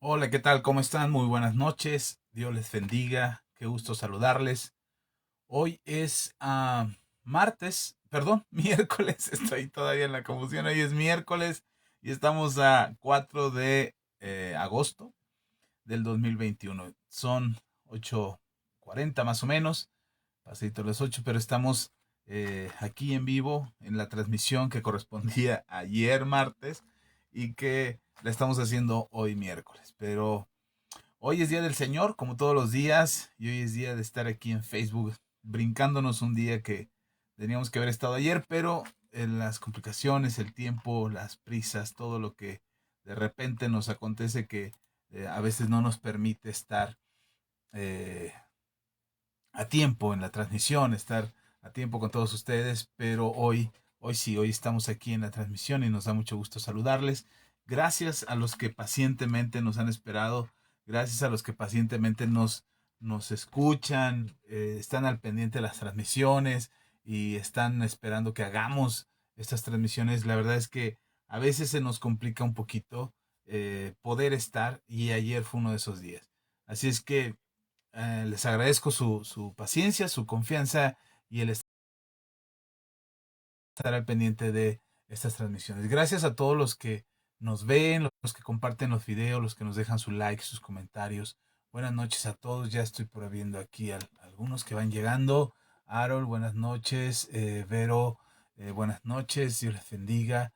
Hola, ¿qué tal? ¿Cómo están? Muy buenas noches. Dios les bendiga. Qué gusto saludarles. Hoy es martes, perdón, miércoles. Estoy todavía en la confusión. Hoy es miércoles y estamos a 4 de agosto del 2021. Son 8:40 más o menos, pasadito a las 8, pero estamos aquí en vivo en la transmisión que correspondía ayer martes y que la estamos haciendo hoy miércoles. Pero hoy es Día del Señor, como todos los días, y hoy es día de estar aquí en Facebook, brincándonos un día que teníamos que haber estado ayer, pero las complicaciones, el tiempo, las prisas, todo lo que de repente nos acontece que a veces no nos permite estar eh, a tiempo en la transmisión, estar a tiempo con todos ustedes, pero hoy sí, hoy estamos aquí en la transmisión y nos da mucho gusto saludarles. Gracias a los que pacientemente nos han esperado, gracias a los que pacientemente nos escuchan, están al pendiente de las transmisiones y están esperando que hagamos estas transmisiones. La verdad es que a veces se nos complica un poquito poder estar y ayer fue uno de esos días. Así es que les agradezco su paciencia, su confianza y el estar al pendiente de estas transmisiones. Gracias a todos los que nos ven, los que comparten los videos, los que nos dejan su like, sus comentarios. Buenas noches a todos. Ya estoy por viendo aquí algunos que van llegando. Harold, buenas noches. Vero, buenas noches. Dios les bendiga.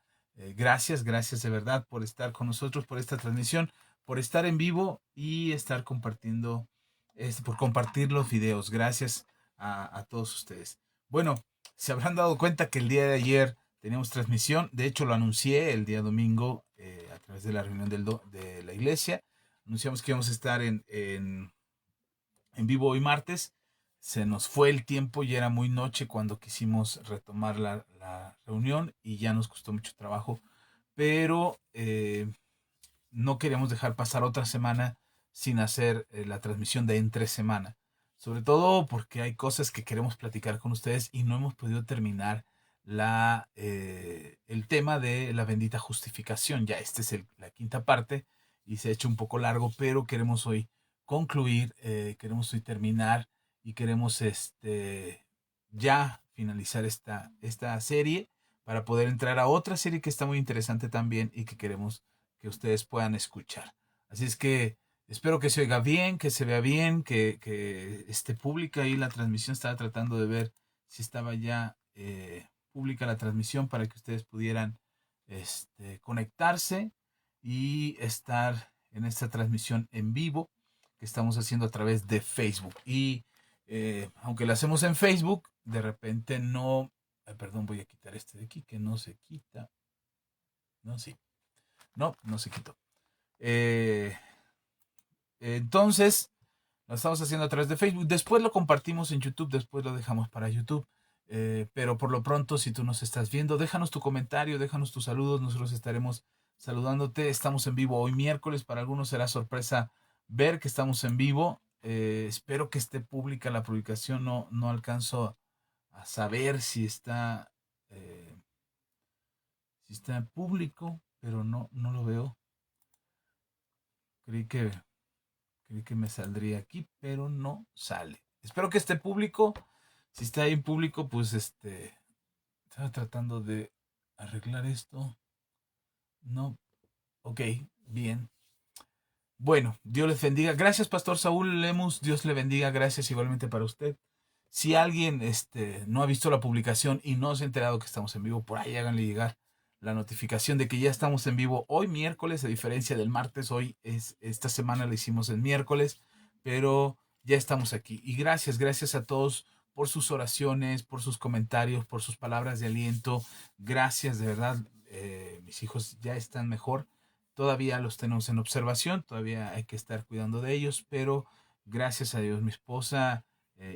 Gracias de verdad por estar con nosotros, por esta transmisión, por estar en vivo y estar compartiendo, por compartir los videos. Gracias a todos ustedes. Bueno, se habrán dado cuenta que el día de ayer teníamos transmisión. De hecho, lo anuncié el día domingo a través de la reunión de la iglesia. Anunciamos que íbamos a estar en vivo hoy martes. Se nos fue el tiempo y era muy noche cuando quisimos retomar la reunión y ya nos costó mucho trabajo. Pero no queríamos dejar pasar otra semana sin hacer la transmisión de entre semana. Sobre todo porque hay cosas que queremos platicar con ustedes y no hemos podido terminar el tema de la bendita justificación. Ya esta es la quinta parte y se ha hecho un poco largo, pero queremos hoy concluir, queremos hoy terminar y queremos ya finalizar esta serie para poder entrar a otra serie que está muy interesante también y que queremos que ustedes puedan escuchar. Así es que espero que se oiga bien, que se vea bien, que esté pública ahí la transmisión. Estaba tratando de ver si estaba ya pública la transmisión para que ustedes pudieran conectarse y estar en esta transmisión en vivo que estamos haciendo a través de Facebook. Y aunque la hacemos en Facebook, de repente no... perdón, voy a quitar este de aquí que no se quita. No, sí. No se quitó. Eh, entonces, lo estamos haciendo a través de Facebook. Después lo compartimos en YouTube, después lo dejamos para YouTube. Pero por lo pronto, si tú nos estás viendo, déjanos tu comentario, déjanos tus saludos. Nosotros estaremos saludándote. Estamos en vivo hoy miércoles. Para algunos será sorpresa ver que estamos en vivo. Espero que esté pública la publicación. No alcanzo a saber eh, si está público, pero no lo veo. Creí que Creí que me saldría aquí, pero no sale. Espero que esté público. Si está ahí en público, pues estaba tratando de arreglar esto. No. Ok, bien. Bueno, Dios les bendiga. Gracias, Pastor Saúl Lemus. Dios le bendiga. Gracias igualmente para usted. Si alguien no ha visto la publicación y no se ha enterado que estamos en vivo, por ahí háganle llegar la notificación de que ya estamos en vivo hoy miércoles, a diferencia del martes. Esta semana la hicimos el miércoles, pero ya estamos aquí. Y gracias a todos por sus oraciones, por sus comentarios, por sus palabras de aliento. Gracias, de verdad. Mis hijos ya están mejor. Todavía los tenemos en observación, todavía hay que estar cuidando de ellos, pero gracias a Dios, mi esposa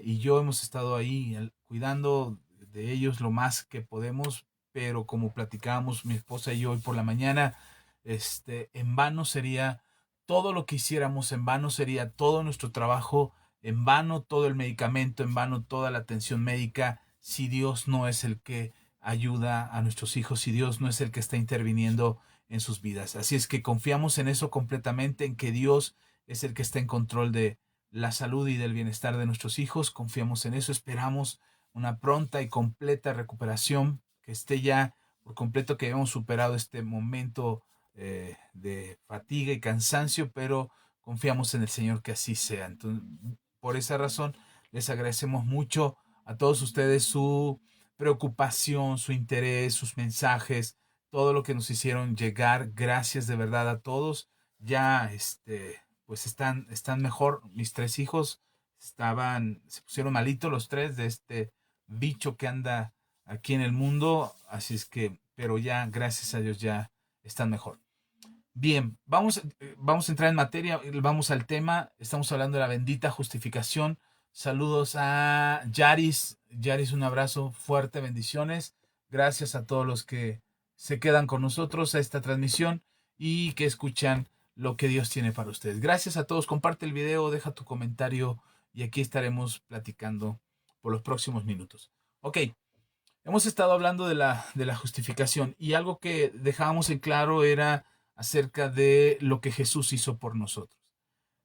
y yo hemos estado ahí cuidando de ellos lo más que podemos, pero como platicábamos mi esposa y yo hoy por la mañana, en vano sería todo lo que hiciéramos, en vano sería todo nuestro trabajo, en vano todo el medicamento, en vano toda la atención médica, si Dios no es el que ayuda a nuestros hijos, si Dios no es el que está interviniendo en sus vidas. Así es que confiamos en eso completamente, en que Dios es el que está en control de la salud y del bienestar de nuestros hijos. Confiamos en eso, esperamos una pronta y completa recuperación, que esté ya por completo, que hayamos superado este momento de fatiga y cansancio, pero confiamos en el Señor que así sea. Entonces, por esa razón, les agradecemos mucho a todos ustedes su preocupación, su interés, sus mensajes, todo lo que nos hicieron llegar. Gracias de verdad a todos. Ya pues están mejor. Mis 3 hijos se pusieron malitos los 3 de este bicho que anda aquí en el mundo. Así es que, pero ya, gracias a Dios, ya están mejor. Bien, vamos a entrar en materia, vamos al tema. Estamos hablando de la bendita justificación. Saludos a Yaris. Yaris, un abrazo fuerte, bendiciones. Gracias a todos los que se quedan con nosotros a esta transmisión y que escuchan lo que Dios tiene para ustedes. Gracias a todos. Comparte el video, deja tu comentario y aquí estaremos platicando por los próximos minutos. Ok, hemos estado hablando de la justificación y algo que dejábamos en claro era acerca de lo que Jesús hizo por nosotros.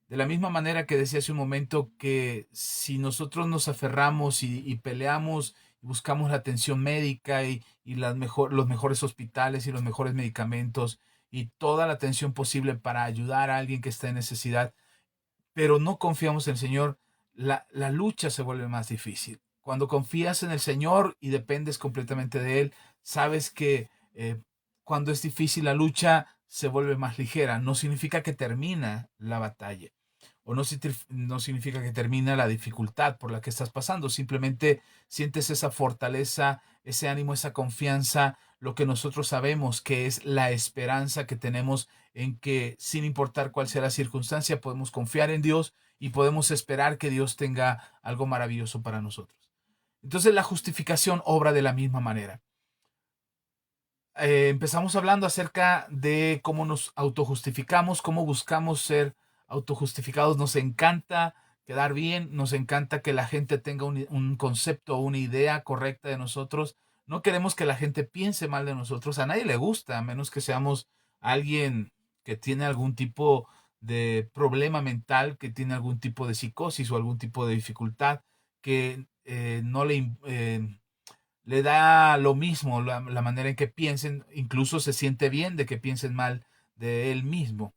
De la misma manera que decía hace un momento que si nosotros nos aferramos y peleamos y buscamos la atención médica y los mejores hospitales y los mejores medicamentos y toda la atención posible para ayudar a alguien que está en necesidad, pero no confiamos en el Señor, la lucha se vuelve más difícil. Cuando confías en el Señor y dependes completamente de Él, sabes que cuando es difícil la lucha se vuelve más ligera. No significa que termina la batalla o no significa que termina la dificultad por la que estás pasando. Simplemente sientes esa fortaleza, ese ánimo, esa confianza, lo que nosotros sabemos que es la esperanza que tenemos en que sin importar cuál sea la circunstancia, podemos confiar en Dios y podemos esperar que Dios tenga algo maravilloso para nosotros. Entonces la justificación obra de la misma manera. Empezamos hablando acerca de cómo nos autojustificamos, cómo buscamos ser autojustificados. Nos encanta quedar bien, nos encanta que la gente tenga un concepto o una idea correcta de nosotros. No queremos que la gente piense mal de nosotros. A nadie le gusta, a menos que seamos alguien que tiene algún tipo de problema mental, que tiene algún tipo de psicosis o algún tipo de dificultad que no le da lo mismo la manera en que piensen, incluso se siente bien de que piensen mal de él mismo.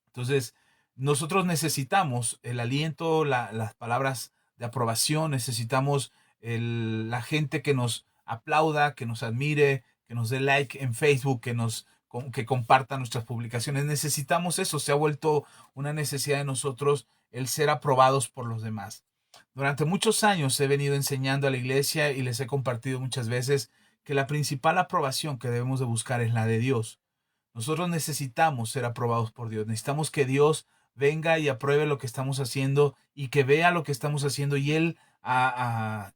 Entonces, nosotros necesitamos el aliento, las palabras de aprobación, necesitamos la gente que nos aplauda, que nos admire, que nos dé like en Facebook, que comparta nuestras publicaciones. Necesitamos eso, se ha vuelto una necesidad de nosotros el ser aprobados por los demás. Durante muchos años he venido enseñando a la iglesia y les he compartido muchas veces que la principal aprobación que debemos de buscar es la de Dios. Nosotros necesitamos ser aprobados por Dios. Necesitamos que Dios venga y apruebe lo que estamos haciendo y que vea lo que estamos haciendo y Él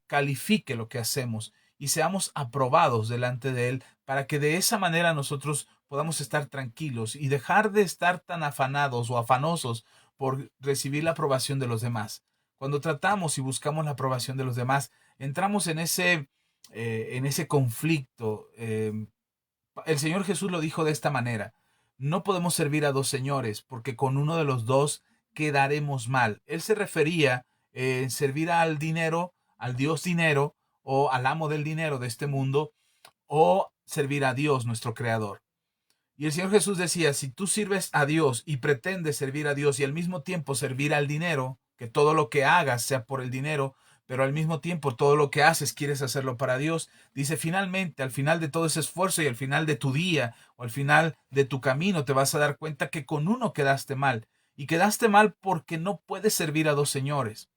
califique lo que hacemos y seamos aprobados delante de Él para que de esa manera nosotros podamos estar tranquilos y dejar de estar tan afanados o afanosos por recibir la aprobación de los demás. Cuando tratamos y buscamos la aprobación de los demás, entramos en ese conflicto. El Señor Jesús lo dijo de esta manera: no podemos servir a dos señores, porque con uno de los dos quedaremos mal. Él se refería en servir al dinero, al Dios dinero, o al amo del dinero de este mundo, o servir a Dios, nuestro creador. Y el Señor Jesús decía: si tú sirves a Dios y pretendes servir a Dios y al mismo tiempo servir al dinero, que todo lo que hagas sea por el dinero, pero al mismo tiempo todo lo que haces quieres hacerlo para Dios, dice, finalmente, al final de todo ese esfuerzo y al final de tu día o al final de tu camino, te vas a dar cuenta que con uno quedaste mal. Y quedaste mal porque no puedes servir a dos señores.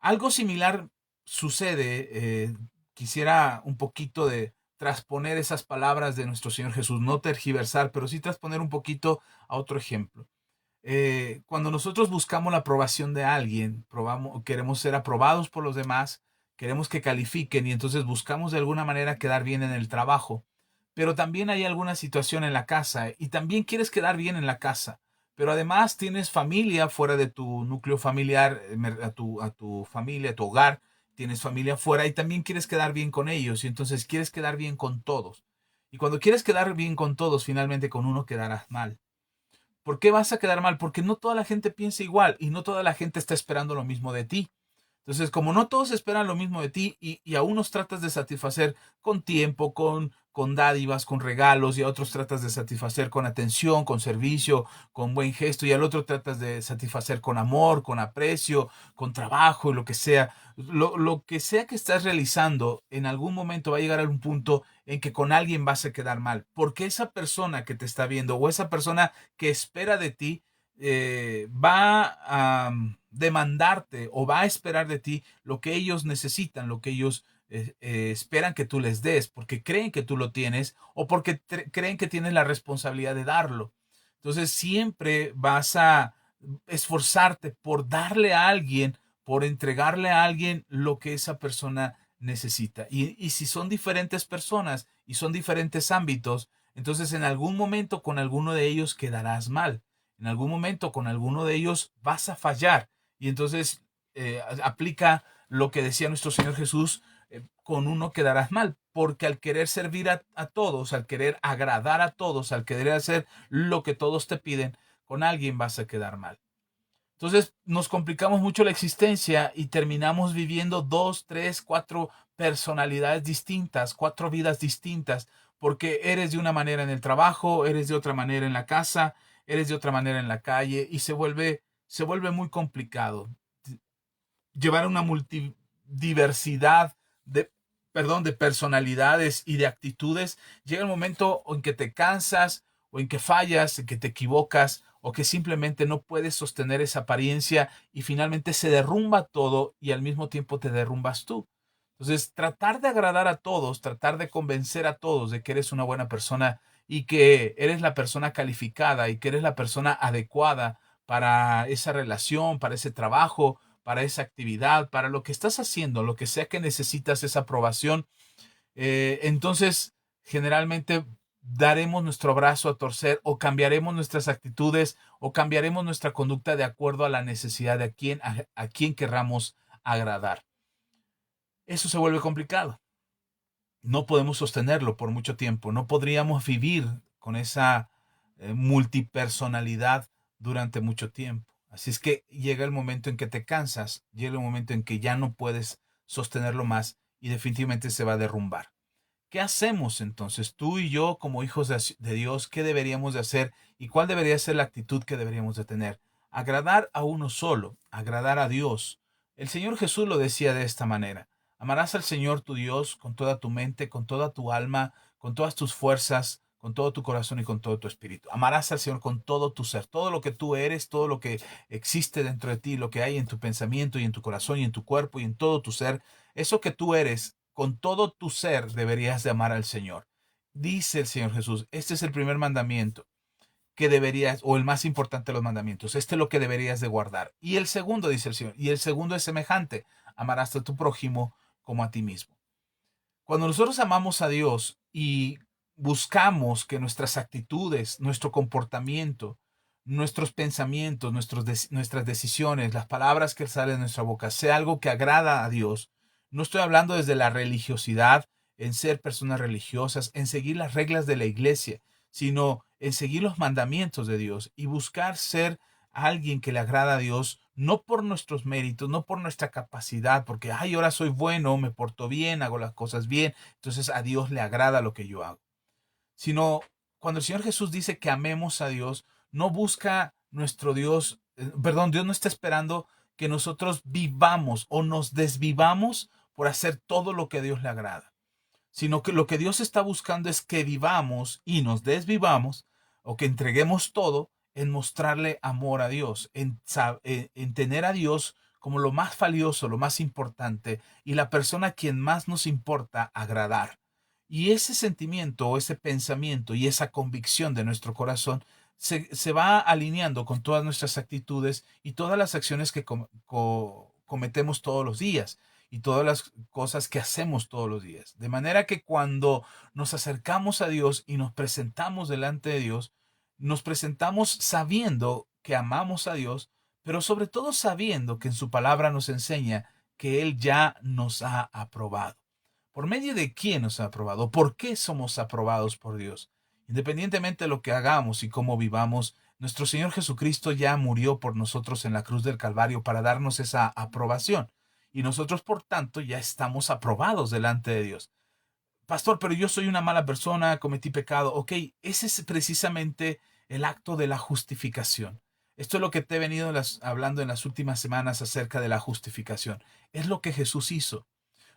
Algo similar sucede. Quisiera un poquito de transponer esas palabras de nuestro Señor Jesús, no tergiversar, pero sí transponer un poquito a otro ejemplo. Cuando nosotros buscamos la aprobación de alguien, queremos ser aprobados por los demás, queremos que califiquen y entonces buscamos de alguna manera quedar bien en el trabajo, pero también hay alguna situación en la casa y también quieres quedar bien en la casa, pero además tienes familia fuera de tu núcleo familiar, a tu familia, a tu hogar, tienes familia fuera y también quieres quedar bien con ellos y entonces quieres quedar bien con todos. Y cuando quieres quedar bien con todos, finalmente con uno quedarás mal. ¿Por qué vas a quedar mal? Porque no toda la gente piensa igual y no toda la gente está esperando lo mismo de ti. Entonces, como no todos esperan lo mismo de ti y a unos tratas de satisfacer con tiempo, con dádivas, con regalos, y a otros tratas de satisfacer con atención, con servicio, con buen gesto, y al otro tratas de satisfacer con amor, con aprecio, con trabajo, lo que sea. Lo que sea que estás realizando, en algún momento va a llegar a un punto en que con alguien vas a quedar mal, porque esa persona que te está viendo o esa persona que espera de ti va a demandarte o va a esperar de ti lo que ellos necesitan, lo que ellos esperan que tú les des, porque creen que tú lo tienes o porque creen que tienes la responsabilidad de darlo. Entonces siempre vas a esforzarte por darle a alguien, por entregarle a alguien lo que esa persona necesita. Y si son diferentes personas y son diferentes ámbitos, entonces en algún momento con alguno de ellos quedarás mal. En algún momento con alguno de ellos vas a fallar. Y entonces aplica lo que decía nuestro Señor Jesús, con uno quedarás mal, porque al querer servir a todos, al querer agradar a todos, al querer hacer lo que todos te piden, con alguien vas a quedar mal. Entonces nos complicamos mucho la existencia y terminamos viviendo dos, tres, cuatro personalidades distintas, cuatro vidas distintas, porque eres de una manera en el trabajo, eres de otra manera en la casa, eres de otra manera en la calle y se vuelve muy complicado llevar una multidiversidad de, perdón, de personalidades y de actitudes. Llega el momento en que te cansas o en que fallas, en que te equivocas o que simplemente no puedes sostener esa apariencia y finalmente se derrumba todo y al mismo tiempo te derrumbas tú. Entonces, tratar de agradar a todos, tratar de convencer a todos de que eres una buena persona y que eres la persona calificada y que eres la persona adecuada para esa relación, para ese trabajo, para esa actividad, para lo que estás haciendo, lo que sea que necesitas esa aprobación, entonces generalmente daremos nuestro brazo a torcer o cambiaremos nuestras actitudes o cambiaremos nuestra conducta de acuerdo a la necesidad de a quien querramos agradar. Eso se vuelve complicado. No podemos sostenerlo por mucho tiempo. No podríamos vivir con esa multipersonalidad durante mucho tiempo. Así es que llega el momento en que te cansas, llega el momento en que ya no puedes sostenerlo más y definitivamente se va a derrumbar. ¿Qué hacemos entonces tú y yo como hijos de Dios? ¿Qué deberíamos de hacer y cuál debería ser la actitud que deberíamos de tener? Agradar a uno solo, agradar a Dios. El Señor Jesús lo decía de esta manera. Amarás al Señor tu Dios con toda tu mente, con toda tu alma, con todas tus fuerzas, con todo tu corazón y con todo tu espíritu. Amarás al Señor con todo tu ser, todo lo que tú eres, todo lo que existe dentro de ti, lo que hay en tu pensamiento y en tu corazón y en tu cuerpo y en todo tu ser. Eso que tú eres, con todo tu ser deberías de amar al Señor. Dice el Señor Jesús, este es el primer mandamiento que deberías, o el más importante de los mandamientos, este es lo que deberías de guardar. Y el segundo, dice el Señor, y el segundo es semejante, amarás a tu prójimo como a ti mismo. Cuando nosotros amamos a Dios y buscamos que nuestras actitudes, nuestro comportamiento, nuestros pensamientos, nuestras decisiones, las palabras que salen de nuestra boca, sea algo que agrada a Dios, no estoy hablando desde la religiosidad, en ser personas religiosas, en seguir las reglas de la iglesia, sino en seguir los mandamientos de Dios y buscar ser alguien que le agrada a Dios, no por nuestros méritos, no por nuestra capacidad, porque, ay, ahora soy bueno, me porto bien, hago las cosas bien, entonces a Dios le agrada lo que yo hago. Sino cuando el Señor Jesús dice que amemos a Dios, no busca nuestro Dios, perdón, Dios no está esperando que nosotros vivamos o nos desvivamos por hacer todo lo que a Dios le agrada, sino que lo que Dios está buscando es que vivamos y nos desvivamos o que entreguemos todo en mostrarle amor a Dios, en tener a Dios como lo más valioso, lo más importante y la persona a quien más nos importa agradar. Y ese sentimiento o ese pensamiento y esa convicción de nuestro corazón se va alineando con todas nuestras actitudes y todas las acciones que cometemos todos los días y todas las cosas que hacemos todos los días. De manera que cuando nos acercamos a Dios y nos presentamos delante de Dios, nos presentamos sabiendo que amamos a Dios, pero sobre todo sabiendo que en su palabra nos enseña que Él ya nos ha aprobado. ¿Por medio de quién nos ha aprobado? ¿Por qué somos aprobados por Dios? Independientemente de lo que hagamos y cómo vivamos, nuestro Señor Jesucristo ya murió por nosotros en la cruz del Calvario para darnos esa aprobación. Y nosotros, por tanto, ya estamos aprobados delante de Dios. Pastor, pero yo soy una mala persona, cometí pecado. Ok, ese es precisamente el acto de la justificación. Esto es lo que te he venido hablando en las últimas semanas acerca de la justificación. Es lo que Jesús hizo.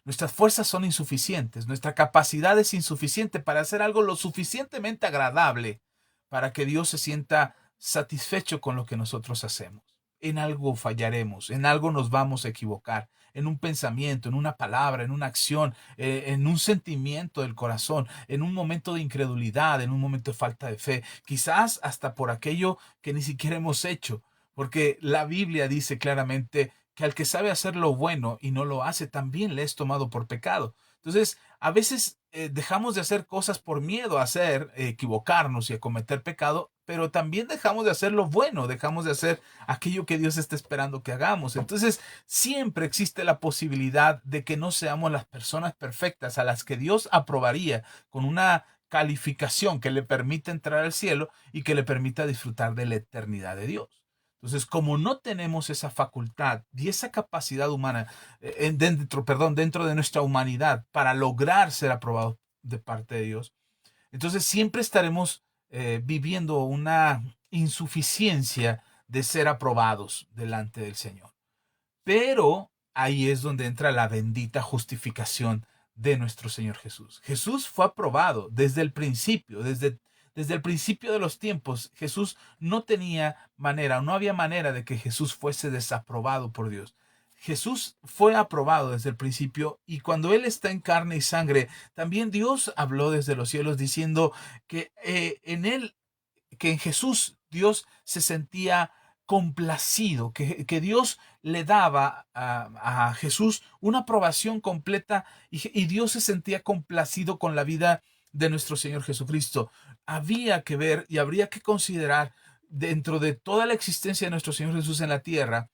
Nuestras fuerzas son insuficientes, nuestra capacidad es insuficiente para hacer algo lo suficientemente agradable para que Dios se sienta satisfecho con lo que nosotros hacemos. En algo fallaremos, en algo nos vamos a equivocar, en un pensamiento, en una palabra, en una acción, en un sentimiento del corazón, en un momento de incredulidad, en un momento de falta de fe, quizás hasta por aquello que ni siquiera hemos hecho, porque la Biblia dice claramente que al que sabe hacer lo bueno y no lo hace, también le es tomado por pecado. Entonces, a veces dejamos de hacer cosas por miedo a hacer, equivocarnos y a cometer pecado, pero también dejamos de hacer lo bueno, dejamos de hacer aquello que Dios está esperando que hagamos. Entonces, siempre existe la posibilidad de que no seamos las personas perfectas a las que Dios aprobaría con una calificación que le permita entrar al cielo y que le permita disfrutar de la eternidad de Dios. Entonces, como no tenemos esa facultad y esa capacidad humana dentro de nuestra humanidad para lograr ser aprobados de parte de Dios, entonces siempre estaremos viviendo una insuficiencia de ser aprobados delante del Señor. Pero ahí es donde entra la bendita justificación de nuestro Señor Jesús. Jesús fue aprobado desde el principio, desde el principio de los tiempos. Jesús no tenía manera, no había manera de que Jesús fuese desaprobado por Dios. Jesús fue aprobado desde el principio y cuando Él está en carne y sangre, también Dios habló desde los cielos diciendo que que en Jesús Dios se sentía complacido, que Dios le daba a Jesús una aprobación completa y Dios se sentía complacido con la vida de nuestro Señor Jesucristo. Había que ver y habría que considerar dentro de toda la existencia de nuestro Señor Jesús en la tierra,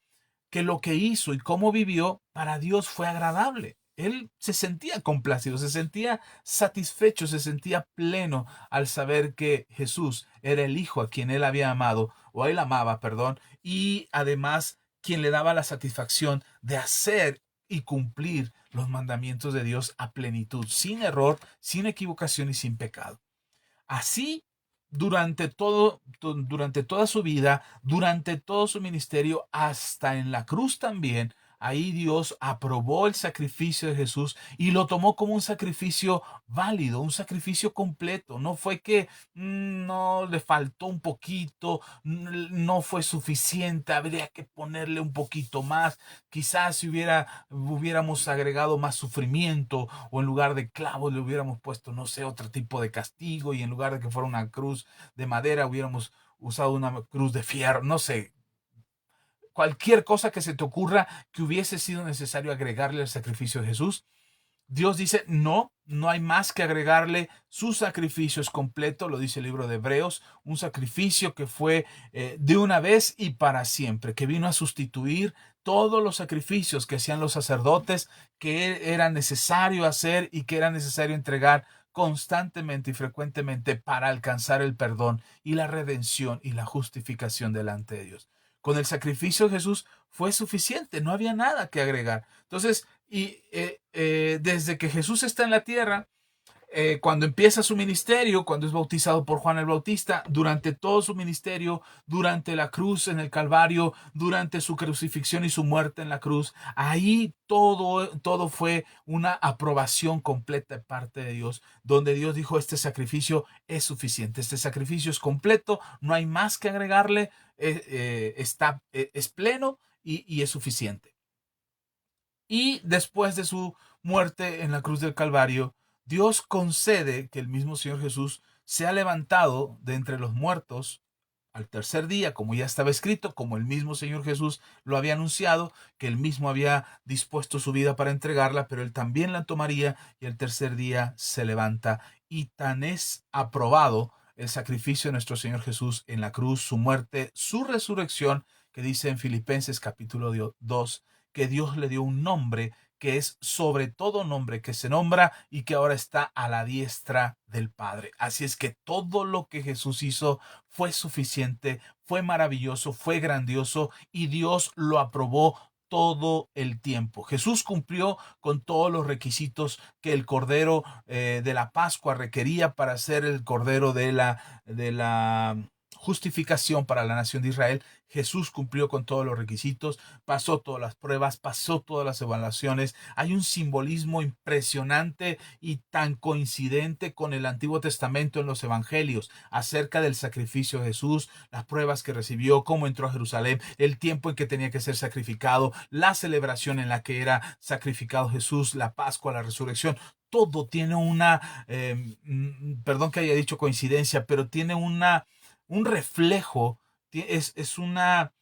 que lo que hizo y cómo vivió para Dios fue agradable. Él se sentía complacido, se sentía satisfecho, se sentía pleno al saber que Jesús era el Hijo a quien él había amado, o él amaba, perdón, y además quien le daba la satisfacción de hacer y cumplir los mandamientos de Dios a plenitud, sin error, sin equivocación y sin pecado. Así, durante toda su vida, durante todo su ministerio, hasta en la cruz también, ahí Dios aprobó el sacrificio de Jesús y lo tomó como un sacrificio válido, un sacrificio completo. No fue que no le faltó un poquito, no fue suficiente, habría que ponerle un poquito más. Quizás si hubiéramos agregado más sufrimiento o en lugar de clavos le hubiéramos puesto, no sé, otro tipo de castigo y en lugar de que fuera una cruz de madera hubiéramos usado una cruz de fierro, no sé, cualquier cosa que se te ocurra que hubiese sido necesario agregarle al sacrificio de Jesús. Dios dice, no, no hay más que agregarle, su sacrificio es completo, lo dice el libro de Hebreos, un sacrificio que fue de una vez y para siempre, que vino a sustituir todos los sacrificios que hacían los sacerdotes, que era necesario hacer y que era necesario entregar constantemente y frecuentemente para alcanzar el perdón y la redención y la justificación delante de Dios. Con el sacrificio de Jesús fue suficiente, no había nada que agregar. Entonces, desde que Jesús está en la tierra, cuando empieza su ministerio, cuando es bautizado por Juan el Bautista, durante todo su ministerio, durante la cruz en el Calvario, durante su crucifixión y su muerte en la cruz, ahí todo fue una aprobación completa de parte de Dios, donde Dios dijo, este sacrificio es suficiente, este sacrificio es completo, no hay más que agregarle, es pleno y es suficiente. Y después de su muerte en la cruz del Calvario, Dios concede que el mismo Señor Jesús sea levantado de entre los muertos al tercer día, como ya estaba escrito, como el mismo Señor Jesús lo había anunciado, que él mismo había dispuesto su vida para entregarla, pero él también la tomaría y el tercer día se levanta. Y tan es aprobado el sacrificio de nuestro Señor Jesús en la cruz, su muerte, su resurrección, que dice en Filipenses capítulo 2, que Dios le dio un nombre que es sobre todo nombre que se nombra y que ahora está a la diestra del Padre. Así es que todo lo que Jesús hizo fue suficiente, fue maravilloso, fue grandioso y Dios lo aprobó todo el tiempo. Jesús cumplió con todos los requisitos que el Cordero de la Pascua requería para ser el Cordero de la justificación para la nación de Israel. Jesús cumplió con todos los requisitos, pasó todas las pruebas, pasó todas las evaluaciones. Hay un simbolismo impresionante y tan coincidente con el Antiguo Testamento en los Evangelios acerca del sacrificio de Jesús, las pruebas que recibió, cómo entró a Jerusalén, el tiempo en que tenía que ser sacrificado, la celebración en la que era sacrificado Jesús, la Pascua, la resurrección. Todo tiene perdón que haya dicho coincidencia, pero tiene un reflejo, es una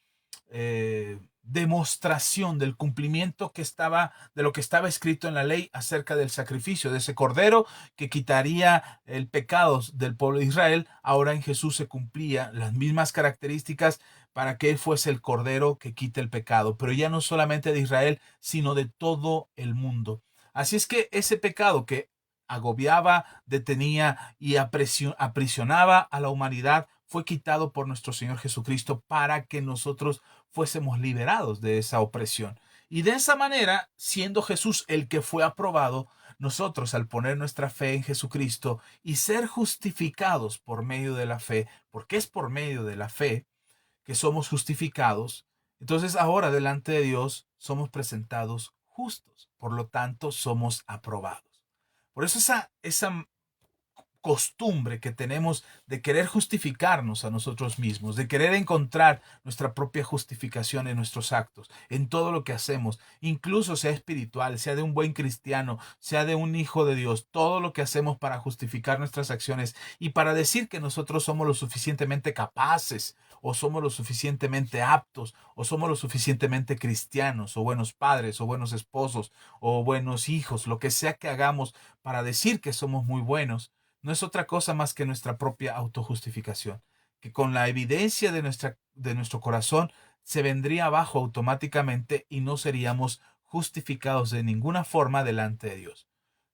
demostración del cumplimiento de lo que estaba escrito en la ley acerca del sacrificio de ese cordero que quitaría el pecado del pueblo de Israel. Ahora en Jesús se cumplía las mismas características para que él fuese el cordero que quite el pecado, pero ya no solamente de Israel, sino de todo el mundo. Así es que ese pecado que agobiaba, detenía y aprisionaba a la humanidad fue quitado por nuestro Señor Jesucristo para que nosotros fuésemos liberados de esa opresión. Y de esa manera, siendo Jesús el que fue aprobado, nosotros al poner nuestra fe en Jesucristo y ser justificados por medio de la fe, porque es por medio de la fe que somos justificados, entonces ahora delante de Dios somos presentados justos, por lo tanto somos aprobados. Por eso esa costumbre que tenemos de querer justificarnos a nosotros mismos, de querer encontrar nuestra propia justificación en nuestros actos, en todo lo que hacemos, incluso sea espiritual, sea de un buen cristiano, sea de un hijo de Dios, todo lo que hacemos para justificar nuestras acciones y para decir que nosotros somos lo suficientemente capaces o somos lo suficientemente aptos o somos lo suficientemente cristianos o buenos padres o buenos esposos o buenos hijos, lo que sea que hagamos para decir que somos muy buenos, no es otra cosa más que nuestra propia autojustificación, que con la evidencia de nuestro corazón se vendría abajo automáticamente y no seríamos justificados de ninguna forma delante de Dios.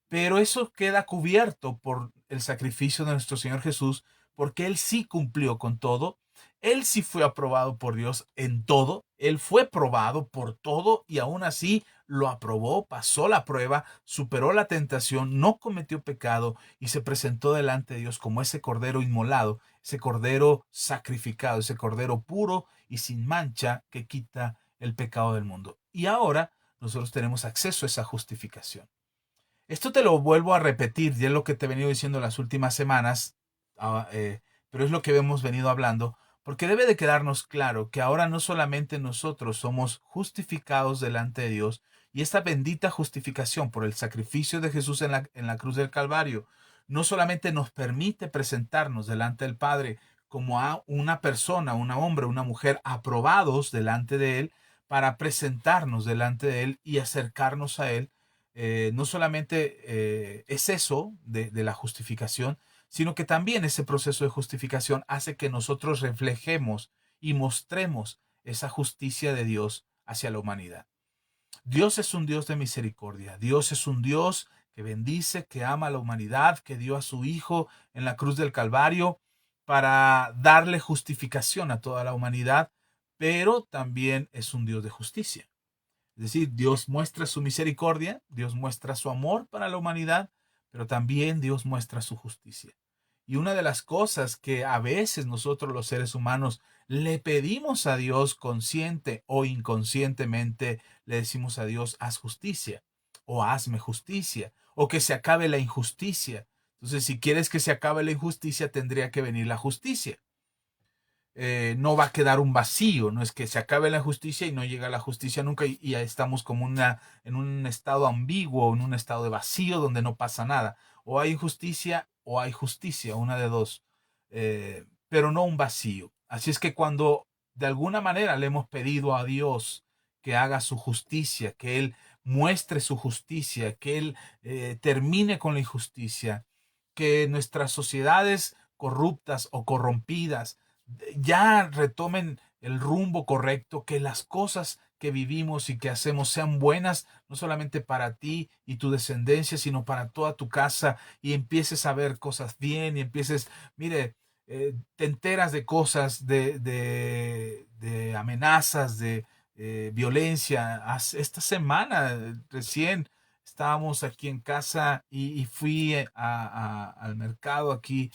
Pero eso queda cubierto por el sacrificio de nuestro Señor Jesús, porque Él sí cumplió con todo, Él sí fue aprobado por Dios en todo, Él fue probado por todo y aún así lo aprobó, pasó la prueba, superó la tentación, no cometió pecado y se presentó delante de Dios como ese cordero inmolado, ese cordero sacrificado, ese cordero puro y sin mancha que quita el pecado del mundo. Y ahora nosotros tenemos acceso a esa justificación. Esto te lo vuelvo a repetir, ya es lo que te he venido diciendo las últimas semanas, pero es lo que hemos venido hablando, porque debe de quedarnos claro que ahora no solamente nosotros somos justificados delante de Dios, y esta bendita justificación por el sacrificio de Jesús en la cruz del Calvario, no solamente nos permite presentarnos delante del Padre como a una persona, un hombre, una mujer aprobados delante de Él, para presentarnos delante de Él y acercarnos a Él, no solamente es eso de la justificación, sino que también ese proceso de justificación hace que nosotros reflejemos y mostremos esa justicia de Dios hacia la humanidad. Dios es un Dios de misericordia. Dios es un Dios que bendice, que ama a la humanidad, que dio a su Hijo en la cruz del Calvario para darle justificación a toda la humanidad, pero también es un Dios de justicia. Es decir, Dios muestra su misericordia, Dios muestra su amor para la humanidad, pero también Dios muestra su justicia. Y una de las cosas que a veces nosotros los seres humanos le pedimos a Dios consciente o inconscientemente, le decimos a Dios, haz justicia o hazme justicia o que se acabe la injusticia. Entonces, si quieres que se acabe la injusticia, tendría que venir la justicia. No va a quedar un vacío, no es que se acabe la justicia y no llega la justicia nunca y ya estamos como en un estado ambiguo, en un estado de vacío donde no pasa nada. O hay injusticia o hay justicia, una de dos, pero no un vacío. Así es que cuando de alguna manera le hemos pedido a Dios que haga su justicia, que Él muestre su justicia, que Él termine con la injusticia, que nuestras sociedades corruptas o corrompidas ya retomen el rumbo correcto, que las cosas que vivimos y que hacemos sean buenas, no solamente para ti y tu descendencia, sino para toda tu casa, y empieces a ver cosas bien y empieces, mire, te enteras de cosas, de amenazas, de violencia. Esta semana recién estábamos aquí en casa y fui al mercado aquí,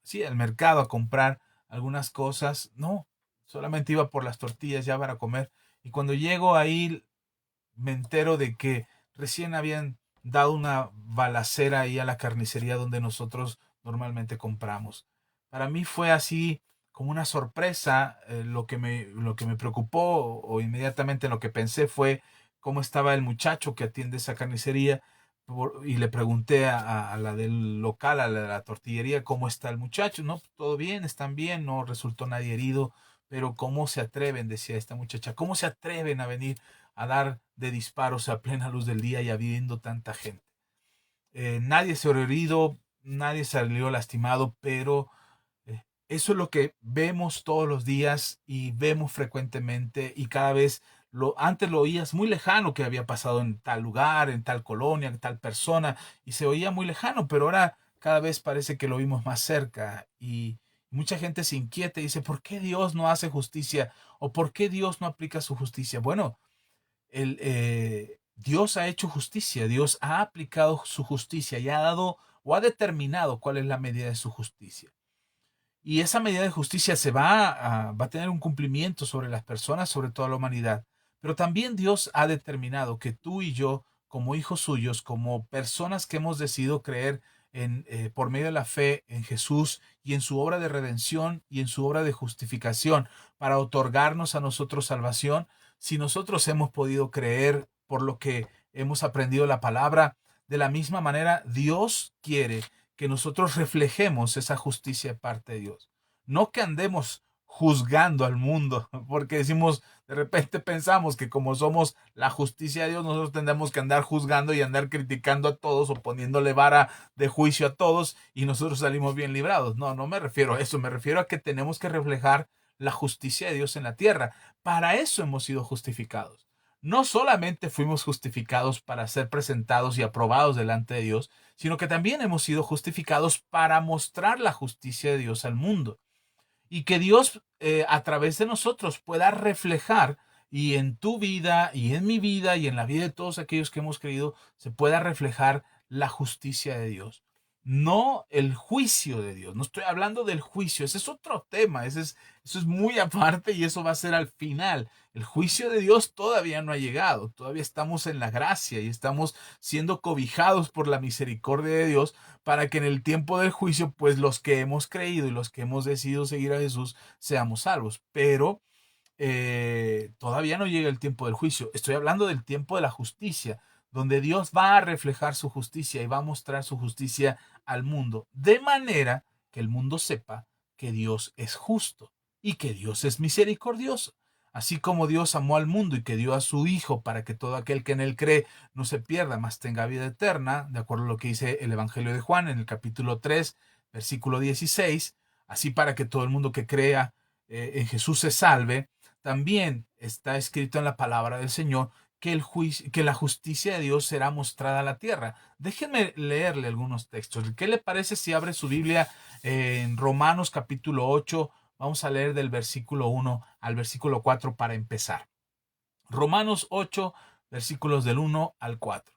sí, al mercado a comprar algunas cosas. No, solamente iba por las tortillas ya para comer. Y cuando llego ahí me entero de que recién habían dado una balacera ahí a la carnicería donde nosotros normalmente compramos. Para mí fue así como una sorpresa. Lo que me preocupó o inmediatamente lo que pensé fue cómo estaba el muchacho que atiende esa carnicería, y le pregunté a la del local, a la tortillería, cómo está el muchacho. No, todo bien, están bien, no resultó nadie herido, pero cómo se atreven, decía esta muchacha, cómo se atreven a venir a dar de disparos a plena luz del día y habiendo tanta gente. Nadie se ha herido, nadie salió lastimado, pero eso es lo que vemos todos los días y vemos frecuentemente, y cada vez antes lo oías muy lejano que había pasado en tal lugar, en tal colonia, en tal persona, y se oía muy lejano, pero ahora cada vez parece que lo vimos más cerca, y mucha gente se inquieta y dice, ¿por qué Dios no hace justicia? ¿O por qué Dios no aplica su justicia? Bueno, Dios ha hecho justicia, Dios ha aplicado su justicia y ha dado o ha determinado cuál es la medida de su justicia. Y esa medida de justicia va a tener un cumplimiento sobre las personas, sobre toda la humanidad. Pero también Dios ha determinado que tú y yo, como hijos suyos, como personas que hemos decidido creer por medio de la fe en Jesús y en su obra de redención y en su obra de justificación para otorgarnos a nosotros salvación, si nosotros hemos podido creer por lo que hemos aprendido la palabra, de la misma manera Dios quiere que nosotros reflejemos esa justicia de parte de Dios. No que andemos juzgando al mundo, porque decimos, de repente pensamos que como somos la justicia de Dios, nosotros tendremos que andar juzgando y andar criticando a todos o poniéndole vara de juicio a todos y nosotros salimos bien librados. No, no me refiero a eso, me refiero a que tenemos que reflejar la justicia de Dios en la tierra. Para eso hemos sido justificados. No solamente fuimos justificados para ser presentados y aprobados delante de Dios, sino que también hemos sido justificados para mostrar la justicia de Dios al mundo. Y que Dios a través de nosotros pueda reflejar, y en tu vida y en mi vida y en la vida de todos aquellos que hemos creído, se pueda reflejar la justicia de Dios. No el juicio de Dios. No estoy hablando del juicio. Ese es otro tema. Eso es muy aparte y eso va a ser al final. El juicio de Dios todavía no ha llegado. Todavía estamos en la gracia y estamos siendo cobijados por la misericordia de Dios para que en el tiempo del juicio, pues los que hemos creído y los que hemos decidido seguir a Jesús seamos salvos. Pero todavía no llega el tiempo del juicio. Estoy hablando del tiempo de la justicia, donde Dios va a reflejar su justicia y va a mostrar su justicia al mundo, de manera que el mundo sepa que Dios es justo y que Dios es misericordioso. Así como Dios amó al mundo y que dio a su Hijo para que todo aquel que en él cree no se pierda, mas tenga vida eterna, de acuerdo a lo que dice el Evangelio de Juan en el capítulo 3, versículo 16, así para que todo el mundo que crea en Jesús se salve. También está escrito en la palabra del Señor que la justicia de Dios será mostrada a la tierra. Déjenme leerle algunos textos. ¿Qué le parece si abre su Biblia en Romanos capítulo 8? Vamos a leer del versículo 1 al versículo 4 para empezar. Romanos 8, versículos del 1 al 4.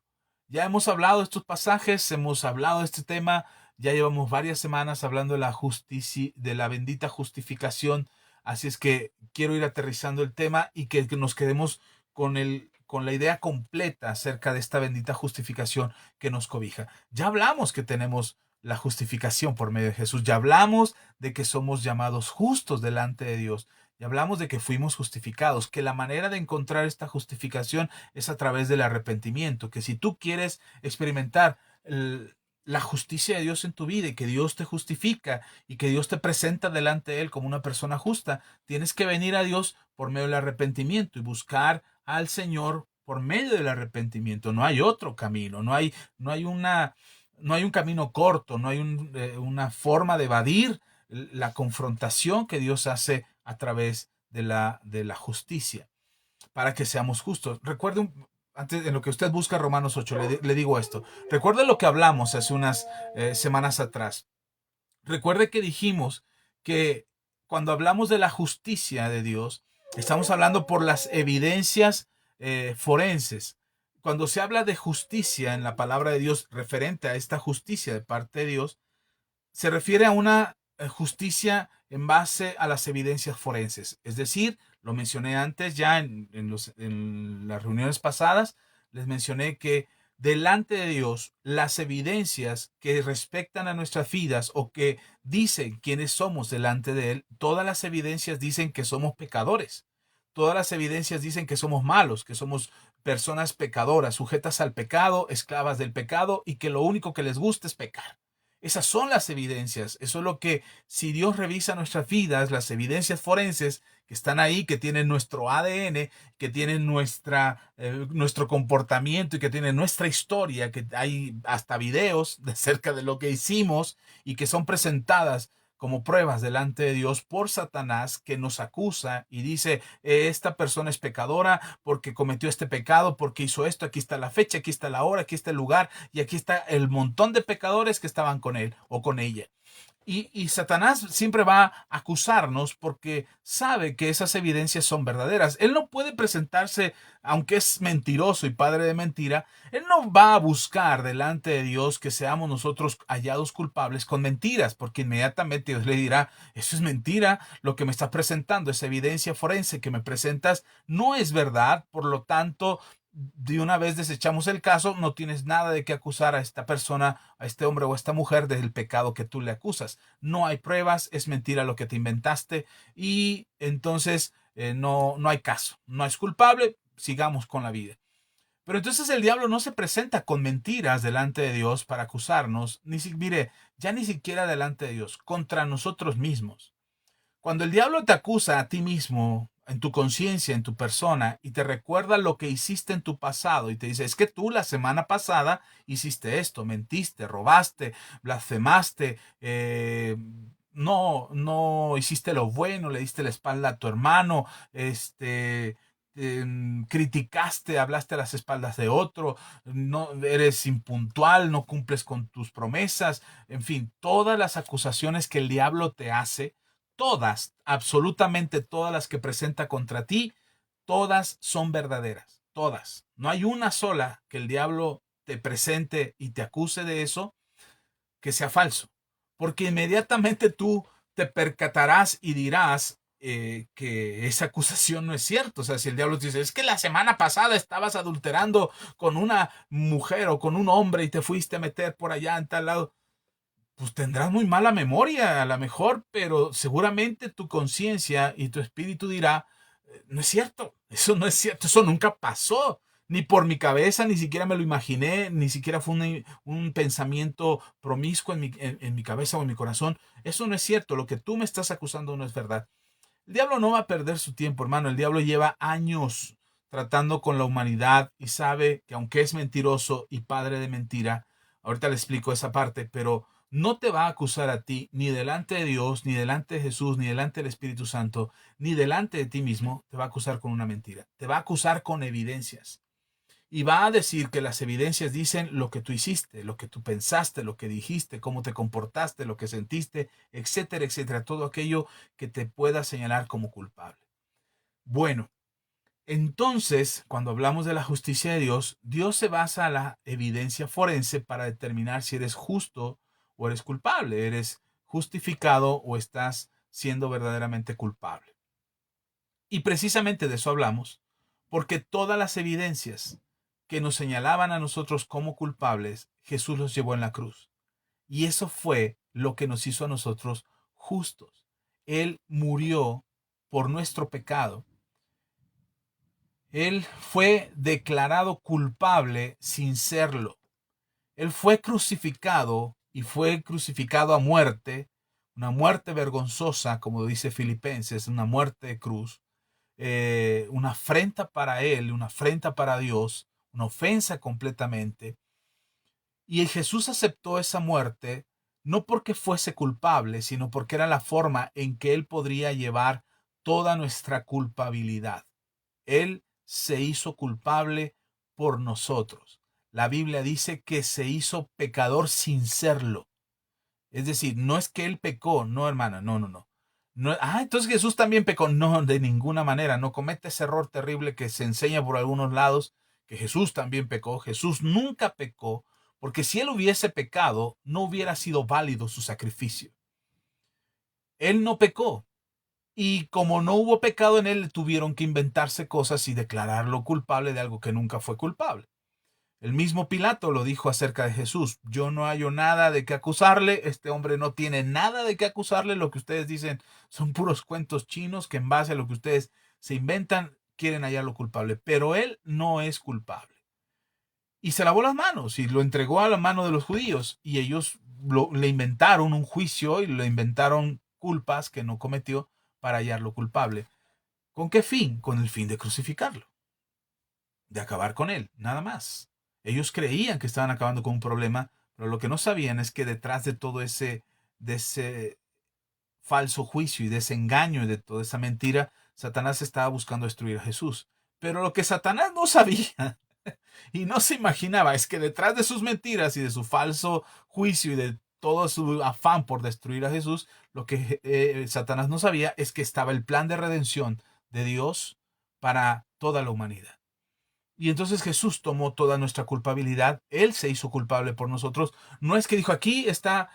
Ya hemos hablado de estos pasajes, hemos hablado de este tema, ya llevamos varias semanas hablando de la justicia, de la bendita justificación. Así es que quiero ir aterrizando el tema y que nos quedemos con la idea completa acerca de esta bendita justificación que nos cobija. Ya hablamos que tenemos la justificación por medio de Jesús. Ya hablamos de que somos llamados justos delante de Dios. Y hablamos de que fuimos justificados, que la manera de encontrar esta justificación es a través del arrepentimiento, que si tú quieres experimentar la justicia de Dios en tu vida y que Dios te justifica y que Dios te presenta delante de Él como una persona justa, tienes que venir a Dios por medio del arrepentimiento y buscar al Señor por medio del arrepentimiento. No hay otro camino, no hay un camino corto, no hay una forma de evadir la confrontación que Dios hace a través de la justicia, para que seamos justos. Recuerde, antes en lo que usted busca Romanos 8, le digo esto. Recuerde lo que hablamos hace unas semanas atrás. Recuerde que dijimos que cuando hablamos de la justicia de Dios, estamos hablando por las evidencias forenses. Cuando se habla de justicia en la palabra de Dios, referente a esta justicia de parte de Dios, se refiere a una justicia en base a las evidencias forenses. Es decir, lo mencioné antes ya en las reuniones pasadas, les mencioné que delante de Dios las evidencias que respectan a nuestras vidas o que dicen quiénes somos delante de Él, todas las evidencias dicen que somos pecadores. Todas las evidencias dicen que somos malos, que somos personas pecadoras, sujetas al pecado, esclavas del pecado y que lo único que les gusta es pecar. Esas son las evidencias. Eso es lo que, si Dios revisa nuestras vidas, las evidencias forenses que están ahí, que tienen nuestro ADN, que tienen nuestro comportamiento y que tienen nuestra historia, que hay hasta videos de cerca de lo que hicimos y que son presentadas como pruebas delante de Dios por Satanás, que nos acusa y dice, esta persona es pecadora porque cometió este pecado, porque hizo esto, aquí está la fecha, aquí está la hora, aquí está el lugar y aquí está el montón de pecadores que estaban con él o con ella. Y Satanás siempre va a acusarnos porque sabe que esas evidencias son verdaderas. Él no puede presentarse, aunque es mentiroso y padre de mentira, él no va a buscar delante de Dios que seamos nosotros hallados culpables con mentiras, porque inmediatamente Dios le dirá, eso es mentira, lo que me estás presentando, esa evidencia forense que me presentas no es verdad, por lo tanto de una vez desechamos el caso, no tienes nada de qué acusar a esta persona, a este hombre o a esta mujer del pecado que tú le acusas. No hay pruebas, es mentira lo que te inventaste y entonces no hay caso, no es culpable, sigamos con la vida. Pero entonces el diablo no se presenta con mentiras delante de Dios para acusarnos, mire, ya ni siquiera delante de Dios, contra nosotros mismos. Cuando el diablo te acusa a ti mismo, en tu conciencia, en tu persona, y te recuerda lo que hiciste en tu pasado, y te dice, es que tú la semana pasada hiciste esto, mentiste, robaste, blasfemaste, no hiciste lo bueno, le diste la espalda a tu hermano, criticaste, hablaste a las espaldas de otro, no eres impuntual, no cumples con tus promesas, en fin, todas las acusaciones que el diablo te hace, todas, absolutamente todas las que presenta contra ti, todas son verdaderas, todas. No hay una sola que el diablo te presente y te acuse de eso que sea falso, porque inmediatamente tú te percatarás y dirás que esa acusación no es cierta. O sea, si el diablo te dice, es que la semana pasada estabas adulterando con una mujer o con un hombre y te fuiste a meter por allá en tal lado, pues tendrás muy mala memoria a lo mejor, pero seguramente tu conciencia y tu espíritu dirá, no es cierto, eso no es cierto, eso nunca pasó, ni por mi cabeza, ni siquiera me lo imaginé, ni siquiera fue un pensamiento promiscuo en mi cabeza o en mi corazón, eso no es cierto, lo que tú me estás acusando no es verdad. El diablo no va a perder su tiempo, hermano, el diablo lleva años tratando con la humanidad y sabe que aunque es mentiroso y padre de mentira, ahorita le explico esa parte, pero no te va a acusar a ti ni delante de Dios, ni delante de Jesús, ni delante del Espíritu Santo, ni delante de ti mismo, te va a acusar con una mentira. Te va a acusar con evidencias. Y va a decir que las evidencias dicen lo que tú hiciste, lo que tú pensaste, lo que dijiste, cómo te comportaste, lo que sentiste, etcétera, etcétera. Todo aquello que te pueda señalar como culpable. Bueno, entonces, cuando hablamos de la justicia de Dios, Dios se basa en la evidencia forense para determinar si eres justo o eres culpable, eres justificado o estás siendo verdaderamente culpable. Y precisamente de eso hablamos, porque todas las evidencias que nos señalaban a nosotros como culpables, Jesús los llevó en la cruz. Y eso fue lo que nos hizo a nosotros justos. Él murió por nuestro pecado. Él fue declarado culpable sin serlo. Él fue crucificado y fue crucificado a muerte, una muerte vergonzosa, como dice Filipenses, una muerte de cruz, una afrenta para él, una afrenta para Dios, una ofensa completamente. Y Jesús aceptó esa muerte no porque fuese culpable, sino porque era la forma en que él podría llevar toda nuestra culpabilidad. Él se hizo culpable por nosotros. La Biblia dice que se hizo pecador sin serlo. Es decir, no es que él pecó, no, hermana, no, no, no. Entonces Jesús también pecó. No, de ninguna manera. No comete ese error terrible que se enseña por algunos lados, que Jesús también pecó. Jesús nunca pecó, porque si él hubiese pecado, no hubiera sido válido su sacrificio. Él no pecó. Y como no hubo pecado en él, tuvieron que inventarse cosas y declararlo culpable de algo que nunca fue culpable. El mismo Pilato lo dijo acerca de Jesús. Yo no hallo nada de qué acusarle. Este hombre no tiene nada de qué acusarle. Lo que ustedes dicen son puros cuentos chinos que en base a lo que ustedes se inventan quieren hallarlo culpable. Pero él no es culpable. Y se lavó las manos y lo entregó a la mano de los judíos. Y ellos le inventaron un juicio y le inventaron culpas que no cometió para hallarlo culpable. ¿Con qué fin? Con el fin de crucificarlo, de acabar con él, nada más. Ellos creían que estaban acabando con un problema, pero lo que no sabían es que detrás de todo de ese falso juicio y de ese engaño y de toda esa mentira, Satanás estaba buscando destruir a Jesús. Pero lo que Satanás no sabía y no se imaginaba es que detrás de sus mentiras y de su falso juicio y de todo su afán por destruir a Jesús, lo que Satanás no sabía es que estaba el plan de redención de Dios para toda la humanidad. Y entonces Jesús tomó toda nuestra culpabilidad. Él se hizo culpable por nosotros. No es que dijo, aquí está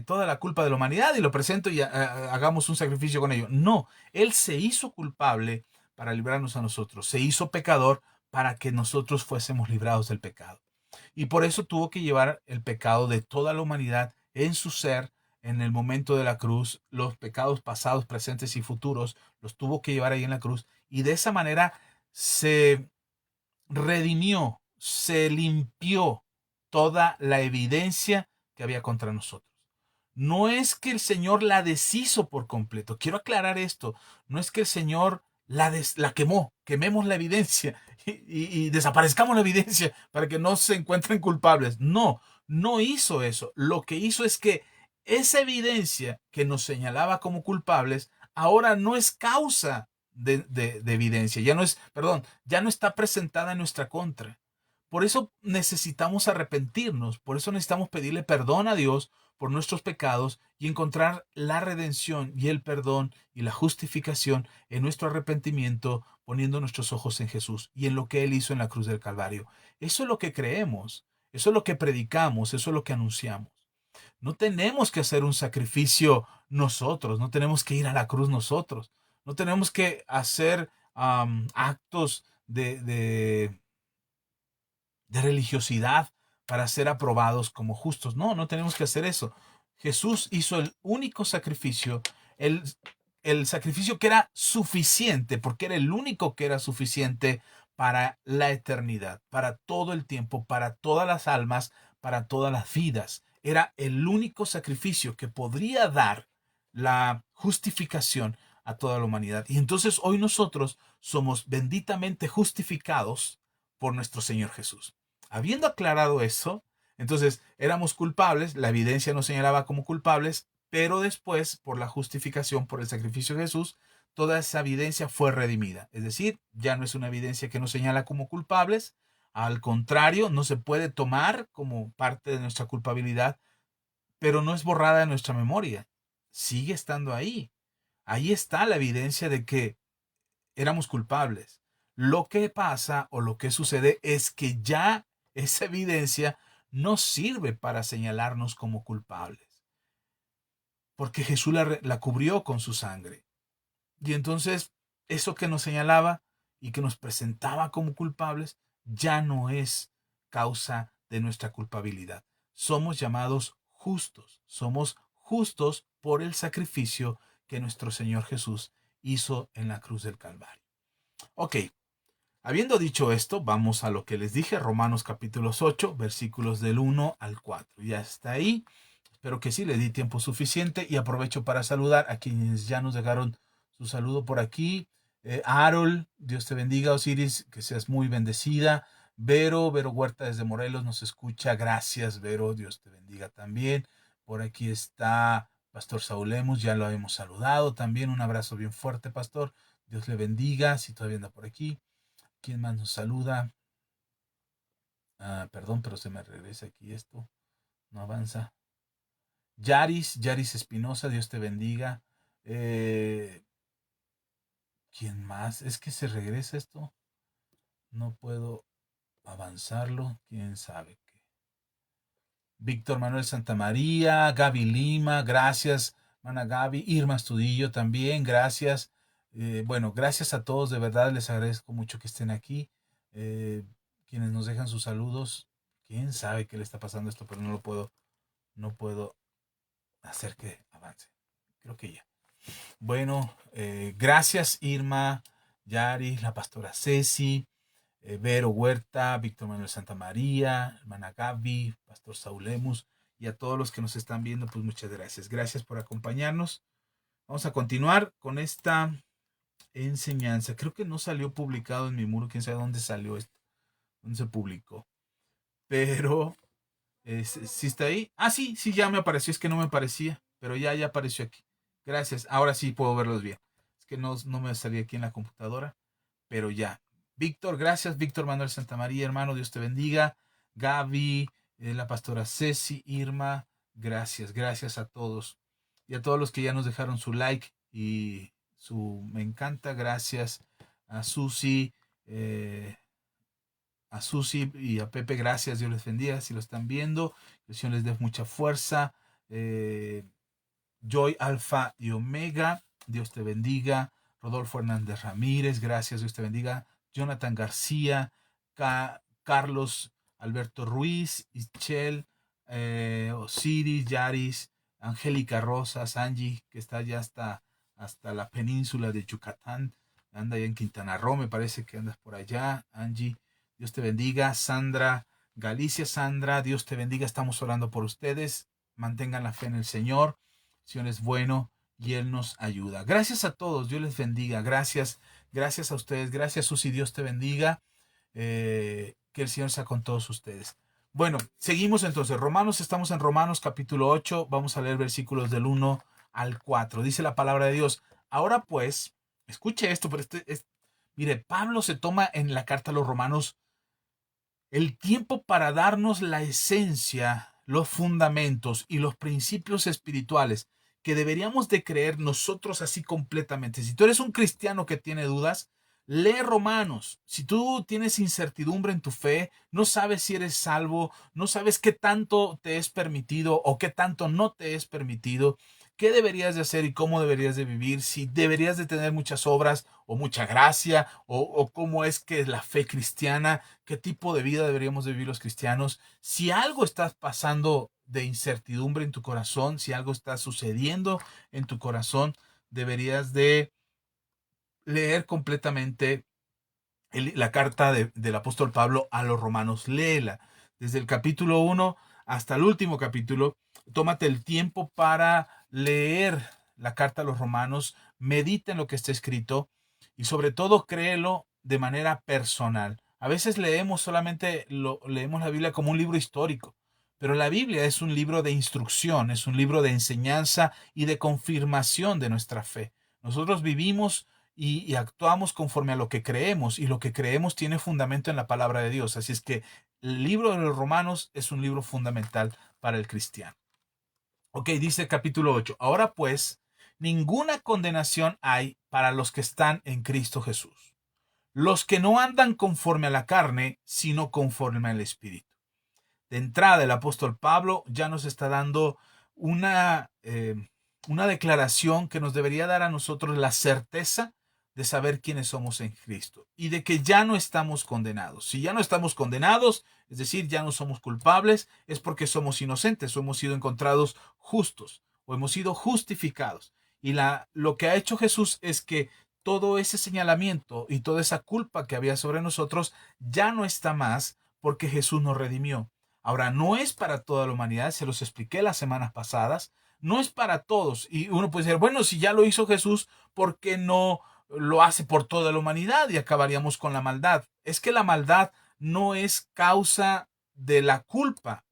toda la culpa de la humanidad y lo presento y hagamos un sacrificio con ello. No, Él se hizo culpable para librarnos a nosotros. Se hizo pecador para que nosotros fuésemos librados del pecado. Y por eso tuvo que llevar el pecado de toda la humanidad en su ser en el momento de la cruz. Los pecados pasados, presentes y futuros los tuvo que llevar ahí en la cruz. Y de esa manera se redimió, se limpió toda la evidencia que había contra nosotros. No es que el Señor la deshizo por completo. Quiero aclarar esto. No es que el Señor la quemó. Quememos la evidencia y desaparezcamos la evidencia para que no se encuentren culpables. No, no hizo eso. Lo que hizo es que esa evidencia que nos señalaba como culpables ahora no es causa de evidencia. Ya no es, perdón, ya no está presentada en nuestra contra. Por eso necesitamos arrepentirnos. Por eso necesitamos pedirle perdón a Dios por nuestros pecados y encontrar la redención y el perdón y la justificación en nuestro arrepentimiento, poniendo nuestros ojos en Jesús y en lo que Él hizo en la cruz del Calvario. Eso es lo que creemos, eso es lo que predicamos, eso es lo que anunciamos. No tenemos que hacer un sacrificio nosotros, no tenemos que ir a la cruz nosotros, no tenemos que hacer actos de religiosidad para ser aprobados como justos. No, no tenemos que hacer eso. Jesús hizo el único sacrificio, el, el sacrificio que era suficiente, porque era el único que era suficiente para la eternidad, para todo el tiempo, para todas las almas, para todas las vidas. Era el único sacrificio que podría dar la justificación a toda la humanidad. Y entonces hoy nosotros somos benditamente justificados por nuestro Señor Jesús. Habiendo aclarado eso, entonces éramos culpables, la evidencia nos señalaba como culpables, pero después, por la justificación, por el sacrificio de Jesús, toda esa evidencia fue redimida. Es decir, ya no es una evidencia que nos señala como culpables, al contrario, no se puede tomar como parte de nuestra culpabilidad, pero no es borrada de nuestra memoria. Sigue estando ahí. Ahí está la evidencia de que éramos culpables. Lo que pasa o lo que sucede es que ya esa evidencia no sirve para señalarnos como culpables, porque Jesús la cubrió con su sangre. Y entonces eso que nos señalaba y que nos presentaba como culpables ya no es causa de nuestra culpabilidad. Somos llamados justos. Somos justos por el sacrificio que nuestro Señor Jesús hizo en la cruz del Calvario. Ok, habiendo dicho esto, vamos a lo que les dije, Romanos capítulo 8, versículos del 1 al 4. Ya está ahí. Espero que sí, le di tiempo suficiente y aprovecho para saludar a quienes ya nos dejaron su saludo por aquí. Harold, Dios te bendiga. Osiris, que seas muy bendecida. Vero Huerta desde Morelos nos escucha. Gracias, Vero, Dios te bendiga también. Por aquí está Pastor Saúl Lemus, ya lo hemos saludado también. Un abrazo bien fuerte, pastor. Dios le bendiga, si todavía anda por aquí. ¿Quién más nos saluda? Perdón, pero se me regresa aquí esto. No avanza. Yaris Espinosa, Dios te bendiga. ¿Quién más? Es que se regresa esto. No puedo avanzarlo. ¿Quién sabe qué? Víctor Manuel Santamaría, Gaby Lima, gracias, mana Gaby. Irma Astudillo también, gracias. Bueno, gracias a todos, de verdad les agradezco mucho que estén aquí. Eh, Quienes nos dejan sus saludos, quién sabe qué le está pasando a esto, pero no puedo hacer que avance. Creo que ya. Bueno, gracias Irma, Yari, la pastora Ceci, Vero Huerta, Víctor Manuel Santamaría, hermana Gaby, Pastor Saúl Lemus, y a todos los que nos están viendo, pues muchas gracias. Gracias por acompañarnos. Vamos a continuar con esta enseñanza. Creo que no salió publicado en mi muro, quién sabe dónde salió esto, dónde se publicó. Pero, ¿sí está ahí? Ah, sí, sí, ya me apareció, es que no me aparecía, pero ya apareció aquí. Gracias, ahora sí puedo verlos bien. Es que no me salía aquí en la computadora, pero ya. Víctor, gracias. Víctor Manuel Santamaría, hermano, Dios te bendiga. Gaby, la pastora Ceci, Irma, gracias a todos. Y a todos los que ya nos dejaron su like y su me encanta, gracias. A Susi, y a Pepe, gracias, Dios les bendiga. Si lo están viendo, que el Señor les dé mucha fuerza. Joy Alfa y Omega, Dios te bendiga. Rodolfo Hernández Ramírez, gracias, Dios te bendiga. Jonathan García, Carlos Alberto Ruiz, Ischel, Osiris, Yaris, Angélica Rosas, Angie, que está ya hasta la península de Yucatán, anda allá en Quintana Roo, me parece que andas por allá. Angie, Dios te bendiga. Sandra Galicia, Sandra, Dios te bendiga, estamos orando por ustedes. Mantengan la fe en el Señor. El Señor es bueno y Él nos ayuda. Gracias a todos, Dios les bendiga. Gracias a ustedes. Gracias, Susi, Dios te bendiga. Que el Señor sea con todos ustedes. Bueno, seguimos entonces. Estamos en Romanos capítulo 8. Vamos a leer versículos del 1 al 4. Dice la palabra de Dios. Ahora pues, escuche esto, pero mire, Pablo se toma en la carta a los Romanos el tiempo para darnos la esencia, los fundamentos y los principios espirituales que deberíamos de creer nosotros así completamente. Si tú eres un cristiano que tiene dudas, lee Romanos. Si tú tienes incertidumbre en tu fe, no sabes si eres salvo, no sabes qué tanto te es permitido o qué tanto no te es permitido, qué deberías de hacer y cómo deberías de vivir, si deberías de tener muchas obras o mucha gracia, o cómo es que la fe cristiana, qué tipo de vida deberíamos de vivir los cristianos. Si algo está pasando de incertidumbre en tu corazón, si algo está sucediendo en tu corazón, deberías de leer completamente la carta del apóstol Pablo a los romanos. Léela desde el capítulo 1 hasta el último capítulo. Tómate el tiempo para leer la carta a los romanos, medita en lo que está escrito y sobre todo créelo de manera personal. A veces leemos leemos la Biblia como un libro histórico, pero la Biblia es un libro de instrucción, es un libro de enseñanza y de confirmación de nuestra fe. Nosotros vivimos y actuamos conforme a lo que creemos, y lo que creemos tiene fundamento en la palabra de Dios. Así es que el libro de los Romanos es un libro fundamental para el cristiano. Ok, dice el capítulo 8. Ahora pues, ninguna condenación hay para los que están en Cristo Jesús. Los que no andan conforme a la carne, sino conforme al Espíritu. De entrada, el apóstol Pablo ya nos está dando una declaración que nos debería dar a nosotros la certeza de saber quiénes somos en Cristo y de que ya no estamos condenados. Si ya no estamos condenados, es decir, ya no somos culpables, es porque somos inocentes o hemos sido encontrados justos o hemos sido justificados. Y lo que ha hecho Jesús es que todo ese señalamiento y toda esa culpa que había sobre nosotros ya no está más, porque Jesús nos redimió. Ahora, no es para toda la humanidad, se los expliqué las semanas pasadas, no es para todos. Y uno puede decir, bueno, si ya lo hizo Jesús, ¿por qué no lo hace por toda la humanidad y acabaríamos con la maldad? Es que la maldad no es causa de la culpa.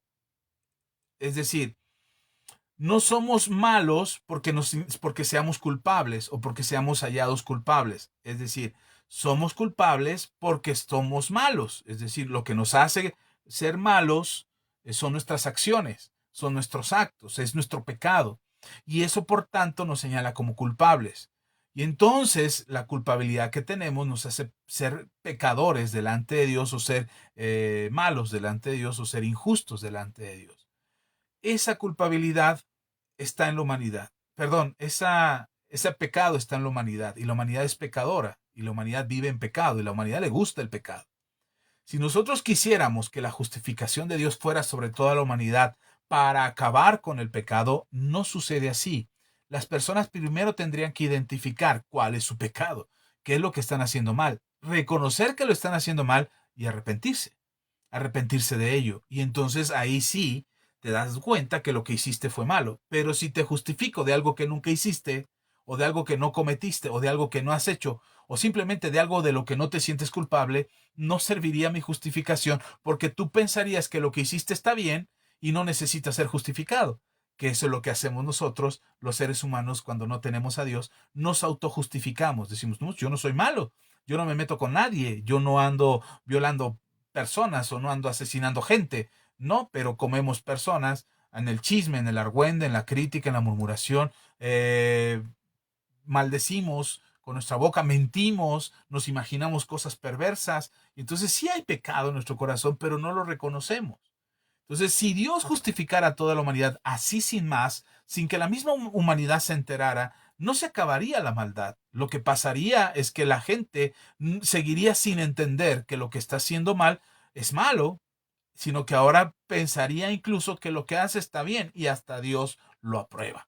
Es decir, No somos malos porque seamos culpables o porque seamos hallados culpables. Es decir, somos culpables porque somos malos. Es decir, lo que nos hace ser malos son nuestras acciones, son nuestros actos, es nuestro pecado. Y eso, por tanto, nos señala como culpables. Y entonces la culpabilidad que tenemos nos hace ser pecadores delante de Dios o ser malos delante de Dios o ser injustos delante de Dios. Esa culpabilidad está en la humanidad. Perdón, ese pecado está en la humanidad y la humanidad es pecadora y la humanidad vive en pecado y la humanidad le gusta el pecado. Si nosotros quisiéramos que la justificación de Dios fuera sobre toda la humanidad para acabar con el pecado, no sucede así. Las personas primero tendrían que identificar cuál es su pecado, qué es lo que están haciendo mal, reconocer que lo están haciendo mal y arrepentirse de ello. Y entonces ahí sí te das cuenta que lo que hiciste fue malo. Pero si te justifico de algo que nunca hiciste, o de algo que no cometiste, o de algo que no has hecho, o simplemente de algo de lo que no te sientes culpable, no serviría mi justificación porque tú pensarías que lo que hiciste está bien y no necesita ser justificado. Que eso es lo que hacemos nosotros, los seres humanos, cuando no tenemos a Dios, nos autojustificamos. Decimos, no, yo no soy malo, yo no me meto con nadie, yo no ando violando personas o no ando asesinando gente. No, pero comemos personas en el chisme, en el argüende, en la crítica, en la murmuración. Maldecimos con nuestra boca, mentimos, nos imaginamos cosas perversas. Entonces sí hay pecado en nuestro corazón, pero no lo reconocemos. Entonces, si Dios justificara a toda la humanidad así sin más, sin que la misma humanidad se enterara, no se acabaría la maldad. Lo que pasaría es que la gente seguiría sin entender que lo que está haciendo mal es malo, sino que ahora pensaría incluso que lo que hace está bien y hasta Dios lo aprueba.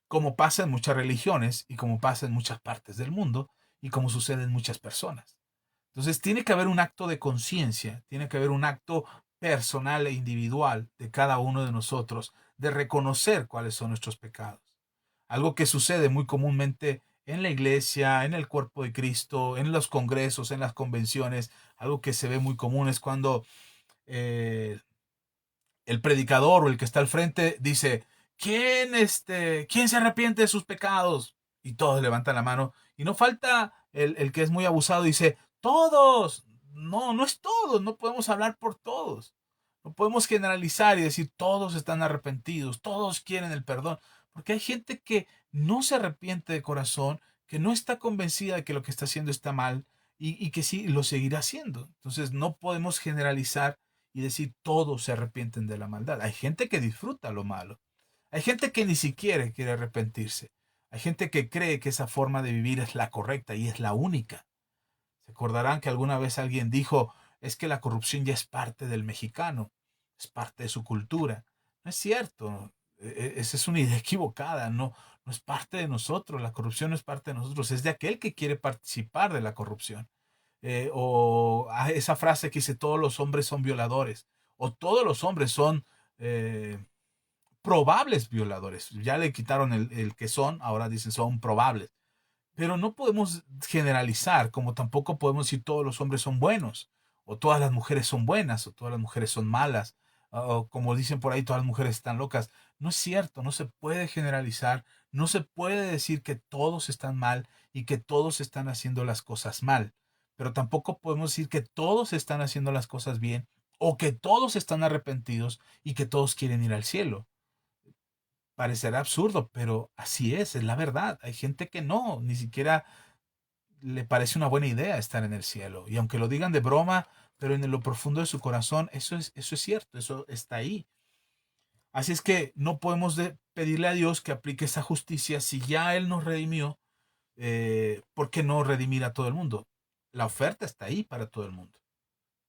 Como pasa en muchas religiones y como pasa en muchas partes del mundo y como sucede en muchas personas. Entonces tiene que haber un acto de conciencia, tiene que haber un acto personal e individual de cada uno de nosotros de reconocer cuáles son nuestros pecados. Algo que sucede muy comúnmente en la iglesia, en el cuerpo de Cristo, en los congresos, en las convenciones, algo que se ve muy común es cuando eh, el predicador o el que está al frente dice, ¿quién se arrepiente de sus pecados? Y todos levantan la mano. Y no falta el que es muy abusado y dice, todos. No, no es todos. No podemos hablar por todos. No podemos generalizar y decir, todos están arrepentidos, todos quieren el perdón. Porque hay gente que no se arrepiente de corazón, que no está convencida de que lo que está haciendo está mal y que sí lo seguirá haciendo. Entonces no podemos generalizar y decir todos se arrepienten de la maldad. Hay gente que disfruta lo malo. Hay gente que ni siquiera quiere arrepentirse. Hay gente que cree que esa forma de vivir es la correcta y es la única. Se acordarán que alguna vez alguien dijo, es que la corrupción ya es parte del mexicano, es parte de su cultura. No es cierto. Esa es una idea equivocada. No, no es parte de nosotros. La corrupción no es parte de nosotros. Es de aquel que quiere participar de la corrupción o esa frase que dice todos los hombres son violadores o todos los hombres son eh, probables violadores. Ya le quitaron el que son, ahora dicen son probables. Pero no podemos generalizar, como tampoco podemos decir todos los hombres son buenos, o todas las mujeres son buenas, o todas las mujeres son malas, o como dicen por ahí, todas las mujeres están locas. No es cierto, no se puede generalizar, no se puede decir que todos están mal y que todos están haciendo las cosas mal, pero tampoco podemos decir que todos están haciendo las cosas bien, o que todos están arrepentidos y que todos quieren ir al cielo. Parecerá absurdo, pero así es la verdad. Hay gente que no, ni siquiera le parece una buena idea estar en el cielo. Y aunque lo digan de broma, pero en lo profundo de su corazón, eso es cierto, eso está ahí. Así es que no podemos pedirle a Dios que aplique esa justicia si ya Él nos redimió. ¿Por qué no redimir a todo el mundo? La oferta está ahí para todo el mundo.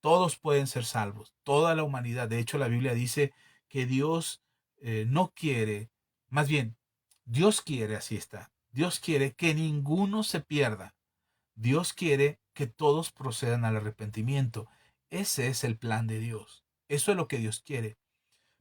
Todos pueden ser salvos, toda la humanidad. De hecho, la Biblia dice que Dios no quiere, más bien, Dios quiere, así está, Dios quiere que ninguno se pierda. Dios quiere que todos procedan al arrepentimiento. Ese es el plan de Dios. Eso es lo que Dios quiere.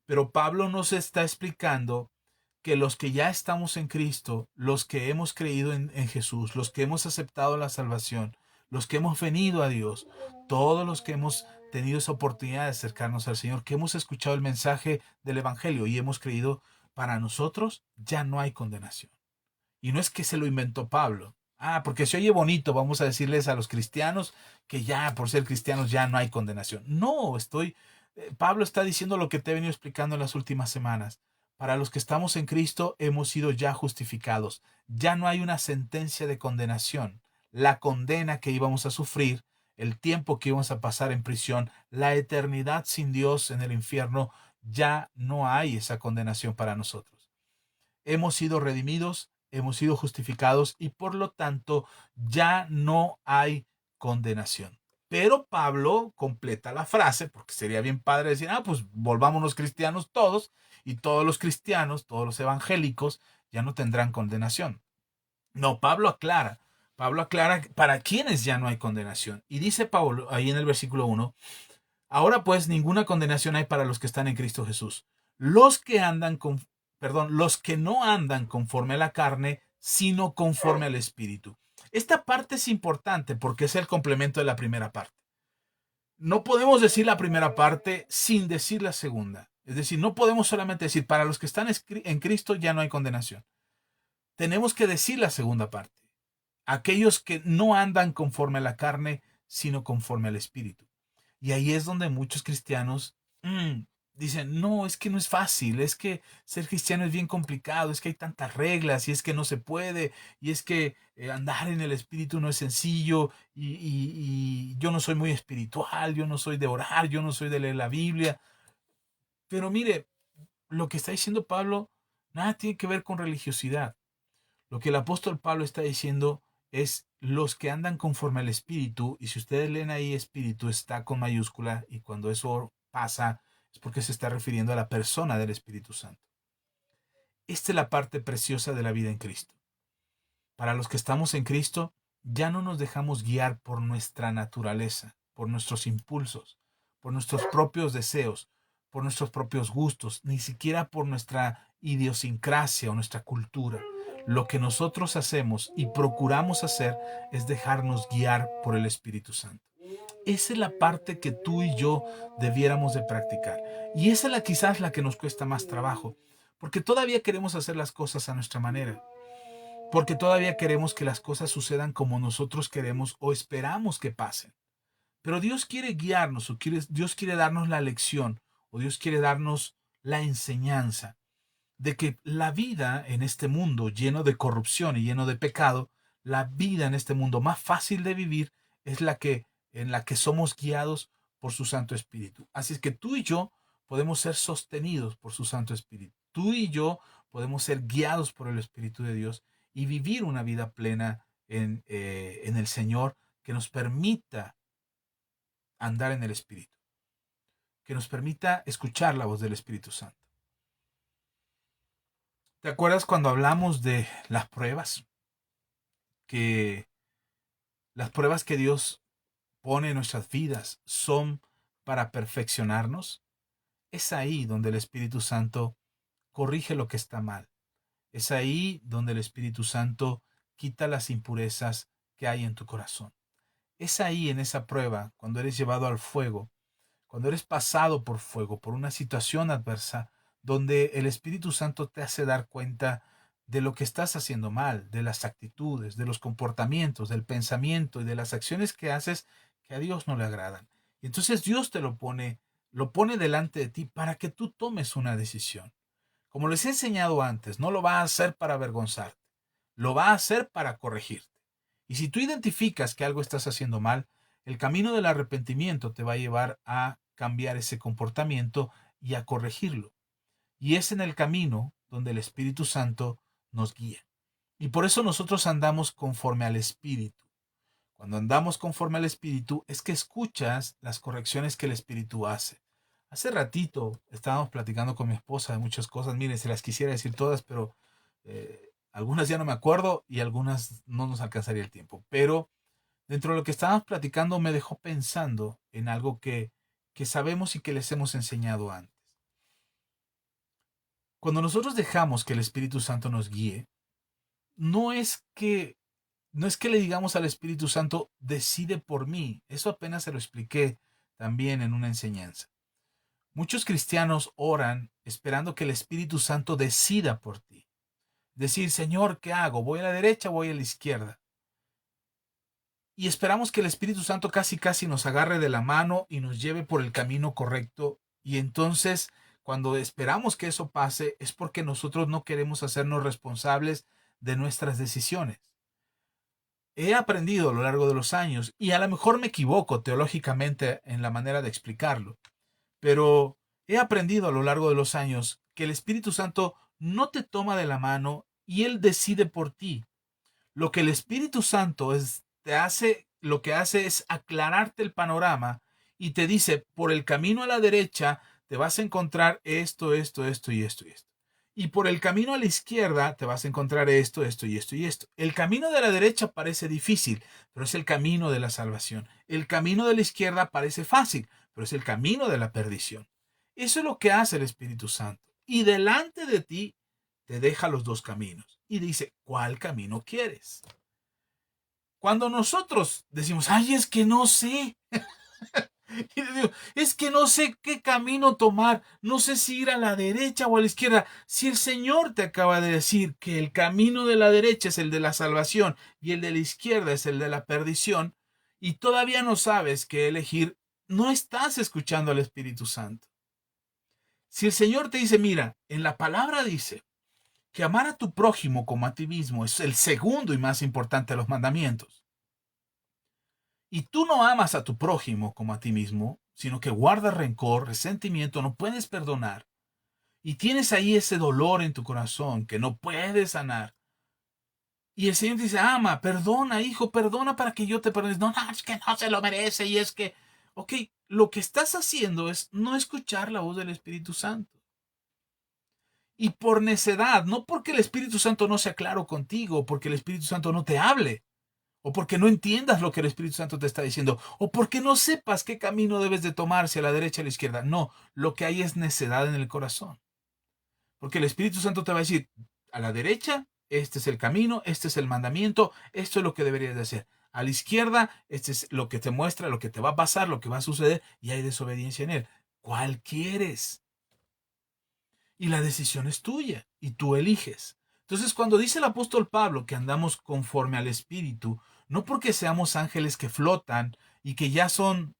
Pero Pablo nos está explicando que los que ya estamos en Cristo, los que hemos creído en Jesús, los que hemos aceptado la salvación, los que hemos venido a Dios, todos los que hemos tenido esa oportunidad de acercarnos al Señor, que hemos escuchado el mensaje del Evangelio y hemos creído, para nosotros ya no hay condenación. Y no es que se lo inventó Pablo. Porque se oye bonito, vamos a decirles a los cristianos que ya por ser cristianos ya no hay condenación. No, Pablo está diciendo lo que te he venido explicando en las últimas semanas. Para los que estamos en Cristo hemos sido ya justificados. Ya no hay una sentencia de condenación. La condena que íbamos a sufrir, el tiempo que íbamos a pasar en prisión, la eternidad sin Dios en el infierno, ya no hay esa condenación para nosotros. Hemos sido redimidos, hemos sido justificados y por lo tanto ya no hay condenación. Pero Pablo completa la frase, porque sería bien padre decir, pues volvámonos cristianos todos, y todos los cristianos, todos los evangélicos, ya no tendrán condenación. No, Pablo aclara para quienes ya no hay condenación. Y dice Pablo ahí en el versículo 1, ahora pues ninguna condenación hay para los que están en Cristo Jesús. Los que andan los que no andan conforme a la carne, sino conforme al Espíritu. Esta parte es importante porque es el complemento de la primera parte. No podemos decir la primera parte sin decir la segunda. Es decir, no podemos solamente decir, para los que están en Cristo ya no hay condenación. Tenemos que decir la segunda parte. Aquellos que no andan conforme a la carne, sino conforme al Espíritu. Y ahí es donde muchos cristianos dicen, no, es que no es fácil, es que ser cristiano es bien complicado, es que hay tantas reglas y es que no se puede, y es que andar en el Espíritu no es sencillo, y yo no soy muy espiritual, yo no soy de orar, yo no soy de leer la Biblia. Pero mire, lo que está diciendo Pablo nada tiene que ver con religiosidad. Lo que el apóstol Pablo está diciendo es los que andan conforme al Espíritu, y si ustedes leen ahí Espíritu está con mayúscula, y cuando eso pasa es porque se está refiriendo a la persona del Espíritu Santo. Esta es la parte preciosa de la vida en Cristo. Para los que estamos en Cristo, ya no nos dejamos guiar por nuestra naturaleza, por nuestros impulsos, por nuestros propios deseos, por nuestros propios gustos, ni siquiera por nuestra idiosincrasia o nuestra cultura. Lo que nosotros hacemos y procuramos hacer es dejarnos guiar por el Espíritu Santo. Esa es la parte que tú y yo debiéramos de practicar. Y esa es quizás la que nos cuesta más trabajo, porque todavía queremos hacer las cosas a nuestra manera. Porque todavía queremos que las cosas sucedan como nosotros queremos o esperamos que pasen. Pero Dios quiere guiarnos, Dios quiere darnos la lección, o Dios quiere darnos la enseñanza de que la vida en este mundo lleno de corrupción y lleno de pecado, la vida en este mundo más fácil de vivir es en la que somos guiados por su Santo Espíritu. Así es que tú y yo podemos ser sostenidos por su Santo Espíritu. Tú y yo podemos ser guiados por el Espíritu de Dios y vivir una vida plena en el Señor, que nos permita andar en el Espíritu, que nos permita escuchar la voz del Espíritu Santo. ¿Te acuerdas cuando hablamos de las pruebas? Que las pruebas que Dios pone en nuestras vidas son para perfeccionarnos. Es ahí donde el Espíritu Santo corrige lo que está mal. Es ahí donde el Espíritu Santo quita las impurezas que hay en tu corazón. Es ahí, en esa prueba, cuando eres llevado al fuego, cuando eres pasado por fuego, por una situación adversa, donde el Espíritu Santo te hace dar cuenta de lo que estás haciendo mal, de las actitudes, de los comportamientos, del pensamiento y de las acciones que haces que a Dios no le agradan. Y entonces Dios te lo pone delante de ti para que tú tomes una decisión. Como les he enseñado antes, no lo va a hacer para avergonzarte, lo va a hacer para corregirte. Y si tú identificas que algo estás haciendo mal, el camino del arrepentimiento te va a llevar a cambiar ese comportamiento y a corregirlo. Y es en el camino donde el Espíritu Santo nos guía. Y por eso nosotros andamos conforme al Espíritu. Cuando andamos conforme al Espíritu es que escuchas las correcciones que el Espíritu hace. Hace ratito estábamos platicando con mi esposa de muchas cosas. Miren, se las quisiera decir todas, pero algunas ya no me acuerdo y algunas no nos alcanzaría el tiempo. Pero dentro de lo que estábamos platicando me dejó pensando en algo que sabemos y que les hemos enseñado antes. Cuando nosotros dejamos que el Espíritu Santo nos guíe, no es que no es que le digamos al Espíritu Santo, decide por mí. Eso apenas se lo expliqué también en una enseñanza. Muchos cristianos oran esperando que el Espíritu Santo decida por ti. Decir, Señor, ¿qué hago? ¿Voy a la derecha o voy a la izquierda? Y esperamos que el Espíritu Santo casi casi nos agarre de la mano y nos lleve por el camino correcto. Y entonces, cuando esperamos que eso pase, es porque nosotros no queremos hacernos responsables de nuestras decisiones. He aprendido a lo largo de los años, y a lo mejor me equivoco teológicamente en la manera de explicarlo, pero he aprendido a lo largo de los años que el Espíritu Santo no te toma de la mano y Él decide por ti. Lo que el Espíritu Santo lo que hace es aclararte el panorama y te dice, por el camino a la derecha te vas a encontrar esto, esto, esto y esto y esto. Y por el camino a la izquierda te vas a encontrar esto, esto y esto y esto. El camino de la derecha parece difícil, pero es el camino de la salvación. El camino de la izquierda parece fácil, pero es el camino de la perdición. Eso es lo que hace el Espíritu Santo. Y delante de ti te deja los dos caminos y dice, ¿cuál camino quieres? Cuando nosotros decimos, ay, es que no sé, y digo, es que no sé qué camino tomar, no sé si ir a la derecha o a la izquierda. Si el Señor te acaba de decir que el camino de la derecha es el de la salvación y el de la izquierda es el de la perdición, y todavía no sabes qué elegir, no estás escuchando al Espíritu Santo. Si el Señor te dice, mira, en la palabra dice que amar a tu prójimo como a ti mismo es el segundo y más importante de los mandamientos, y tú no amas a tu prójimo como a ti mismo, sino que guardas rencor, resentimiento, no puedes perdonar, y tienes ahí ese dolor en tu corazón que no puedes sanar, y el Señor te dice, ama, perdona, hijo, perdona para que yo te perdone. No, no, es que no se lo merece, y es que, ok, lo que estás haciendo es no escuchar la voz del Espíritu Santo. Y por necedad, no porque el Espíritu Santo no sea claro contigo, porque el Espíritu Santo no te hable, o porque no entiendas lo que el Espíritu Santo te está diciendo, o porque no sepas qué camino debes de tomar, si a la derecha o a la izquierda. No, lo que hay es necedad en el corazón. Porque el Espíritu Santo te va a decir, a la derecha, este es el camino, este es el mandamiento, esto es lo que deberías de hacer. A la izquierda, este es lo que te muestra, lo que te va a pasar, lo que va a suceder, y hay desobediencia en él. ¿Cuál quieres? Y la decisión es tuya, y tú eliges. Entonces, cuando dice el apóstol Pablo que andamos conforme al Espíritu, no porque seamos ángeles que flotan y que ya somos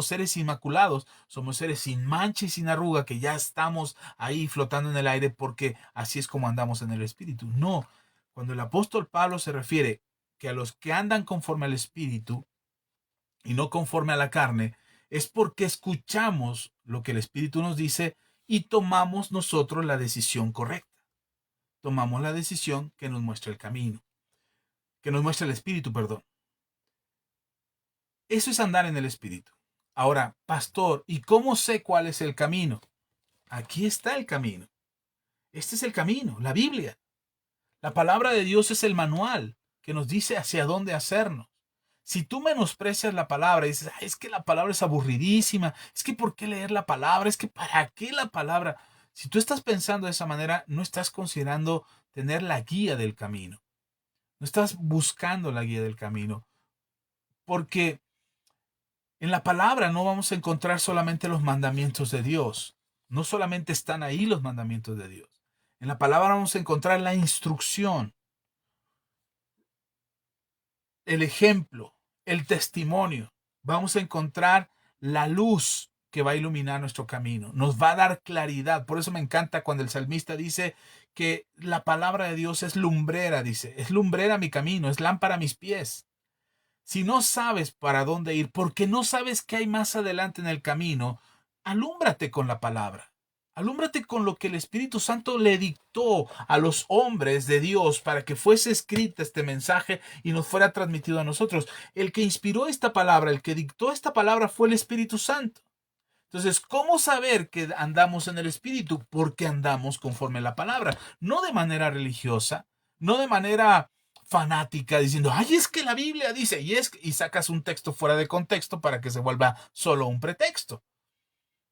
seres inmaculados, somos seres sin mancha y sin arruga, que ya estamos ahí flotando en el aire porque así es como andamos en el Espíritu. No, cuando el apóstol Pablo se refiere que a los que andan conforme al Espíritu y no conforme a la carne, es porque escuchamos lo que el Espíritu nos dice y tomamos nosotros la decisión correcta. Tomamos la decisión que nos muestra el camino, que nos muestra el Espíritu, perdón. Eso es andar en el Espíritu. Ahora, pastor, ¿y cómo sé cuál es el camino? Aquí está el camino. Este es el camino, la Biblia. La palabra de Dios es el manual que nos dice hacia dónde hacernos. Si tú menosprecias la palabra y dices, ay, es que la palabra es aburridísima, es que ¿por qué leer la palabra? Es que ¿para qué la palabra? Si tú estás pensando de esa manera, no estás considerando tener la guía del camino. No estás buscando la guía del camino. Porque en la palabra no vamos a encontrar solamente los mandamientos de Dios. No solamente están ahí los mandamientos de Dios. En la palabra vamos a encontrar la instrucción, el ejemplo, el testimonio. Vamos a encontrar la luz que va a iluminar nuestro camino. Nos va a dar claridad. Por eso me encanta cuando el salmista dice que la palabra de Dios es lumbrera, dice. Es lumbrera mi camino, es lámpara a mis pies. Si no sabes para dónde ir, porque no sabes qué hay más adelante en el camino, alúmbrate con la palabra. Alúmbrate con lo que el Espíritu Santo le dictó a los hombres de Dios para que fuese escrita este mensaje y nos fuera transmitido a nosotros. El que inspiró esta palabra, el que dictó esta palabra fue el Espíritu Santo. Entonces, ¿cómo saber que andamos en el Espíritu? Porque andamos conforme a la palabra, no de manera religiosa, no de manera fanática diciendo, ay, es que la Biblia dice, y sacas un texto fuera de contexto para que se vuelva solo un pretexto.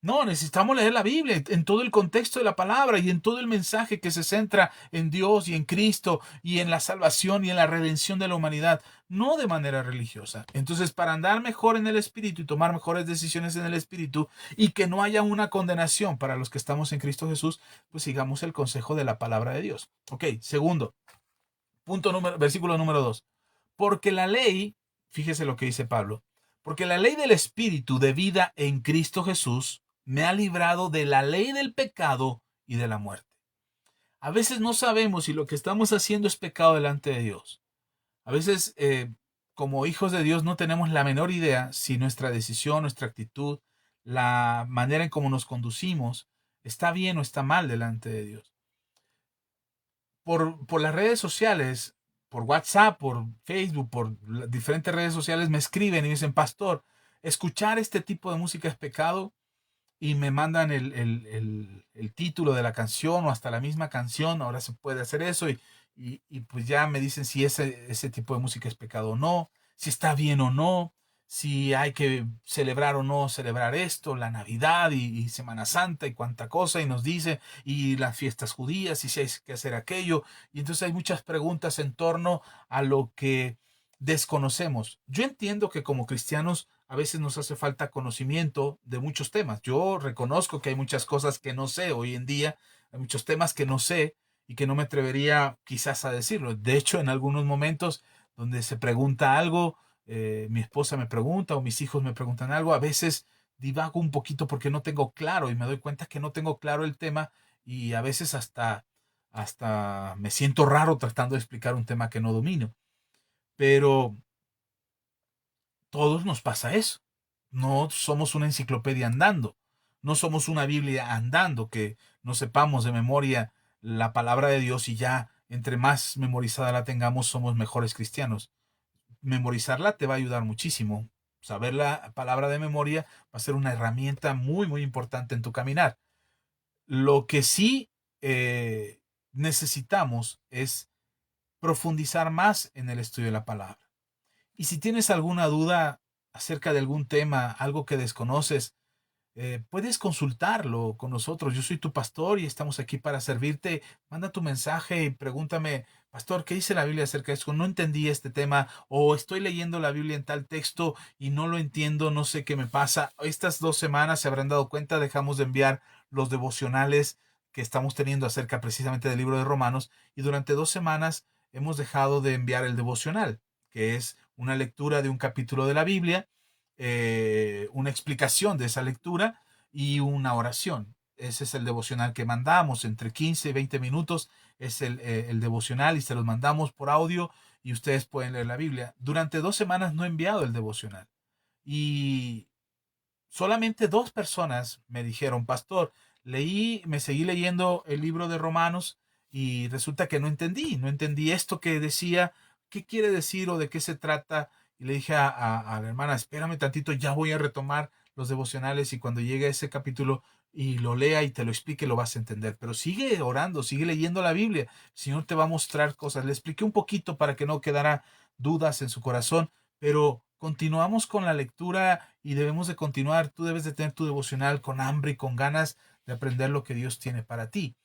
No, necesitamos leer la Biblia en todo el contexto de la palabra y en todo el mensaje que se centra en Dios y en Cristo y en la salvación y en la redención de la humanidad, no de manera religiosa. Entonces, para andar mejor en el Espíritu y tomar mejores decisiones en el Espíritu y que no haya una condenación para los que estamos en Cristo Jesús, pues sigamos el consejo de la palabra de Dios. Ok, segundo, versículo número 2. Porque la ley, fíjese lo que dice Pablo, porque la ley del Espíritu de vida en Cristo Jesús me ha librado de la ley del pecado y de la muerte. A veces no sabemos si lo que estamos haciendo es pecado delante de Dios. A veces, como hijos de Dios, no tenemos la menor idea si nuestra decisión, nuestra actitud, la manera en cómo nos conducimos, está bien o está mal delante de Dios. Por las redes sociales, por WhatsApp, por Facebook, por diferentes redes sociales, me escriben y me dicen, pastor, escuchar este tipo de música es pecado, y me mandan el título de la canción o hasta la misma canción, ahora se puede hacer eso y pues ya me dicen si ese tipo de música es pecado o no, si está bien o no, si hay que celebrar o no celebrar esto, la Navidad y Semana Santa y cuánta cosa, y nos dice, y las fiestas judías, y si hay que hacer aquello, y entonces hay muchas preguntas en torno a lo que desconocemos. Yo entiendo que como cristianos a veces nos hace falta conocimiento de muchos temas. Yo reconozco que hay muchas cosas que no sé hoy en día, hay muchos temas que no sé y que no me atrevería quizás a decirlo. De hecho, en algunos momentos donde se pregunta algo, mi esposa me pregunta o mis hijos me preguntan algo, a veces divago un poquito porque no tengo claro y me doy cuenta que no tengo claro el tema y a veces hasta me siento raro tratando de explicar un tema que no domino. Pero todos nos pasa eso. No somos una enciclopedia andando. No somos una Biblia andando que no sepamos de memoria la palabra de Dios y ya entre más memorizada la tengamos somos mejores cristianos. Memorizarla te va a ayudar muchísimo. Saber la palabra de memoria va a ser una herramienta muy, muy importante en tu caminar. Lo que sí necesitamos es profundizar más en el estudio de la palabra. Y si tienes alguna duda acerca de algún tema, algo que desconoces, puedes consultarlo con nosotros. Yo soy tu pastor y estamos aquí para servirte. Manda tu mensaje y pregúntame, pastor, ¿qué dice la Biblia acerca de esto? No entendí este tema o estoy leyendo la Biblia en tal texto y no lo entiendo, no sé qué me pasa. Estas 2 semanas se habrán dado cuenta, dejamos de enviar los devocionales que estamos teniendo acerca precisamente del libro de Romanos y durante 2 semanas hemos dejado de enviar el devocional, que es una lectura de un capítulo de la Biblia, una explicación de esa lectura y una oración. Ese es el devocional que mandamos, entre 15 y 20 minutos es el devocional y se los mandamos por audio y ustedes pueden leer la Biblia. Durante 2 semanas no he enviado el devocional y solamente 2 personas me dijeron, pastor, me seguí leyendo el libro de Romanos y resulta que no entendí esto que decía, qué quiere decir o de qué se trata. Y le dije a la hermana, espérame tantito, ya voy a retomar los devocionales y cuando llegue a ese capítulo y lo lea y te lo explique, lo vas a entender. Pero sigue orando, sigue leyendo la Biblia. El Señor te va a mostrar cosas. Le expliqué un poquito para que no quedara dudas en su corazón, pero continuamos con la lectura y debemos de continuar. Tú debes de tener tu devocional con hambre y con ganas de aprender lo que Dios tiene para ti.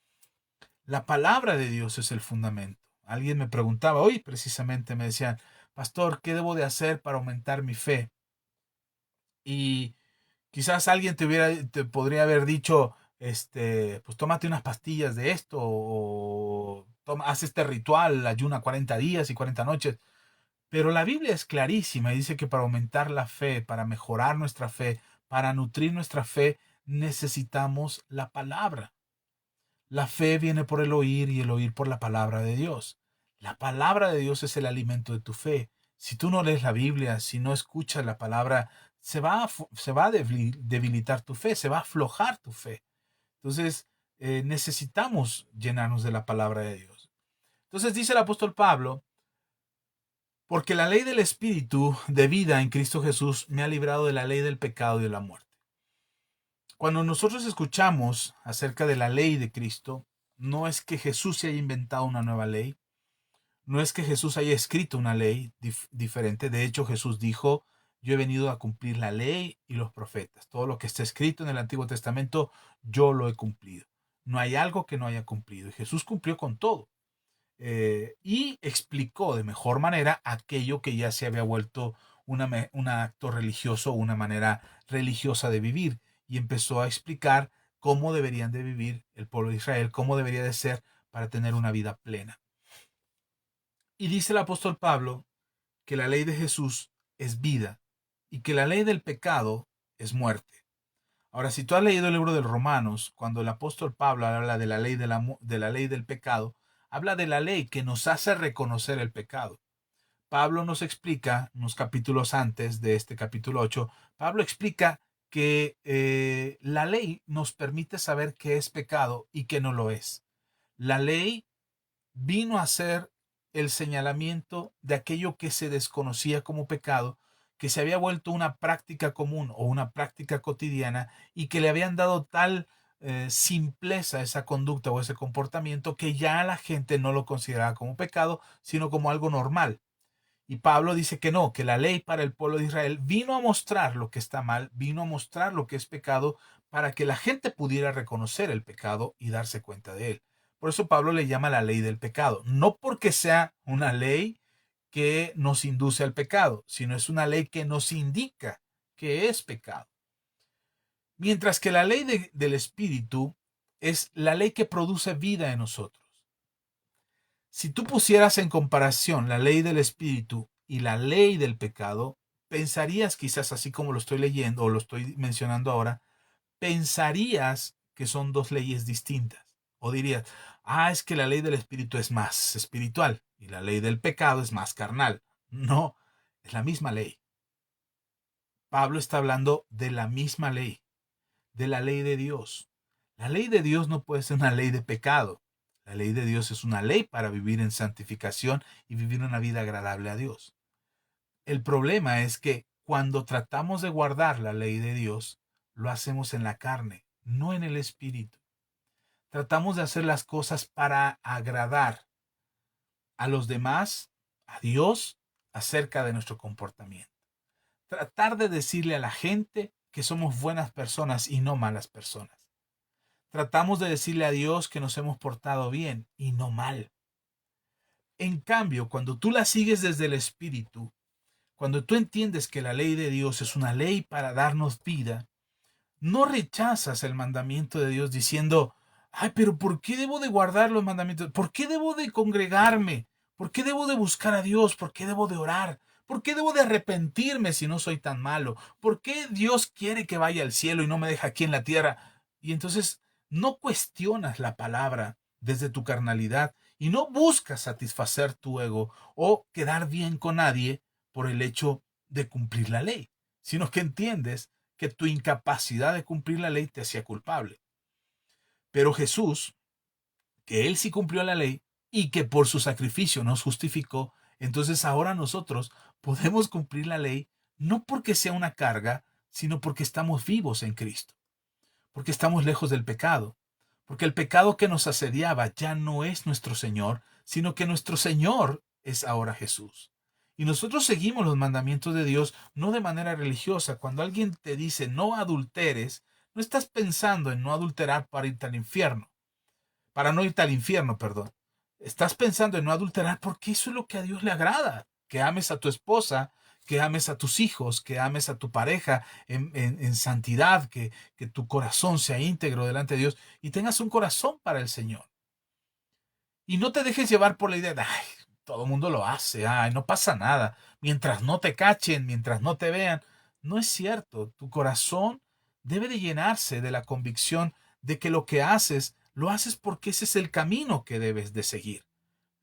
La palabra de Dios es el fundamento. Alguien me preguntaba hoy, precisamente me decían, pastor, ¿qué debo de hacer para aumentar mi fe? Y quizás alguien te podría haber dicho, pues tómate unas pastillas de esto o haz este ritual, ayuna 40 días y 40 noches. Pero la Biblia es clarísima y dice que para aumentar la fe, para mejorar nuestra fe, para nutrir nuestra fe, necesitamos la palabra. La fe viene por el oír y el oír por la palabra de Dios. La palabra de Dios es el alimento de tu fe. Si tú no lees la Biblia, si no escuchas la palabra, se va a debilitar tu fe, se va a aflojar tu fe. Entonces, necesitamos llenarnos de la palabra de Dios. Entonces dice el apóstol Pablo, porque la ley del Espíritu de vida en Cristo Jesús me ha librado de la ley del pecado y de la muerte. Cuando nosotros escuchamos acerca de la ley de Cristo, no es que Jesús se haya inventado una nueva ley, no es que Jesús haya escrito una ley diferente. De hecho, Jesús dijo, yo he venido a cumplir la ley y los profetas. Todo lo que está escrito en el Antiguo Testamento, yo lo he cumplido. No hay algo que no haya cumplido. Y Jesús cumplió con todo. Y explicó de mejor manera aquello que ya se había vuelto un acto religioso, una manera religiosa de vivir. Y empezó a explicar cómo deberían de vivir el pueblo de Israel, cómo debería de ser para tener una vida plena. Y dice el apóstol Pablo que la ley de Jesús es vida y que la ley del pecado es muerte. Ahora, si tú has leído el libro de los Romanos, cuando el apóstol Pablo habla de la ley de la ley del pecado, habla de la ley que nos hace reconocer el pecado. Pablo nos explica, unos capítulos antes de este capítulo 8, Pablo explica que la ley nos permite saber qué es pecado y qué no lo es. La ley vino a ser el señalamiento de aquello que se desconocía como pecado, que se había vuelto una práctica común o una práctica cotidiana y que le habían dado tal simpleza a esa conducta o ese comportamiento que ya la gente no lo consideraba como pecado, sino como algo normal. Y Pablo dice que no, que la ley para el pueblo de Israel vino a mostrar lo que está mal, vino a mostrar lo que es pecado para que la gente pudiera reconocer el pecado y darse cuenta de él. Por eso Pablo le llama la ley del pecado, no porque sea una ley que nos induce al pecado, sino es una ley que nos indica que es pecado. Mientras que la ley del Espíritu es la ley que produce vida en nosotros. Si tú pusieras en comparación la ley del Espíritu y la ley del pecado, pensarías quizás así como lo estoy leyendo o lo estoy mencionando ahora, pensarías que son dos leyes distintas. O dirías, es que la ley del Espíritu es más espiritual y la ley del pecado es más carnal. No, es la misma ley. Pablo está hablando de la misma ley, de la ley de Dios. La ley de Dios no puede ser una ley de pecado. La ley de Dios es una ley para vivir en santificación y vivir una vida agradable a Dios. El problema es que cuando tratamos de guardar la ley de Dios, lo hacemos en la carne, no en el espíritu. Tratamos de hacer las cosas para agradar a los demás, a Dios, acerca de nuestro comportamiento. Tratar de decirle a la gente que somos buenas personas y no malas personas. Tratamos de decirle a Dios que nos hemos portado bien y no mal. En cambio, cuando tú la sigues desde el Espíritu, cuando tú entiendes que la ley de Dios es una ley para darnos vida, no rechazas el mandamiento de Dios diciendo, pero ¿por qué debo de guardar los mandamientos? ¿Por qué debo de congregarme? ¿Por qué debo de buscar a Dios? ¿Por qué debo de orar? ¿Por qué debo de arrepentirme si no soy tan malo? ¿Por qué Dios quiere que vaya al cielo y no me deja aquí en la tierra? Y entonces no cuestionas la palabra desde tu carnalidad y no buscas satisfacer tu ego o quedar bien con nadie por el hecho de cumplir la ley, sino que entiendes que tu incapacidad de cumplir la ley te hacía culpable. Pero Jesús, que él sí cumplió la ley y que por su sacrificio nos justificó, entonces ahora nosotros podemos cumplir la ley no porque sea una carga, sino porque estamos vivos en Cristo, porque estamos lejos del pecado, porque el pecado que nos asediaba ya no es nuestro Señor, sino que nuestro Señor es ahora Jesús. Y nosotros seguimos los mandamientos de Dios no de manera religiosa. Cuando alguien te dice no adulteres, no estás pensando en no adulterar para irte al infierno, para no irte al infierno, perdón. Estás pensando en no adulterar porque eso es lo que a Dios le agrada, que ames a tu esposa, que ames a tus hijos, que ames a tu pareja en santidad, que tu corazón sea íntegro delante de Dios y tengas un corazón para el Señor. Y no te dejes llevar por la idea de, todo el mundo lo hace, no pasa nada, mientras no te cachen, mientras no te vean. No es cierto, tu corazón debe de llenarse de la convicción de que lo que haces, lo haces porque ese es el camino que debes de seguir.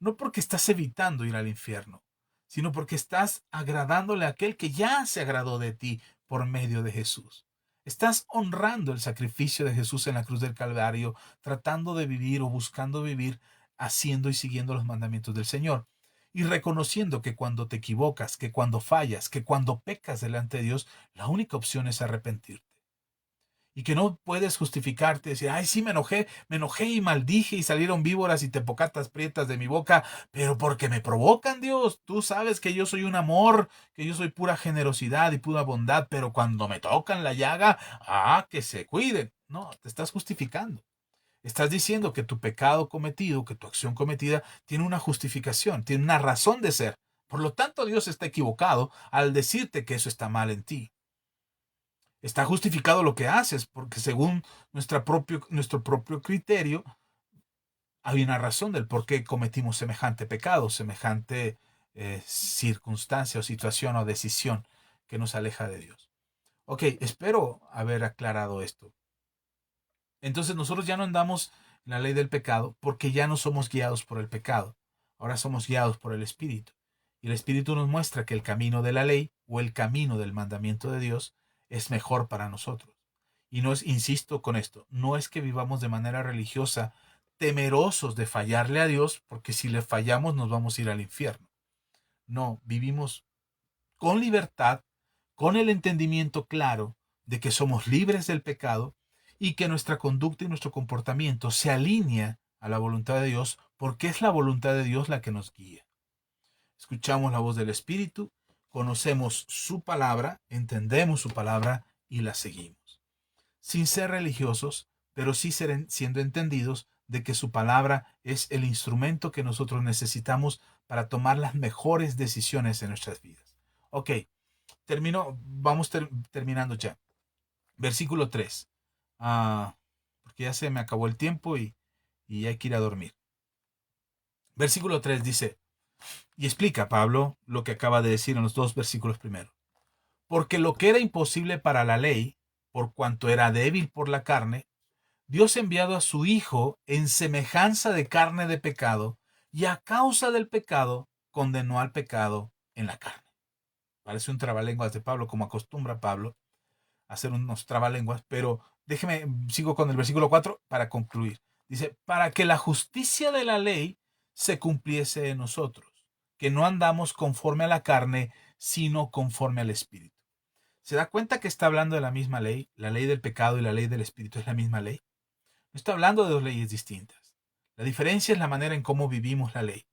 No porque estás evitando ir al infierno, sino porque estás agradándole a aquel que ya se agradó de ti por medio de Jesús. Estás honrando el sacrificio de Jesús en la cruz del Calvario, tratando de vivir o buscando vivir haciendo y siguiendo los mandamientos del Señor. Y reconociendo que cuando te equivocas, que cuando fallas, que cuando pecas delante de Dios, la única opción es arrepentirte. Y que no puedes justificarte, decir, ay, sí, me enojé y maldije y salieron víboras y tepocatas prietas de mi boca, pero porque me provocan, Dios. Tú sabes que yo soy un amor, que yo soy pura generosidad y pura bondad, pero cuando me tocan la llaga, que se cuiden. No, te estás justificando. Estás diciendo que tu pecado cometido, que tu acción cometida, tiene una justificación, tiene una razón de ser. Por lo tanto, Dios está equivocado al decirte que eso está mal en ti. Está justificado lo que haces, porque según nuestro propio criterio, hay una razón del por qué cometimos semejante pecado, semejante circunstancia o situación o decisión que nos aleja de Dios. Ok, espero haber aclarado esto. Entonces nosotros ya no andamos en la ley del pecado porque ya no somos guiados por el pecado. Ahora somos guiados por el Espíritu. Y el Espíritu nos muestra que el camino de la ley o el camino del mandamiento de Dios es mejor para nosotros. Y no es, insisto con esto, no es que vivamos de manera religiosa temerosos de fallarle a Dios, porque si le fallamos nos vamos a ir al infierno. No, vivimos con libertad, con el entendimiento claro de que somos libres del pecado y que nuestra conducta y nuestro comportamiento se alinea a la voluntad de Dios, porque es la voluntad de Dios la que nos guía. Escuchamos la voz del Espíritu, conocemos su palabra, entendemos su palabra y la seguimos. Sin ser religiosos, pero sí siendo entendidos de que su palabra es el instrumento que nosotros necesitamos para tomar las mejores decisiones en nuestras vidas. Ok, vamos terminando ya. Versículo 3. Porque ya se me acabó el tiempo y hay que ir a dormir. Versículo 3 dice, y explica Pablo lo que acaba de decir en los dos versículos primeros. Porque lo que era imposible para la ley, por cuanto era débil por la carne, Dios ha enviado a su Hijo en semejanza de carne de pecado, y a causa del pecado condenó al pecado en la carne. Parece un trabalenguas de Pablo, como acostumbra Pablo a hacer unos trabalenguas, pero sigo con el versículo 4 para concluir. Dice, para que la justicia de la ley se cumpliese en nosotros, que no andamos conforme a la carne, sino conforme al Espíritu. ¿Se da cuenta que está hablando de la misma ley? La ley del pecado y la ley del Espíritu es la misma ley. No está hablando de dos leyes distintas. La diferencia es la manera en cómo vivimos la ley.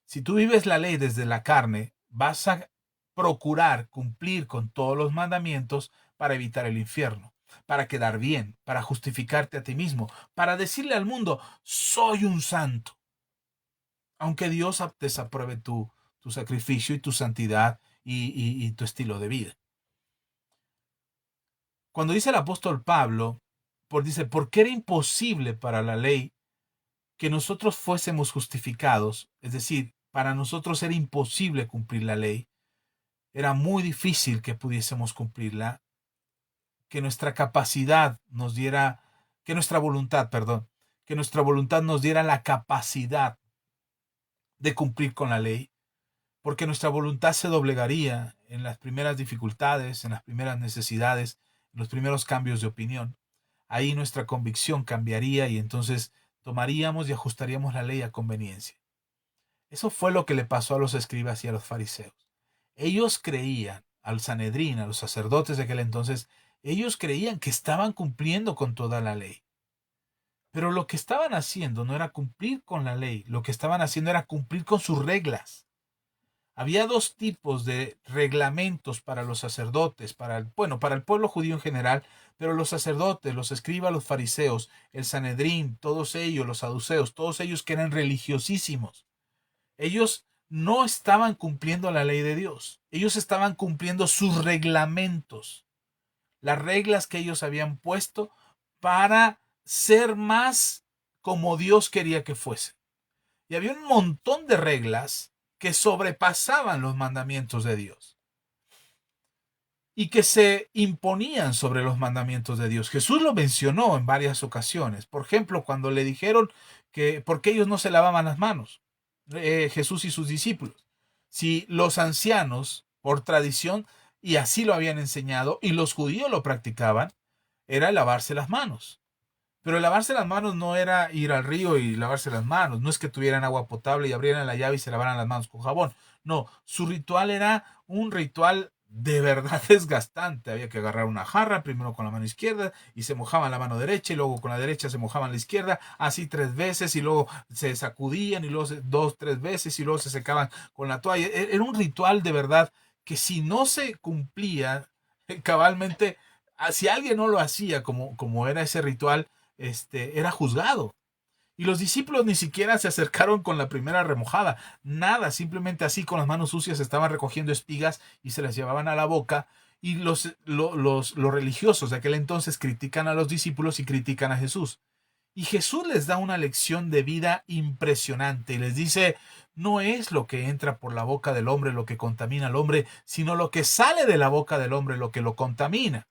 Si tú vives la ley desde la carne, vas a procurar cumplir con todos los mandamientos para evitar el infierno, para quedar bien, para justificarte a ti mismo, para decirle al mundo, soy un santo. Aunque Dios desapruebe tu sacrificio y tu santidad y tu estilo de vida. Cuando dice el apóstol Pablo, dice, porque era imposible para la ley que nosotros fuésemos justificados, es decir, para nosotros era imposible cumplir la ley, era muy difícil que pudiésemos cumplirla, que nuestra capacidad nos diera, que nuestra voluntad, perdón, que nuestra voluntad nos diera la capacidad de cumplir con la ley, porque nuestra voluntad se doblegaría en las primeras dificultades, en las primeras necesidades, en los primeros cambios de opinión. Ahí nuestra convicción cambiaría y entonces tomaríamos y ajustaríamos la ley a conveniencia. Eso fue lo que le pasó a los escribas y a los fariseos. Ellos creían, al Sanedrín, a los sacerdotes de aquel entonces, ellos creían que estaban cumpliendo con toda la ley. Pero lo que estaban haciendo no era cumplir con la ley, lo que estaban haciendo era cumplir con sus reglas. Había dos tipos de reglamentos para los sacerdotes, para el pueblo judío en general, pero los sacerdotes, los escribas, los fariseos, el Sanedrín, todos ellos, los saduceos, todos ellos que eran religiosísimos. Ellos no estaban cumpliendo la ley de Dios. Ellos estaban cumpliendo sus reglamentos, las reglas que ellos habían puesto para ser más como Dios quería que fuese. Y había un montón de reglas que sobrepasaban los mandamientos de Dios y que se imponían sobre los mandamientos de Dios. Jesús lo mencionó en varias ocasiones. Por ejemplo, cuando le dijeron que por qué ellos no se lavaban las manos, Jesús y sus discípulos. Si los ancianos, por tradición, y así lo habían enseñado, y los judíos lo practicaban, era lavarse las manos. Pero lavarse las manos no era ir al río y lavarse las manos. No es que tuvieran agua potable y abrieran la llave y se lavaran las manos con jabón. No, su ritual era un ritual de verdad desgastante. Había que agarrar una jarra, primero con la mano izquierda, y se mojaban la mano derecha, y luego con la derecha se mojaban la izquierda, así 3 veces, y luego se sacudían, y luego 2, 3 veces, y luego se secaban con la toalla. Era un ritual de verdad que si no se cumplía cabalmente, si alguien no lo hacía como era ese ritual, era juzgado. Y los discípulos ni siquiera se acercaron con la primera remojada, nada, simplemente así con las manos sucias estaban recogiendo espigas y se las llevaban a la boca. Y los religiosos de aquel entonces critican a los discípulos y critican a Jesús. Y Jesús les da una lección de vida impresionante y les dice, no es lo que entra por la boca del hombre lo que contamina al hombre, sino lo que sale de la boca del hombre lo que lo contamina.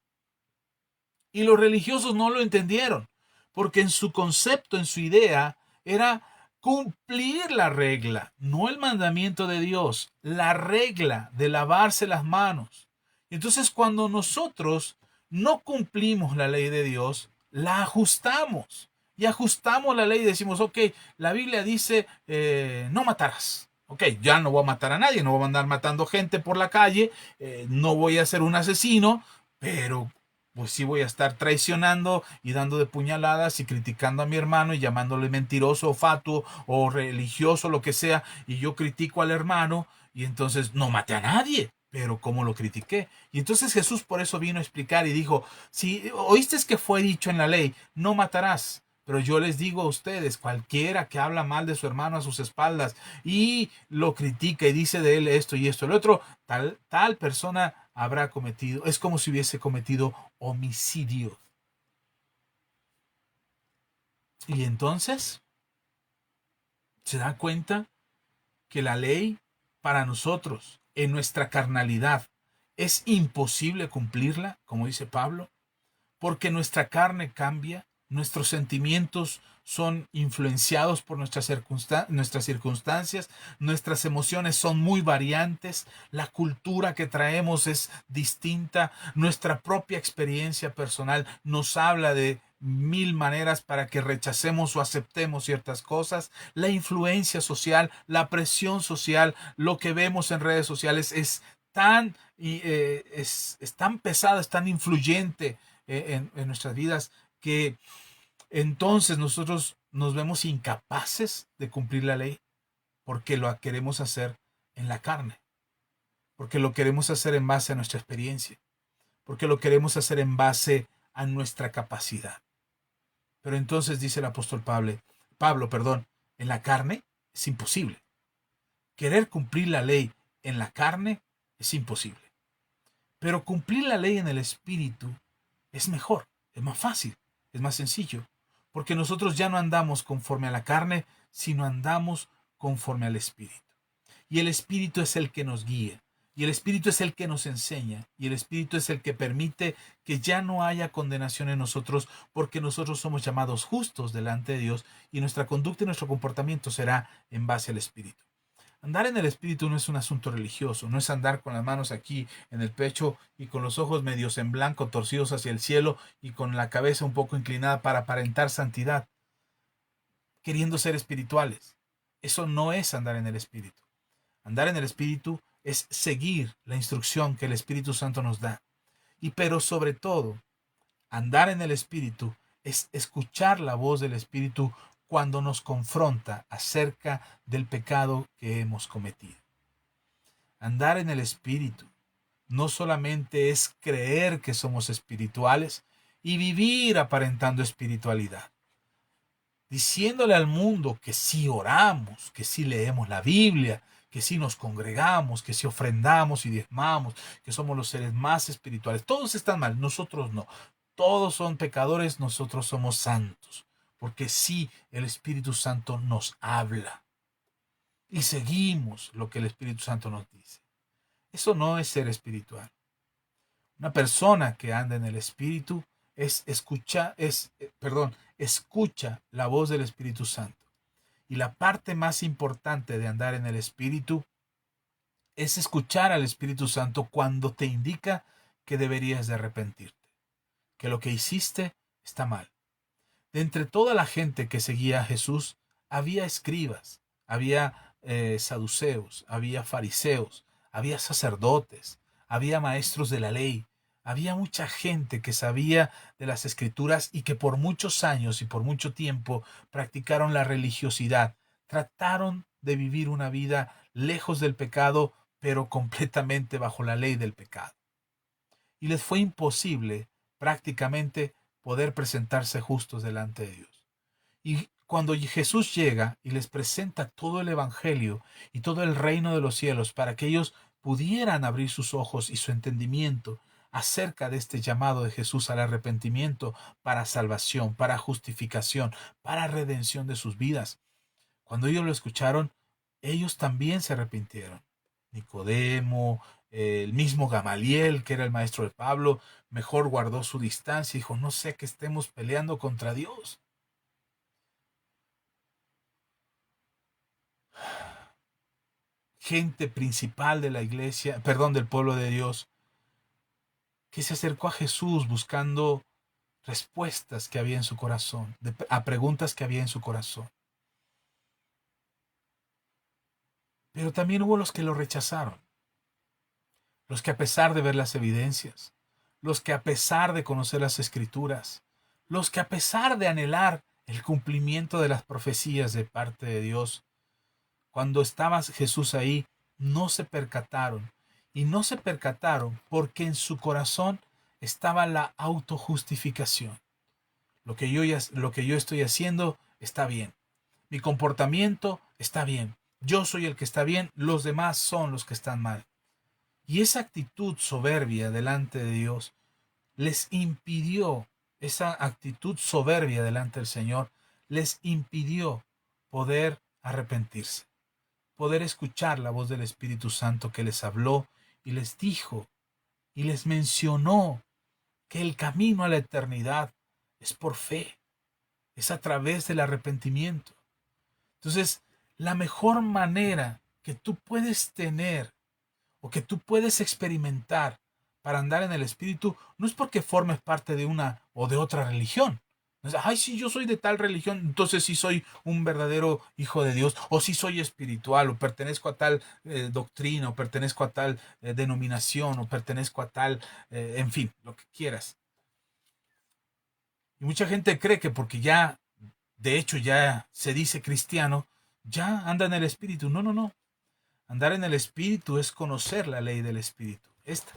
Y los religiosos no lo entendieron, porque en su concepto, en su idea, era cumplir la regla, no el mandamiento de Dios, la regla de lavarse las manos. Entonces, cuando nosotros no cumplimos la ley de Dios, la ajustamos. Y ajustamos la ley y decimos, ok, la Biblia dice, no matarás. Ok, ya no voy a matar a nadie, no voy a andar matando gente por la calle, no voy a ser un asesino, pero pues sí voy a estar traicionando y dando de puñaladas y criticando a mi hermano y llamándole mentiroso o fatuo o religioso, lo que sea, y yo critico al hermano y entonces no maté a nadie, pero ¿cómo lo critiqué? Y entonces Jesús por eso vino a explicar y dijo, si oíste que fue dicho en la ley, no matarás. Pero yo les digo a ustedes, cualquiera que habla mal de su hermano a sus espaldas y lo critica y dice de él esto y esto y lo otro, tal persona habrá cometido, es como si hubiese cometido homicidio. Y entonces se da cuenta que la ley para nosotros, en nuestra carnalidad, es imposible cumplirla, como dice Pablo, porque nuestra carne cambia, nuestros sentimientos son influenciados por nuestras circunstancias, nuestras emociones son muy variantes, la cultura que traemos es distinta, nuestra propia experiencia personal nos habla de mil maneras para que rechacemos o aceptemos ciertas cosas, la influencia social, la presión social, lo que vemos en redes sociales es es tan pesada, es tan influyente en nuestras vidas que entonces nosotros nos vemos incapaces de cumplir la ley porque lo queremos hacer en la carne, porque lo queremos hacer en base a nuestra experiencia, porque lo queremos hacer en base a nuestra capacidad. Pero entonces dice el apóstol Pablo, en la carne es imposible. Querer cumplir la ley en la carne es imposible. Pero cumplir la ley en el espíritu es mejor, es más fácil, es más sencillo, porque nosotros ya no andamos conforme a la carne, sino andamos conforme al espíritu. Y el espíritu es el que nos guía, y el espíritu es el que nos enseña, y el espíritu es el que permite que ya no haya condenación en nosotros, porque nosotros somos llamados justos delante de Dios, y nuestra conducta y nuestro comportamiento será en base al espíritu. Andar en el espíritu no es un asunto religioso, no es andar con las manos aquí en el pecho y con los ojos medios en blanco, torcidos hacia el cielo y con la cabeza un poco inclinada para aparentar santidad, queriendo ser espirituales. Eso no es andar en el espíritu. Andar en el espíritu es seguir la instrucción que el Espíritu Santo nos da. Y pero sobre todo, andar en el espíritu es escuchar la voz del espíritu cuando nos confronta acerca del pecado que hemos cometido. Andar en el espíritu no solamente es creer que somos espirituales y vivir aparentando espiritualidad, diciéndole al mundo que sí oramos, que sí leemos la Biblia, que sí nos congregamos, que sí ofrendamos y diezmamos, que somos los seres más espirituales. Todos están mal, nosotros no. Todos son pecadores, nosotros somos santos, porque sí, el Espíritu Santo nos habla y seguimos lo que el Espíritu Santo nos dice. Eso no es ser espiritual. Una persona que anda en el Espíritu escucha la voz del Espíritu Santo. Y la parte más importante de andar en el Espíritu es escuchar al Espíritu Santo cuando te indica que deberías de arrepentirte, que lo que hiciste está mal. De entre toda la gente que seguía a Jesús, había escribas, había saduceos, había fariseos, había sacerdotes, había maestros de la ley, había mucha gente que sabía de las escrituras y que por muchos años y por mucho tiempo practicaron la religiosidad, trataron de vivir una vida lejos del pecado, pero completamente bajo la ley del pecado. Y les fue imposible prácticamente poder presentarse justos delante de Dios. Y cuando Jesús llega y les presenta todo el Evangelio y todo el reino de los cielos para que ellos pudieran abrir sus ojos y su entendimiento acerca de este llamado de Jesús al arrepentimiento para salvación, para justificación, para redención de sus vidas. Cuando ellos lo escucharon, ellos también se arrepintieron. Nicodemo, el mismo Gamaliel, que era el maestro de Pablo, mejor guardó su distancia y dijo, no sé que estemos peleando contra Dios. Gente principal de la iglesia, perdón, del pueblo de Dios, que se acercó a Jesús buscando respuestas que había en su corazón, a preguntas que había en su corazón. Pero también hubo los que lo rechazaron, los que a pesar de ver las evidencias, los que a pesar de conocer las escrituras, los que a pesar de anhelar el cumplimiento de las profecías de parte de Dios, cuando estaba Jesús ahí, no se percataron. Y no se percataron porque en su corazón estaba la autojustificación. Lo que yo estoy haciendo está bien. Mi comportamiento está bien. Yo soy el que está bien, los demás son los que están mal. Y esa actitud soberbia delante de Dios les impidió, esa actitud soberbia delante del Señor, les impidió poder arrepentirse, poder escuchar la voz del Espíritu Santo que les habló y les dijo y les mencionó que el camino a la eternidad es por fe, es a través del arrepentimiento. Entonces, la mejor manera que tú puedes tener o que tú puedes experimentar para andar en el Espíritu no es porque formes parte de una o de otra religión. No es, ay, sí, yo soy de tal religión, entonces sí soy un verdadero hijo de Dios, o sí soy espiritual, o pertenezco a tal doctrina, o pertenezco a tal denominación, o pertenezco a tal, en fin, lo que quieras. Y mucha gente cree que porque ya, de hecho, ya se dice cristiano, ya anda en el Espíritu. No, no, no. Andar en el Espíritu es conocer la ley del Espíritu. Esta,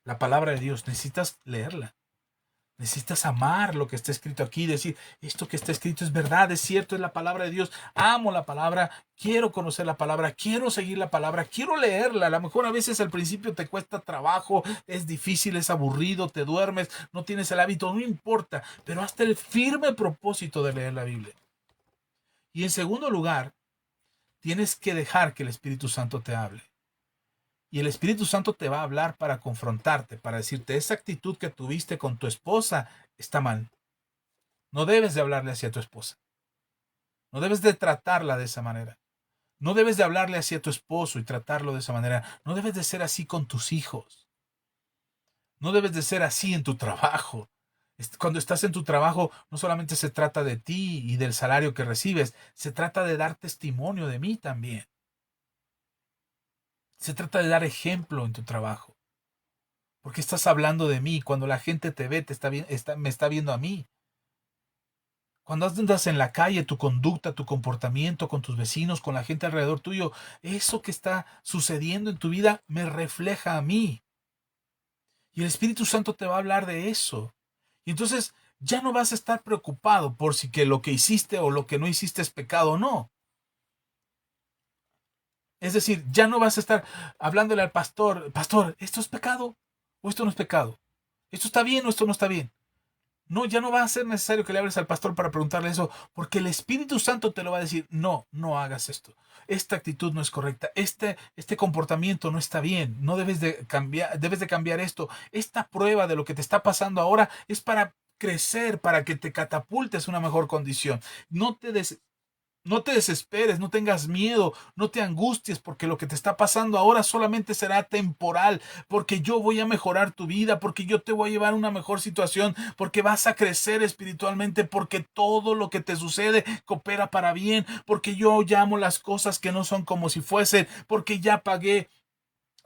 la palabra de Dios, necesitas leerla. Necesitas amar lo que está escrito aquí, decir, esto que está escrito es verdad, es cierto, es la palabra de Dios. Amo la palabra, quiero conocer la palabra, quiero seguir la palabra, quiero leerla. A lo mejor a veces al principio te cuesta trabajo, es difícil, es aburrido, te duermes, no tienes el hábito, no importa, pero hasta el firme propósito de leer la Biblia. Y en segundo lugar, tienes que dejar que el Espíritu Santo te hable. Y el Espíritu Santo te va a hablar para confrontarte, para decirte, esa actitud que tuviste con tu esposa está mal. No debes de hablarle así a tu esposa. No debes de tratarla de esa manera. No debes de hablarle así a tu esposo y tratarlo de esa manera. No debes de ser así con tus hijos. No debes de ser así en tu trabajo. Cuando estás en tu trabajo, no solamente se trata de ti y del salario que recibes, se trata de dar testimonio de mí también. Se trata de dar ejemplo en tu trabajo. Porque estás hablando de mí. Cuando la gente te ve, me está viendo a mí. Cuando andas en la calle, tu conducta, tu comportamiento con tus vecinos, con la gente alrededor tuyo, eso que está sucediendo en tu vida me refleja a mí. Y el Espíritu Santo te va a hablar de eso. Y entonces ya no vas a estar preocupado por si que lo que hiciste o lo que no hiciste es pecado o no. Es decir, ya no vas a estar hablándole al pastor, pastor, ¿esto es pecado o esto no es pecado? ¿Esto está bien o esto no está bien? No, ya no va a ser necesario que le hables al pastor para preguntarle eso, porque el Espíritu Santo te lo va a decir, no, no hagas esto. Esta actitud no es correcta, este comportamiento no está bien, no debes de cambiar esto. Esta prueba de lo que te está pasando ahora es para crecer, para que te catapultes a una mejor condición. No te desesperes, no tengas miedo, no te angusties, porque lo que te está pasando ahora solamente será temporal, porque yo voy a mejorar tu vida, porque yo te voy a llevar a una mejor situación, porque vas a crecer espiritualmente, porque todo lo que te sucede coopera para bien, porque yo llamo las cosas que no son como si fuesen, porque ya pagué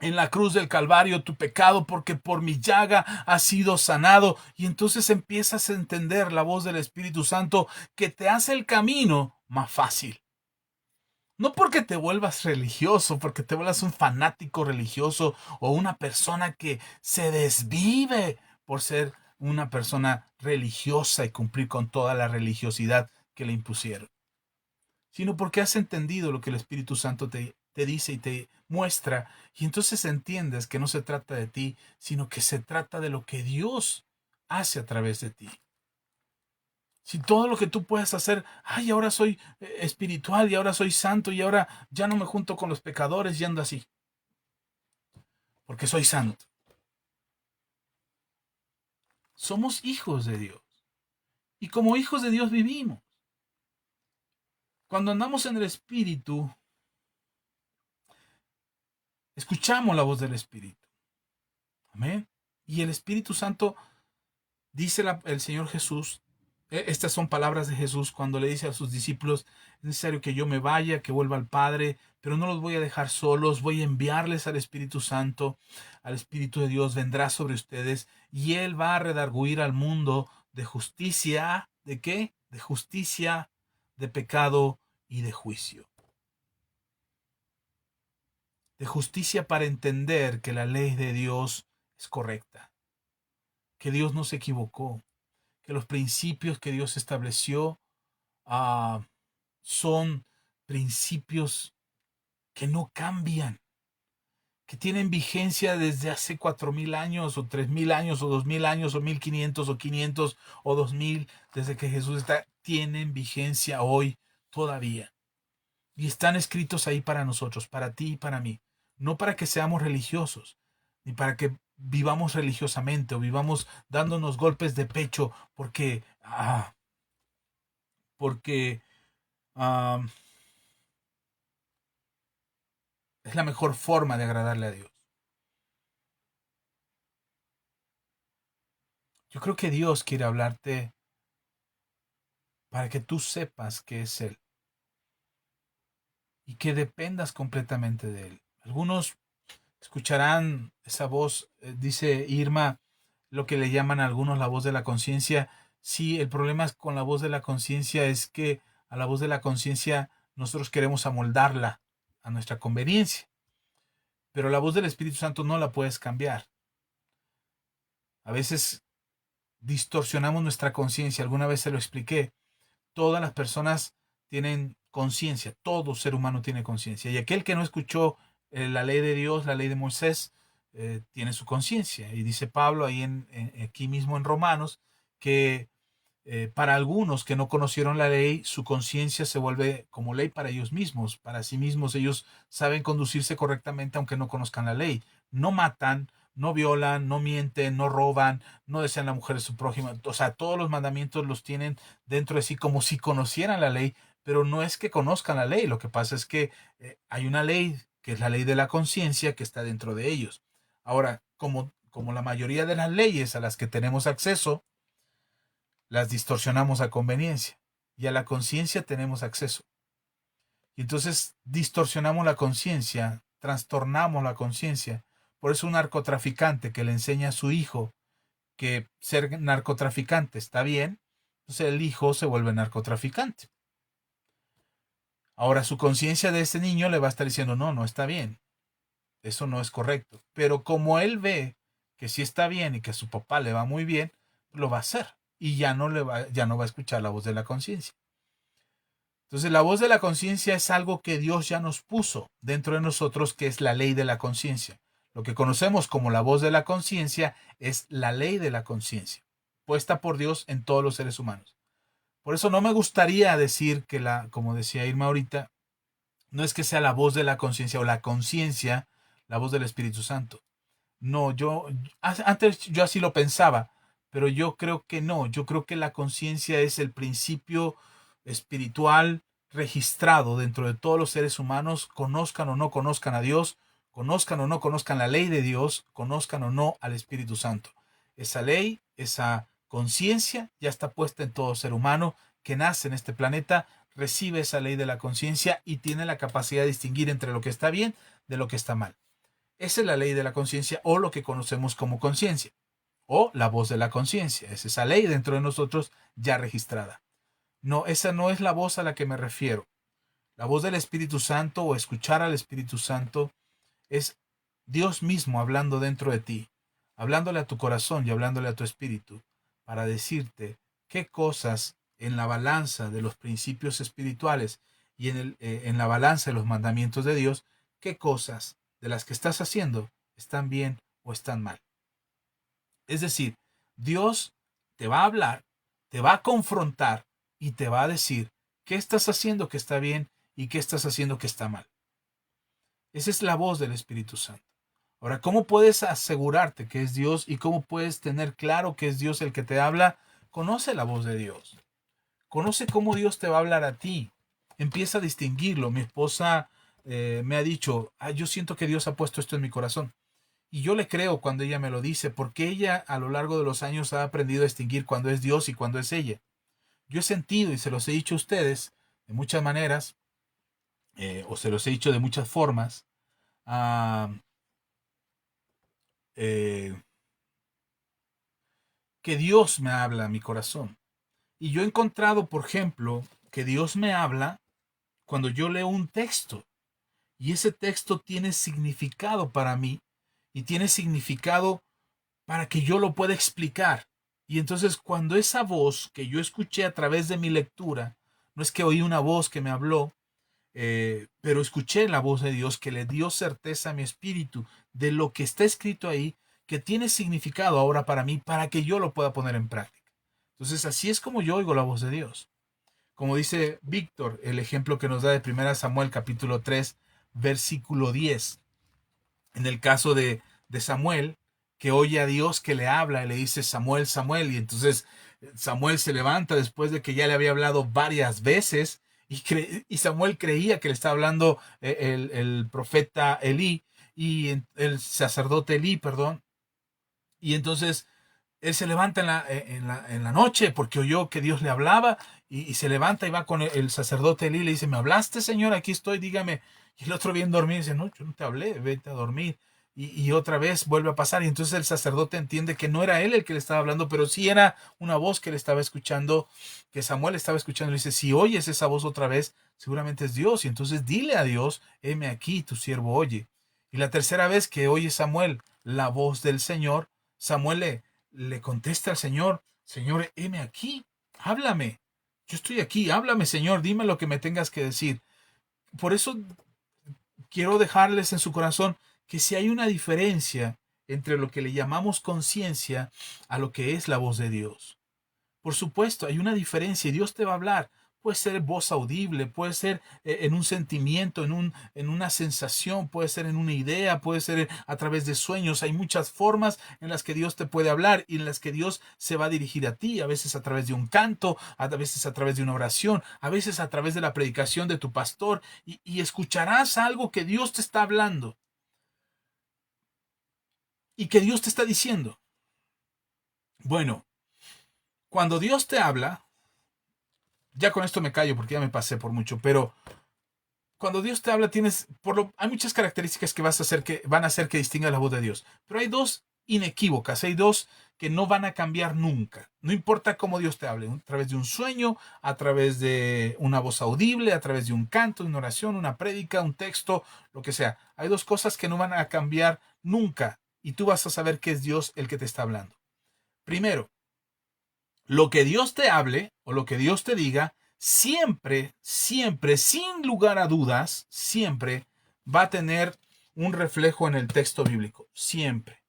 en la cruz del Calvario tu pecado, porque por mi llaga has sido sanado. Y entonces empiezas a entender la voz del Espíritu Santo que te hace el camino más fácil. No porque te vuelvas religioso, porque te vuelvas un fanático religioso o una persona que se desvive por ser una persona religiosa y cumplir con toda la religiosidad que le impusieron, sino porque has entendido lo que el Espíritu Santo te dice y te muestra, y entonces entiendes que no se trata de ti, sino que se trata de lo que Dios hace a través de ti. Si todo lo que tú puedes hacer, ay, ahora soy espiritual y ahora soy santo y ahora ya no me junto con los pecadores y ando así, porque soy santo. Somos hijos de Dios y como hijos de Dios vivimos. Cuando andamos en el Espíritu, escuchamos la voz del Espíritu. Amén. Y el Espíritu Santo, dice el Señor Jesús, estas son palabras de Jesús cuando le dice a sus discípulos, es necesario que yo me vaya, que vuelva al Padre, pero no los voy a dejar solos, voy a enviarles al Espíritu Santo, al Espíritu de Dios vendrá sobre ustedes y Él va a redarguir al mundo de justicia, ¿de qué? De justicia, de pecado y de juicio. De justicia para entender que la ley de Dios es correcta, que Dios no se equivocó, que los principios que Dios estableció uh, son principios que no cambian, que tienen vigencia desde hace 4.000 años o 3.000 años o 2.000 años o 1.500 o 500 o 2.000, desde que Jesús está, tienen vigencia hoy todavía. Y están escritos ahí para nosotros, para ti y para mí. No para que seamos religiosos, ni para que vivamos religiosamente o vivamos dándonos golpes de pecho porque es la mejor forma de agradarle a Dios. Yo creo que Dios quiere hablarte para que tú sepas que es Él y que dependas completamente de Él. Algunos escucharán esa voz, dice Irma, lo que le llaman a algunos la voz de la conciencia. Sí, el problema con la voz de la conciencia es que a la voz de la conciencia nosotros queremos amoldarla a nuestra conveniencia, pero la voz del Espíritu Santo no la puedes cambiar. A veces distorsionamos nuestra conciencia, alguna vez se lo expliqué. Todas las personas tienen conciencia, todo ser humano tiene conciencia. Y aquel que no escuchó la ley de Dios, la ley de Moisés, tiene su conciencia. Y dice Pablo ahí aquí mismo en Romanos que para algunos que no conocieron la ley, su conciencia se vuelve como ley para ellos mismos. Para sí mismos ellos saben conducirse correctamente aunque no conozcan la ley. No matan, no violan, no mienten, no roban, no desean la mujer de su prójimo. O sea, todos los mandamientos los tienen dentro de sí como si conocieran la ley, pero no es que conozcan la ley. Lo que pasa es que hay una ley, que es la ley de la conciencia, que está dentro de ellos. Ahora, como la mayoría de las leyes a las que tenemos acceso, las distorsionamos a conveniencia y a la conciencia tenemos acceso. Y entonces distorsionamos la conciencia, trastornamos la conciencia. Por eso un narcotraficante que le enseña a su hijo que ser narcotraficante está bien, entonces el hijo se vuelve narcotraficante. Ahora su conciencia de ese niño le va a estar diciendo, no, no está bien, eso no es correcto. Pero como él ve que sí está bien y que a su papá le va muy bien, lo va a hacer y ya no va a escuchar la voz de la conciencia. Entonces la voz de la conciencia es algo que Dios ya nos puso dentro de nosotros, que es la ley de la conciencia. Lo que conocemos como la voz de la conciencia es la ley de la conciencia, puesta por Dios en todos los seres humanos. Por eso no me gustaría decir que como decía Irma ahorita, no es que sea la voz de la conciencia o la conciencia, la voz del Espíritu Santo. No, antes yo así lo pensaba, pero yo creo que no. Yo creo que la conciencia es el principio espiritual registrado dentro de todos los seres humanos, conozcan o no conozcan a Dios, conozcan o no conozcan la ley de Dios, conozcan o no al Espíritu Santo. Esa ley, esa conciencia ya está puesta en todo ser humano que nace en este planeta, recibe esa ley de la conciencia y tiene la capacidad de distinguir entre lo que está bien de lo que está mal. Esa es la ley de la conciencia, o lo que conocemos como conciencia, o la voz de la conciencia. Es esa ley dentro de nosotros ya registrada. No, esa no es la voz a la que me refiero. La voz del Espíritu Santo o escuchar al Espíritu Santo es Dios mismo hablando dentro de ti, hablándole a tu corazón y hablándole a tu espíritu, para decirte qué cosas en la balanza de los principios espirituales y en la balanza de los mandamientos de Dios, qué cosas de las que estás haciendo están bien o están mal. Es decir, Dios te va a hablar, te va a confrontar y te va a decir qué estás haciendo que está bien y qué estás haciendo que está mal. Esa es la voz del Espíritu Santo. Ahora, ¿cómo puedes asegurarte que es Dios y cómo puedes tener claro que es Dios el que te habla? Conoce la voz de Dios. Conoce cómo Dios te va a hablar a ti. Empieza a distinguirlo. Mi esposa me ha dicho, yo siento que Dios ha puesto esto en mi corazón. Y yo le creo cuando ella me lo dice, porque ella a lo largo de los años ha aprendido a distinguir cuándo es Dios y cuándo es ella. Yo he sentido y se los he dicho a ustedes de muchas maneras, o se los he dicho de muchas formas, ah, eh, que Dios me habla a mi corazón. Y yo he encontrado, por ejemplo, que Dios me habla cuando yo leo un texto. Y ese texto tiene significado para mí y tiene significado para que yo lo pueda explicar. Y entonces cuando esa voz que yo escuché a través de mi lectura, no es que oí una voz que me habló, pero escuché la voz de Dios que le dio certeza a mi espíritu de lo que está escrito ahí, que tiene significado ahora para mí, para que yo lo pueda poner en práctica. Entonces así es como yo oigo la voz de Dios. Como dice Víctor, el ejemplo que nos da de 1 Samuel capítulo 3, versículo 10. En el caso de Samuel, que oye a Dios que le habla y le dice Samuel, Samuel, y entonces Samuel se levanta después de que ya le había hablado varias veces y Samuel creía que le estaba hablando el profeta Elí y el sacerdote Elí, perdón, y entonces él se levanta en la noche porque oyó que Dios le hablaba y se levanta y va con el sacerdote Elí y le dice, ¿me hablaste, Señor? Aquí estoy, dígame. Y el otro bien dormir dice, no, yo no te hablé, vete a dormir. Y otra vez vuelve a pasar y entonces el sacerdote entiende que no era él el que le estaba hablando, pero sí era una voz que le estaba escuchando, que Samuel estaba escuchando. Le dice, si oyes esa voz otra vez, seguramente es Dios. Y entonces dile a Dios, heme aquí, tu siervo oye. Y la tercera vez que oye Samuel la voz del Señor, Samuel le contesta al Señor, Señor, heme aquí, háblame. Yo estoy aquí, háblame, Señor, dime lo que me tengas que decir. Por eso quiero dejarles en su corazón que si hay una diferencia entre lo que le llamamos conciencia a lo que es la voz de Dios. Por supuesto, hay una diferencia y Dios te va a hablar. Puede ser voz audible, puede ser en un sentimiento, en una sensación, puede ser en una idea, puede ser a través de sueños. Hay muchas formas en las que Dios te puede hablar y en las que Dios se va a dirigir a ti, a veces a través de un canto, a veces a través de una oración, a veces a través de la predicación de tu pastor y escucharás algo que Dios te está hablando y que Dios te está diciendo. Bueno, cuando Dios te habla, ya con esto me callo porque ya me pasé por mucho, pero cuando Dios te habla hay muchas características que van a hacer que distinga la voz de Dios, pero hay dos inequívocas, hay dos que no van a cambiar nunca. No importa cómo Dios te hable, a través de un sueño, a través de una voz audible, a través de un canto, una oración, una prédica, un texto, lo que sea. Hay dos cosas que no van a cambiar nunca y tú vas a saber que es Dios el que te está hablando. Primero, lo que Dios te hable o lo que Dios te diga, siempre, siempre, sin lugar a dudas, siempre va a tener un reflejo en el texto bíblico. Siempre.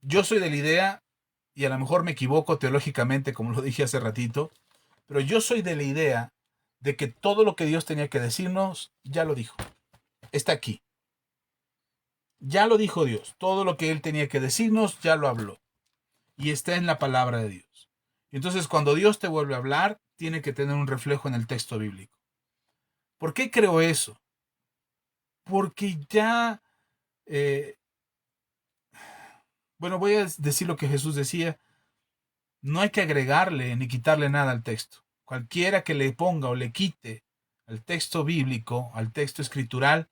Yo soy de la idea, y a lo mejor me equivoco teológicamente, como lo dije hace ratito, pero yo soy de la idea de que todo lo que Dios tenía que decirnos, ya lo dijo. Está aquí. Ya lo dijo Dios. Todo lo que Él tenía que decirnos, ya lo habló. Y está en la palabra de Dios. Entonces, cuando Dios te vuelve a hablar, tiene que tener un reflejo en el texto bíblico. ¿Por qué creo eso? Porque ya, eh, bueno, voy a decir lo que Jesús decía, no hay que agregarle ni quitarle nada al texto. Cualquiera que le ponga o le quite al texto bíblico, al texto escritural,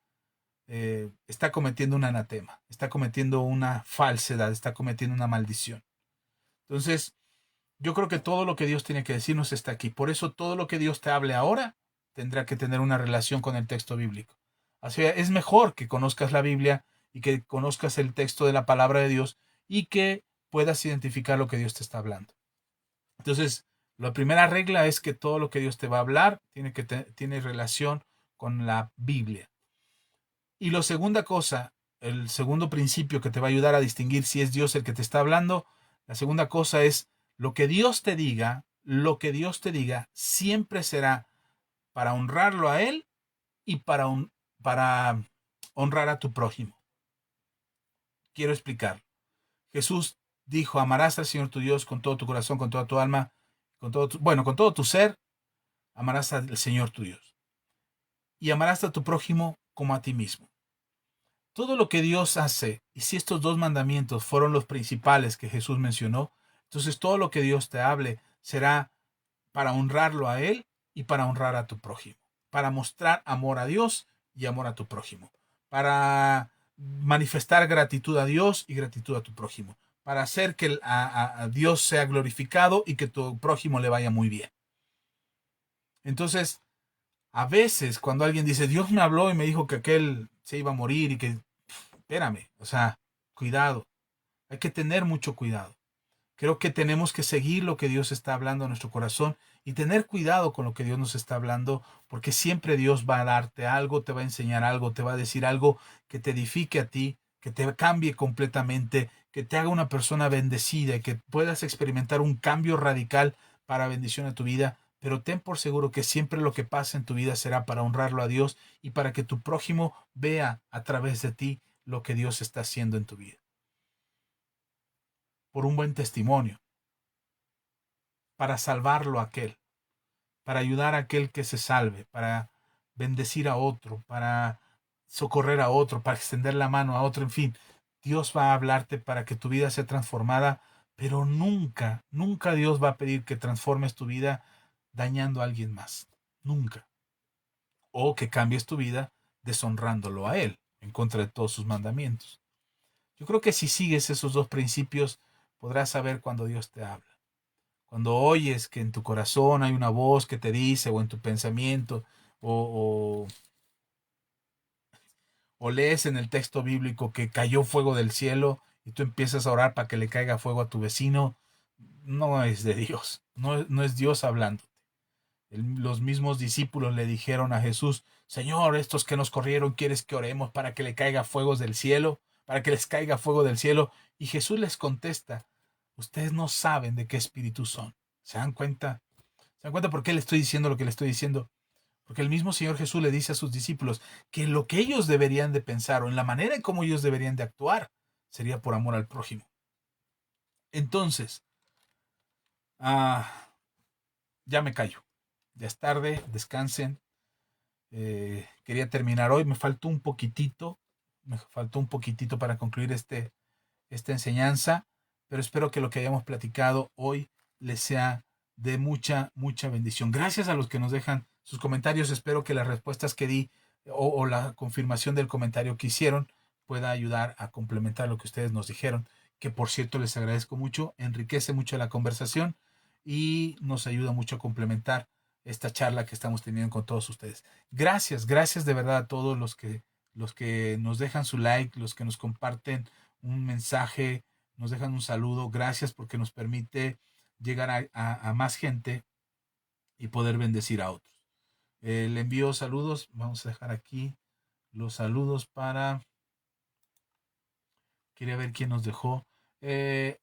está cometiendo un anatema, está cometiendo una falsedad, está cometiendo una maldición. Entonces, yo creo que todo lo que Dios tiene que decirnos está aquí. Por eso todo lo que Dios te hable ahora tendrá que tener una relación con el texto bíblico. Así es mejor que conozcas la Biblia y que conozcas el texto de la palabra de Dios y que puedas identificar lo que Dios te está hablando. Entonces, la primera regla es que todo lo que Dios te va a hablar tiene relación con la Biblia. Y la segunda cosa, el segundo principio que te va a ayudar a distinguir si es Dios el que te está hablando, la segunda cosa es lo que Dios te diga, siempre será para honrarlo a Él y para honrar a tu prójimo. Quiero explicar. Jesús dijo, amarás al Señor tu Dios con todo tu corazón, con toda tu alma, con todo tu ser, amarás al Señor tu Dios. Y amarás a tu prójimo como a ti mismo. Todo lo que Dios hace, y si estos dos mandamientos fueron los principales que Jesús mencionó, entonces todo lo que Dios te hable será para honrarlo a Él y para honrar a tu prójimo, para mostrar amor a Dios y amor a tu prójimo, para manifestar gratitud a Dios y gratitud a tu prójimo, para hacer que a Dios sea glorificado y que tu prójimo le vaya muy bien. Entonces, a veces cuando alguien dice, Dios me habló y me dijo que aquel se iba a morir y que, espérame, o sea, cuidado, hay que tener mucho cuidado. Creo que tenemos que seguir lo que Dios está hablando a nuestro corazón y tener cuidado con lo que Dios nos está hablando, porque siempre Dios va a darte algo, te va a enseñar algo, te va a decir algo que te edifique a ti, que te cambie completamente, que te haga una persona bendecida y que puedas experimentar un cambio radical para bendición a tu vida. Pero ten por seguro que siempre lo que pasa en tu vida será para honrarlo a Dios y para que tu prójimo vea a través de ti lo que Dios está haciendo en tu vida. Por un buen testimonio, para salvarlo a aquel, para ayudar a aquel que se salve, para bendecir a otro, para socorrer a otro, para extender la mano a otro, en fin. Dios va a hablarte para que tu vida sea transformada, pero nunca, nunca Dios va a pedir que transformes tu vida dañando a alguien más. Nunca. O que cambies tu vida deshonrándolo a Él, en contra de todos sus mandamientos. Yo creo que si sigues esos dos principios, podrás saber cuando Dios te habla. Cuando oyes que en tu corazón hay una voz que te dice, o en tu pensamiento, o, o, o lees en el texto bíblico que cayó fuego del cielo y tú empiezas a orar para que le caiga fuego a tu vecino, no es de Dios, no es Dios hablando. Los mismos discípulos le dijeron a Jesús, Señor, estos que nos corrieron, ¿quieres que oremos para que le caiga fuego del cielo? Para que les caiga fuego del cielo. Y Jesús les contesta, ustedes no saben de qué espíritu son. ¿Se dan cuenta? ¿Se dan cuenta por qué le estoy diciendo lo que le estoy diciendo? Porque el mismo Señor Jesús le dice a sus discípulos que en lo que ellos deberían de pensar o en la manera en cómo ellos deberían de actuar sería por amor al prójimo. Entonces, ya me callo. Ya es tarde, descansen. Quería terminar hoy, me faltó un poquitito para concluir esta enseñanza, pero espero que lo que hayamos platicado hoy les sea de mucha, mucha bendición. Gracias a los que nos dejan sus comentarios, espero que las respuestas que di o la confirmación del comentario que hicieron pueda ayudar a complementar lo que ustedes nos dijeron, que por cierto les agradezco mucho, enriquece mucho la conversación y nos ayuda mucho a complementar esta charla que estamos teniendo con todos ustedes. Gracias, gracias de verdad a todos los que nos dejan su like, los que nos comparten un mensaje, nos dejan un saludo. Gracias porque nos permite llegar a más gente y poder bendecir a otros. Le envío saludos. Vamos a dejar aquí los saludos para... Quería ver quién nos dejó.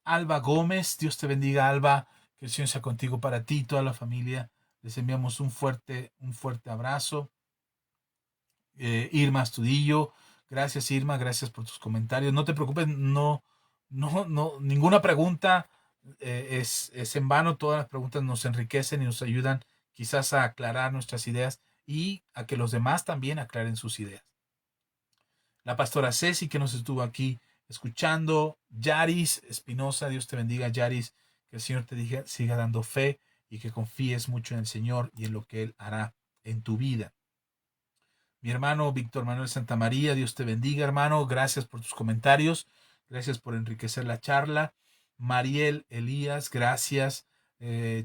Alba Gómez, Dios te bendiga, Alba. Que el Señor sea contigo para ti y toda la familia. Les enviamos un fuerte abrazo. Irma Astudillo, gracias Irma, gracias por tus comentarios. No te preocupes, ninguna pregunta es en vano. Todas las preguntas nos enriquecen y nos ayudan quizás a aclarar nuestras ideas y a que los demás también aclaren sus ideas. La pastora Ceci que nos estuvo aquí escuchando, Yaris Espinosa, Dios te bendiga Yaris, que el Señor te siga dando fe y que confíes mucho en el Señor y en lo que Él hará en tu vida. Mi hermano Víctor Manuel Santamaría, Dios te bendiga, hermano. Gracias por tus comentarios. Gracias por enriquecer la charla. Mariel Elías, gracias.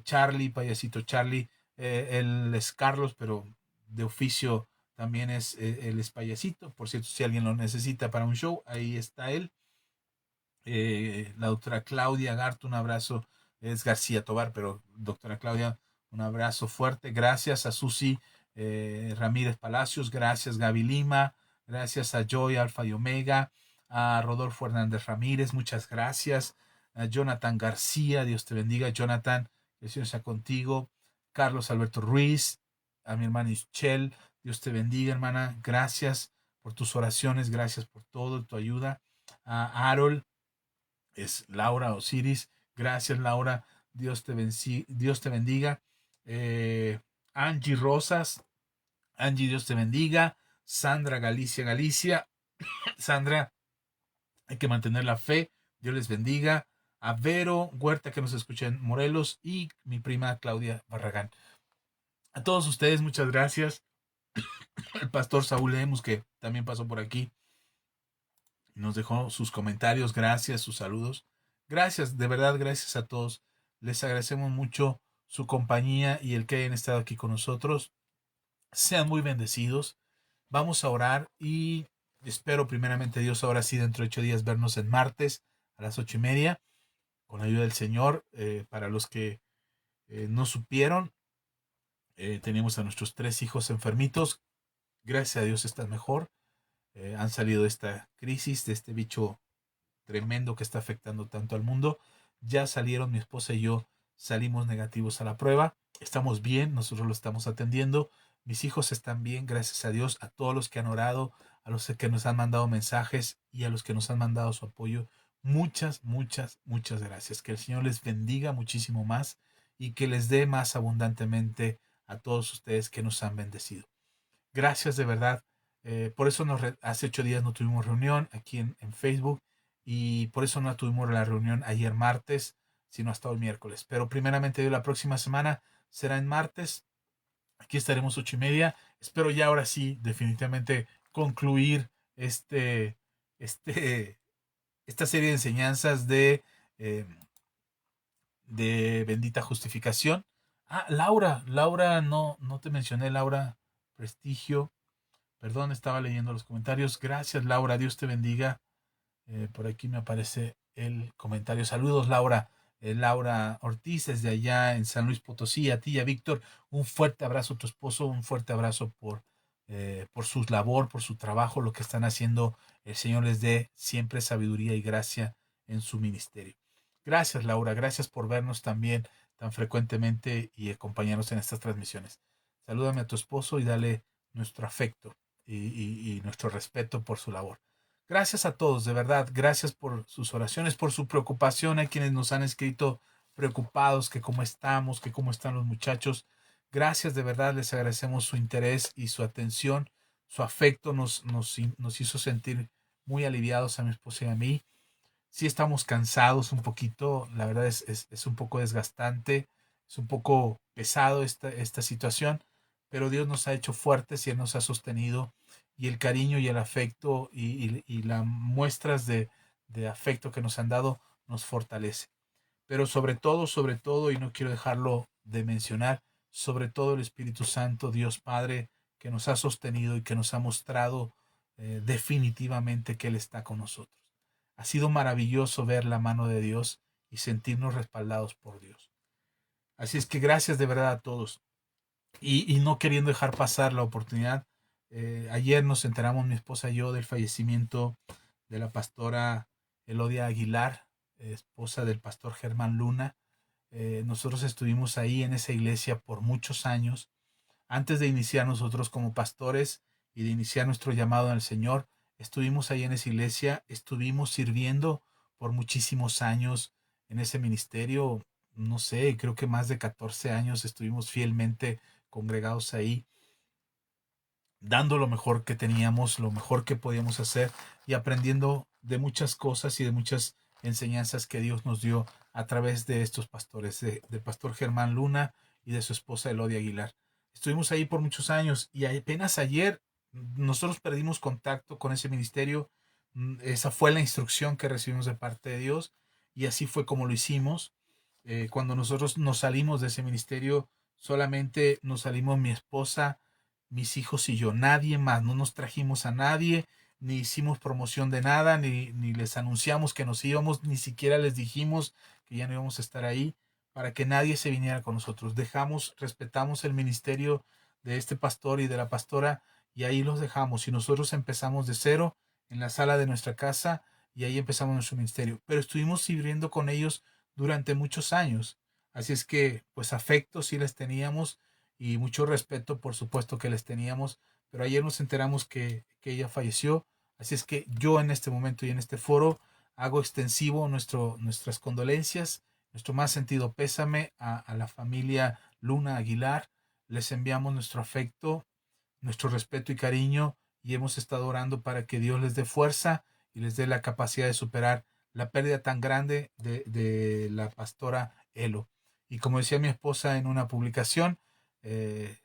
Charlie, payasito Charlie. Él es Carlos, pero de oficio también él es payasito. Por cierto, si alguien lo necesita para un show, ahí está él. La doctora Claudia Garto, un abrazo. Es García Tobar, pero doctora Claudia, un abrazo fuerte. Gracias a Susi Ramírez Palacios, gracias Gaby Lima, gracias a Joy Alfa y Omega, a Rodolfo Hernández Ramírez, muchas gracias. A Jonathan García, Dios te bendiga, Jonathan, que el Señor sea contigo. Carlos Alberto Ruiz, a mi hermana Ischel, Dios te bendiga, hermana, gracias por tus oraciones, gracias por todo, tu ayuda. A Harold, es Laura Osiris, gracias Laura, Dios te bendiga. Angie Rosas, Angie, Dios te bendiga. Sandra Galicia, Sandra, hay que mantener la fe, Dios les bendiga. A Vero Huerta, que nos escucha en Morelos, y mi prima Claudia Barragán. A todos ustedes, muchas gracias. El pastor Saúl Lemus, que también pasó por aquí, nos dejó sus comentarios, gracias, sus saludos. Gracias, de verdad, gracias a todos. Les agradecemos mucho su compañía y el que hayan estado aquí con nosotros. Sean muy bendecidos. Vamos a orar y espero primeramente Dios ahora sí dentro de 8 días vernos en martes a las 8:30 con la ayuda del Señor. Para los que no supieron, teníamos a nuestros 3 hijos enfermitos. Gracias a Dios están mejor. Han salido de esta crisis, de este bicho tremendo que está afectando tanto al mundo. Ya salieron, mi esposa y yo salimos negativos a la prueba. Estamos bien, nosotros lo estamos atendiendo. Mis hijos están bien, gracias a Dios, a todos los que han orado, a los que nos han mandado mensajes y a los que nos han mandado su apoyo. Muchas, muchas, muchas gracias. Que el Señor les bendiga muchísimo más y que les dé más abundantemente a todos ustedes que nos han bendecido. Gracias de verdad. Por eso hace 8 días no tuvimos reunión aquí en Facebook y por eso no tuvimos la reunión ayer martes, sino hasta hoy miércoles. Pero primeramente la próxima semana será en martes. Aquí estaremos 8:30. Espero ya ahora sí definitivamente concluir este, esta serie de enseñanzas eh, de bendita justificación. Laura, no te mencioné, Laura Prestigio. Perdón, estaba leyendo los comentarios. Gracias, Laura. Dios te bendiga. Por aquí me aparece el comentario. Saludos, Laura. Laura Ortiz, desde allá en San Luis Potosí. A ti y a Víctor, un fuerte abrazo a tu esposo. Un fuerte abrazo por su labor, por su trabajo, lo que están haciendo. El Señor les dé siempre sabiduría y gracia en su ministerio. Gracias, Laura. Gracias por vernos también tan frecuentemente y acompañarnos en estas transmisiones. Salúdame a tu esposo y dale nuestro afecto y nuestro respeto por su labor. Gracias a todos, de verdad, gracias por sus oraciones, por su preocupación. Hay quienes nos han escrito preocupados, que cómo estamos, que cómo están los muchachos. Gracias, de verdad, les agradecemos su interés y su atención. Su afecto nos hizo sentir muy aliviados a mi esposa y a mí. Sí estamos cansados un poquito, la verdad es un poco desgastante, es un poco pesado esta situación, pero Dios nos ha hecho fuertes y Él nos ha sostenido y el cariño y el afecto y las muestras de afecto que nos han dado nos fortalece. Pero sobre todo, y no quiero dejarlo de mencionar, sobre todo el Espíritu Santo, Dios Padre, que nos ha sostenido y que nos ha mostrado definitivamente que Él está con nosotros. Ha sido maravilloso ver la mano de Dios y sentirnos respaldados por Dios. Así es que gracias de verdad a todos. Y no queriendo dejar pasar la oportunidad, ayer nos enteramos mi esposa y yo del fallecimiento de la pastora Elodia Aguilar, esposa del pastor Germán Luna. Nosotros estuvimos ahí en esa iglesia por muchos años. Antes de iniciar nosotros como pastores y de iniciar nuestro llamado en el Señor, estuvimos ahí en esa iglesia, estuvimos sirviendo por muchísimos años en ese ministerio, no sé, creo que más de 14 años estuvimos fielmente congregados ahí, dando lo mejor que teníamos, lo mejor que podíamos hacer y aprendiendo de muchas cosas y de muchas enseñanzas que Dios nos dio a través de estos pastores, de pastor Germán Luna y de su esposa Elodia Aguilar. Estuvimos ahí por muchos años y apenas ayer nosotros perdimos contacto con ese ministerio. Esa fue la instrucción que recibimos de parte de Dios y así fue como lo hicimos. Cuando nosotros nos salimos de ese ministerio, solamente nos salimos mi esposa, mis hijos y yo, nadie más. No nos trajimos a nadie, ni hicimos promoción de nada, ni les anunciamos que nos íbamos, ni siquiera les dijimos que ya no íbamos a estar ahí para que nadie se viniera con nosotros. Respetamos el ministerio de este pastor y de la pastora y ahí los dejamos. Y nosotros empezamos de cero en la sala de nuestra casa y ahí empezamos nuestro ministerio. Pero estuvimos sirviendo con ellos durante muchos años. Así es que, pues afecto sí les teníamos y mucho respeto, por supuesto que les teníamos. Pero ayer nos enteramos que ella falleció. Así es que yo en este momento y en este foro hago extensivo nuestras condolencias, nuestro más sentido pésame a la familia Luna Aguilar. Les enviamos nuestro afecto, nuestro respeto y cariño y hemos estado orando para que Dios les dé fuerza y les dé la capacidad de superar la pérdida tan grande de la pastora Elo. Y como decía mi esposa en una publicación, eh,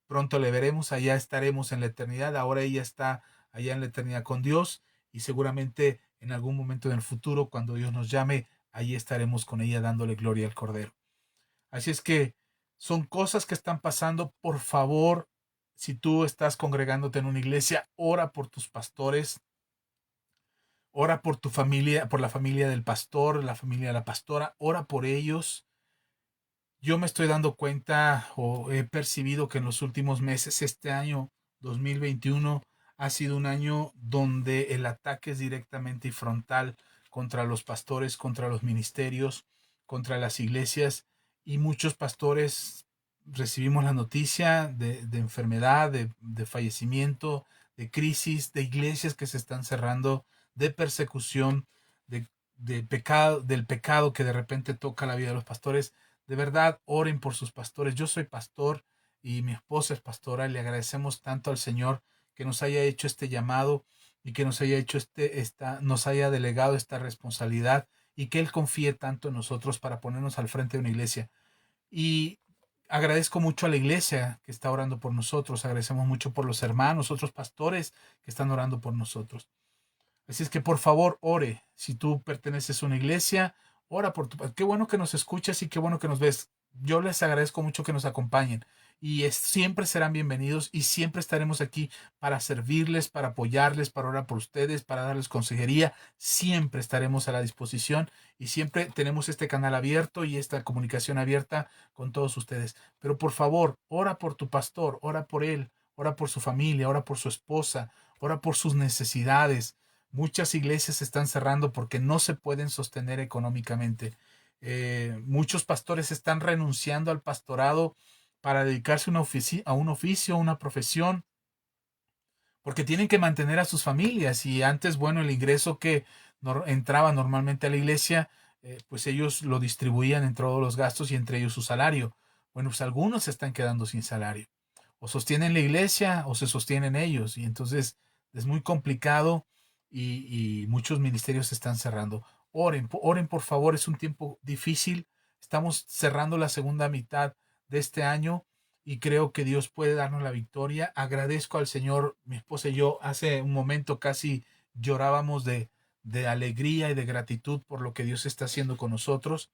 pronto le veremos, allá estaremos en la eternidad, ahora ella está allá en la eternidad con Dios y seguramente en algún momento en el futuro, cuando Dios nos llame, allí estaremos con ella dándole gloria al Cordero. Así es que son cosas que están pasando. Por favor, si tú estás congregándote en una iglesia, ora por tus pastores, ora por tu familia, por la familia del pastor, la familia de la pastora, ora por ellos. Yo me estoy dando cuenta o he percibido que en los últimos meses, este año 2021 ha sido un año donde el ataque es directamente y frontal contra los pastores, contra los ministerios, contra las iglesias y muchos pastores recibimos la noticia de enfermedad, de fallecimiento, de crisis, de iglesias que se están cerrando, de persecución, de pecado, del pecado que de repente toca la vida de los pastores. De verdad, oren por sus pastores. Yo soy pastor y mi esposa es pastora. Le agradecemos tanto al Señor que nos haya hecho este llamado y que nos haya hecho nos haya delegado esta responsabilidad y que Él confíe tanto en nosotros para ponernos al frente de una iglesia. Y agradezco mucho a la iglesia que está orando por nosotros. Agradecemos mucho por los hermanos, otros pastores que están orando por nosotros. Así es que por favor, ore. Si tú perteneces a una iglesia, ora por tu... Qué bueno que nos escuchas y qué bueno que nos ves. Yo les agradezco mucho que nos acompañen y siempre serán bienvenidos y siempre estaremos aquí para servirles, para apoyarles, para orar por ustedes, para darles consejería. Siempre estaremos a la disposición y siempre tenemos este canal abierto y esta comunicación abierta con todos ustedes. Pero por favor, ora por tu pastor, ora por él, ora por su familia, ora por su esposa, ora por sus necesidades. Muchas iglesias se están cerrando porque no se pueden sostener económicamente. Muchos pastores están renunciando al pastorado para dedicarse a un oficio, a una profesión, porque tienen que mantener a sus familias. Y antes, bueno, el ingreso que entraba normalmente a la iglesia, pues ellos lo distribuían en todos los gastos y entre ellos su salario. Bueno, pues algunos se están quedando sin salario. O sostienen la iglesia o se sostienen ellos. Y entonces es muy complicado y muchos ministerios se están cerrando. Oren por favor, es un tiempo difícil. Estamos cerrando la segunda mitad de este año y creo que Dios puede darnos la victoria. Agradezco al Señor, mi esposa y yo hace un momento casi llorábamos de alegría y de gratitud por lo que Dios está haciendo con nosotros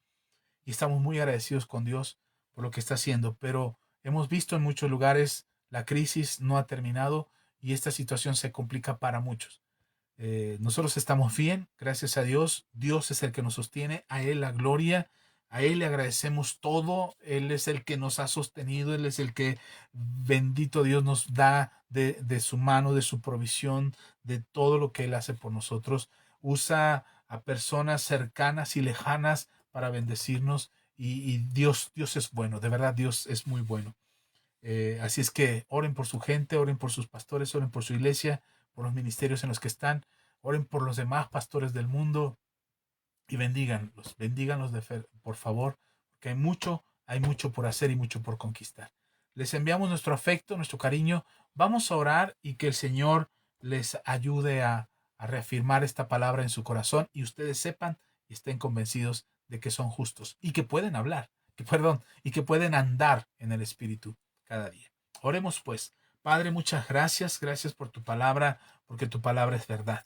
y estamos muy agradecidos con Dios por lo que está haciendo, pero hemos visto en muchos lugares la crisis no ha terminado y esta situación se complica para muchos. Nosotros estamos bien, gracias a Dios. Dios es el que nos sostiene, a Él la gloria, a Él le agradecemos todo, Él es el que nos ha sostenido, Él es el que, bendito Dios, nos da de su mano, de su provisión, de todo lo que Él hace por nosotros. Usa a personas cercanas y lejanas para bendecirnos y Dios es bueno, de verdad Dios es muy bueno. Así es que oren por su gente, oren por sus pastores, oren por su iglesia, por los ministerios en los que están, oren por los demás pastores del mundo y bendíganlos por favor, porque hay mucho por hacer y mucho por conquistar. Les enviamos nuestro afecto, nuestro cariño. Vamos a orar y que el Señor les ayude a reafirmar esta palabra en su corazón y ustedes sepan y estén convencidos de que son justos y que pueden hablar, y que pueden andar en el Espíritu cada día. Oremos pues. Padre, muchas gracias. Gracias por tu palabra, porque tu palabra es verdad.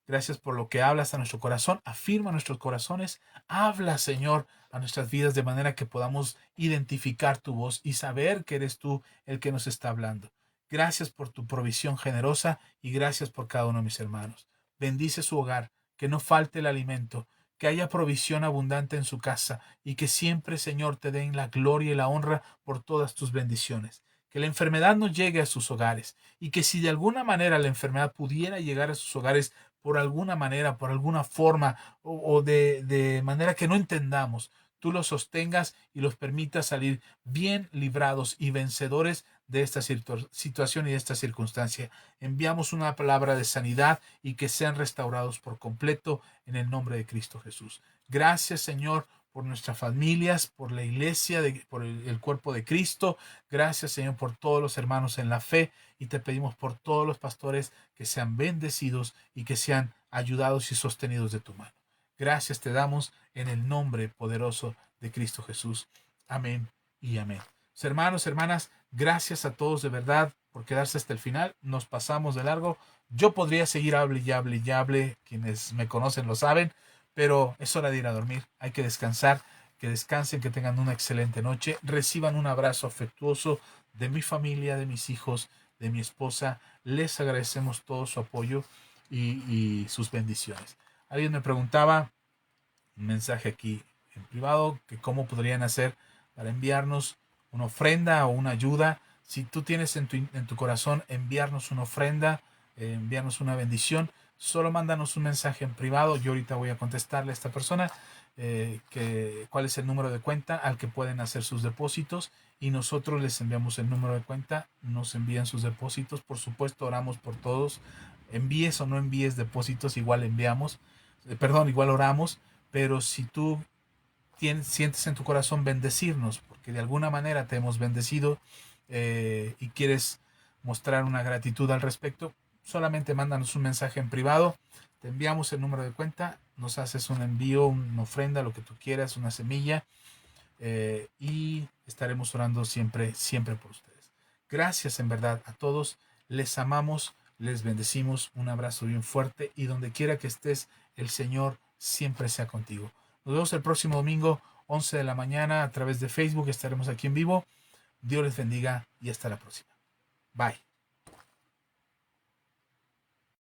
Gracias por lo que hablas a nuestro corazón. Afirma nuestros corazones. Habla, Señor, a nuestras vidas de manera que podamos identificar tu voz y saber que eres tú el que nos está hablando. Gracias por tu provisión generosa y gracias por cada uno de mis hermanos. Bendice su hogar, que no falte el alimento, que haya provisión abundante en su casa y que siempre, Señor, te den la gloria y la honra por todas tus bendiciones. Que la enfermedad no llegue a sus hogares y que si de alguna manera la enfermedad pudiera llegar a sus hogares por alguna manera, por alguna forma o de manera que no entendamos, tú los sostengas y los permitas salir bien librados y vencedores de esta situación y de esta circunstancia. Enviamos una palabra de sanidad y que sean restaurados por completo en el nombre de Cristo Jesús. Gracias, Señor, por nuestras familias, por la iglesia, por el cuerpo de Cristo. Gracias, Señor, por todos los hermanos en la fe y te pedimos por todos los pastores que sean bendecidos y que sean ayudados y sostenidos de tu mano. Gracias te damos en el nombre poderoso de Cristo Jesús. Amén y amén. Hermanos, hermanas, gracias a todos de verdad por quedarse hasta el final. Nos pasamos de largo. Yo podría seguir hable y hable y hable. Quienes me conocen lo saben, pero es hora de ir a dormir. Hay que descansar. Que descansen, que tengan una excelente noche. Reciban un abrazo afectuoso de mi familia, de mis hijos, de mi esposa. Les agradecemos todo su apoyo y sus bendiciones. Alguien me preguntaba, un mensaje aquí en privado, que cómo podrían hacer para enviarnos una ofrenda o una ayuda. Si tú tienes en tu corazón enviarnos una ofrenda, enviarnos una bendición, solo mándanos un mensaje en privado. Yo ahorita voy a contestarle a esta persona cuál es el número de cuenta al que pueden hacer sus depósitos y nosotros les enviamos el número de cuenta, nos envían sus depósitos. Por supuesto, oramos por todos. Envíes o no envíes depósitos, igual enviamos, igual oramos. Pero si tú sientes en tu corazón bendecirnos, porque de alguna manera te hemos bendecido y quieres mostrar una gratitud al respecto, solamente mándanos un mensaje en privado, te enviamos el número de cuenta, nos haces un envío, una ofrenda, lo que tú quieras, una semilla, y estaremos orando siempre, siempre por ustedes. Gracias en verdad a todos, les amamos, les bendecimos, un abrazo bien fuerte y donde quiera que estés, el Señor siempre sea contigo. Nos vemos el próximo domingo, 11 de la mañana, a través de Facebook. Estaremos aquí en vivo. Dios les bendiga y hasta la próxima. Bye.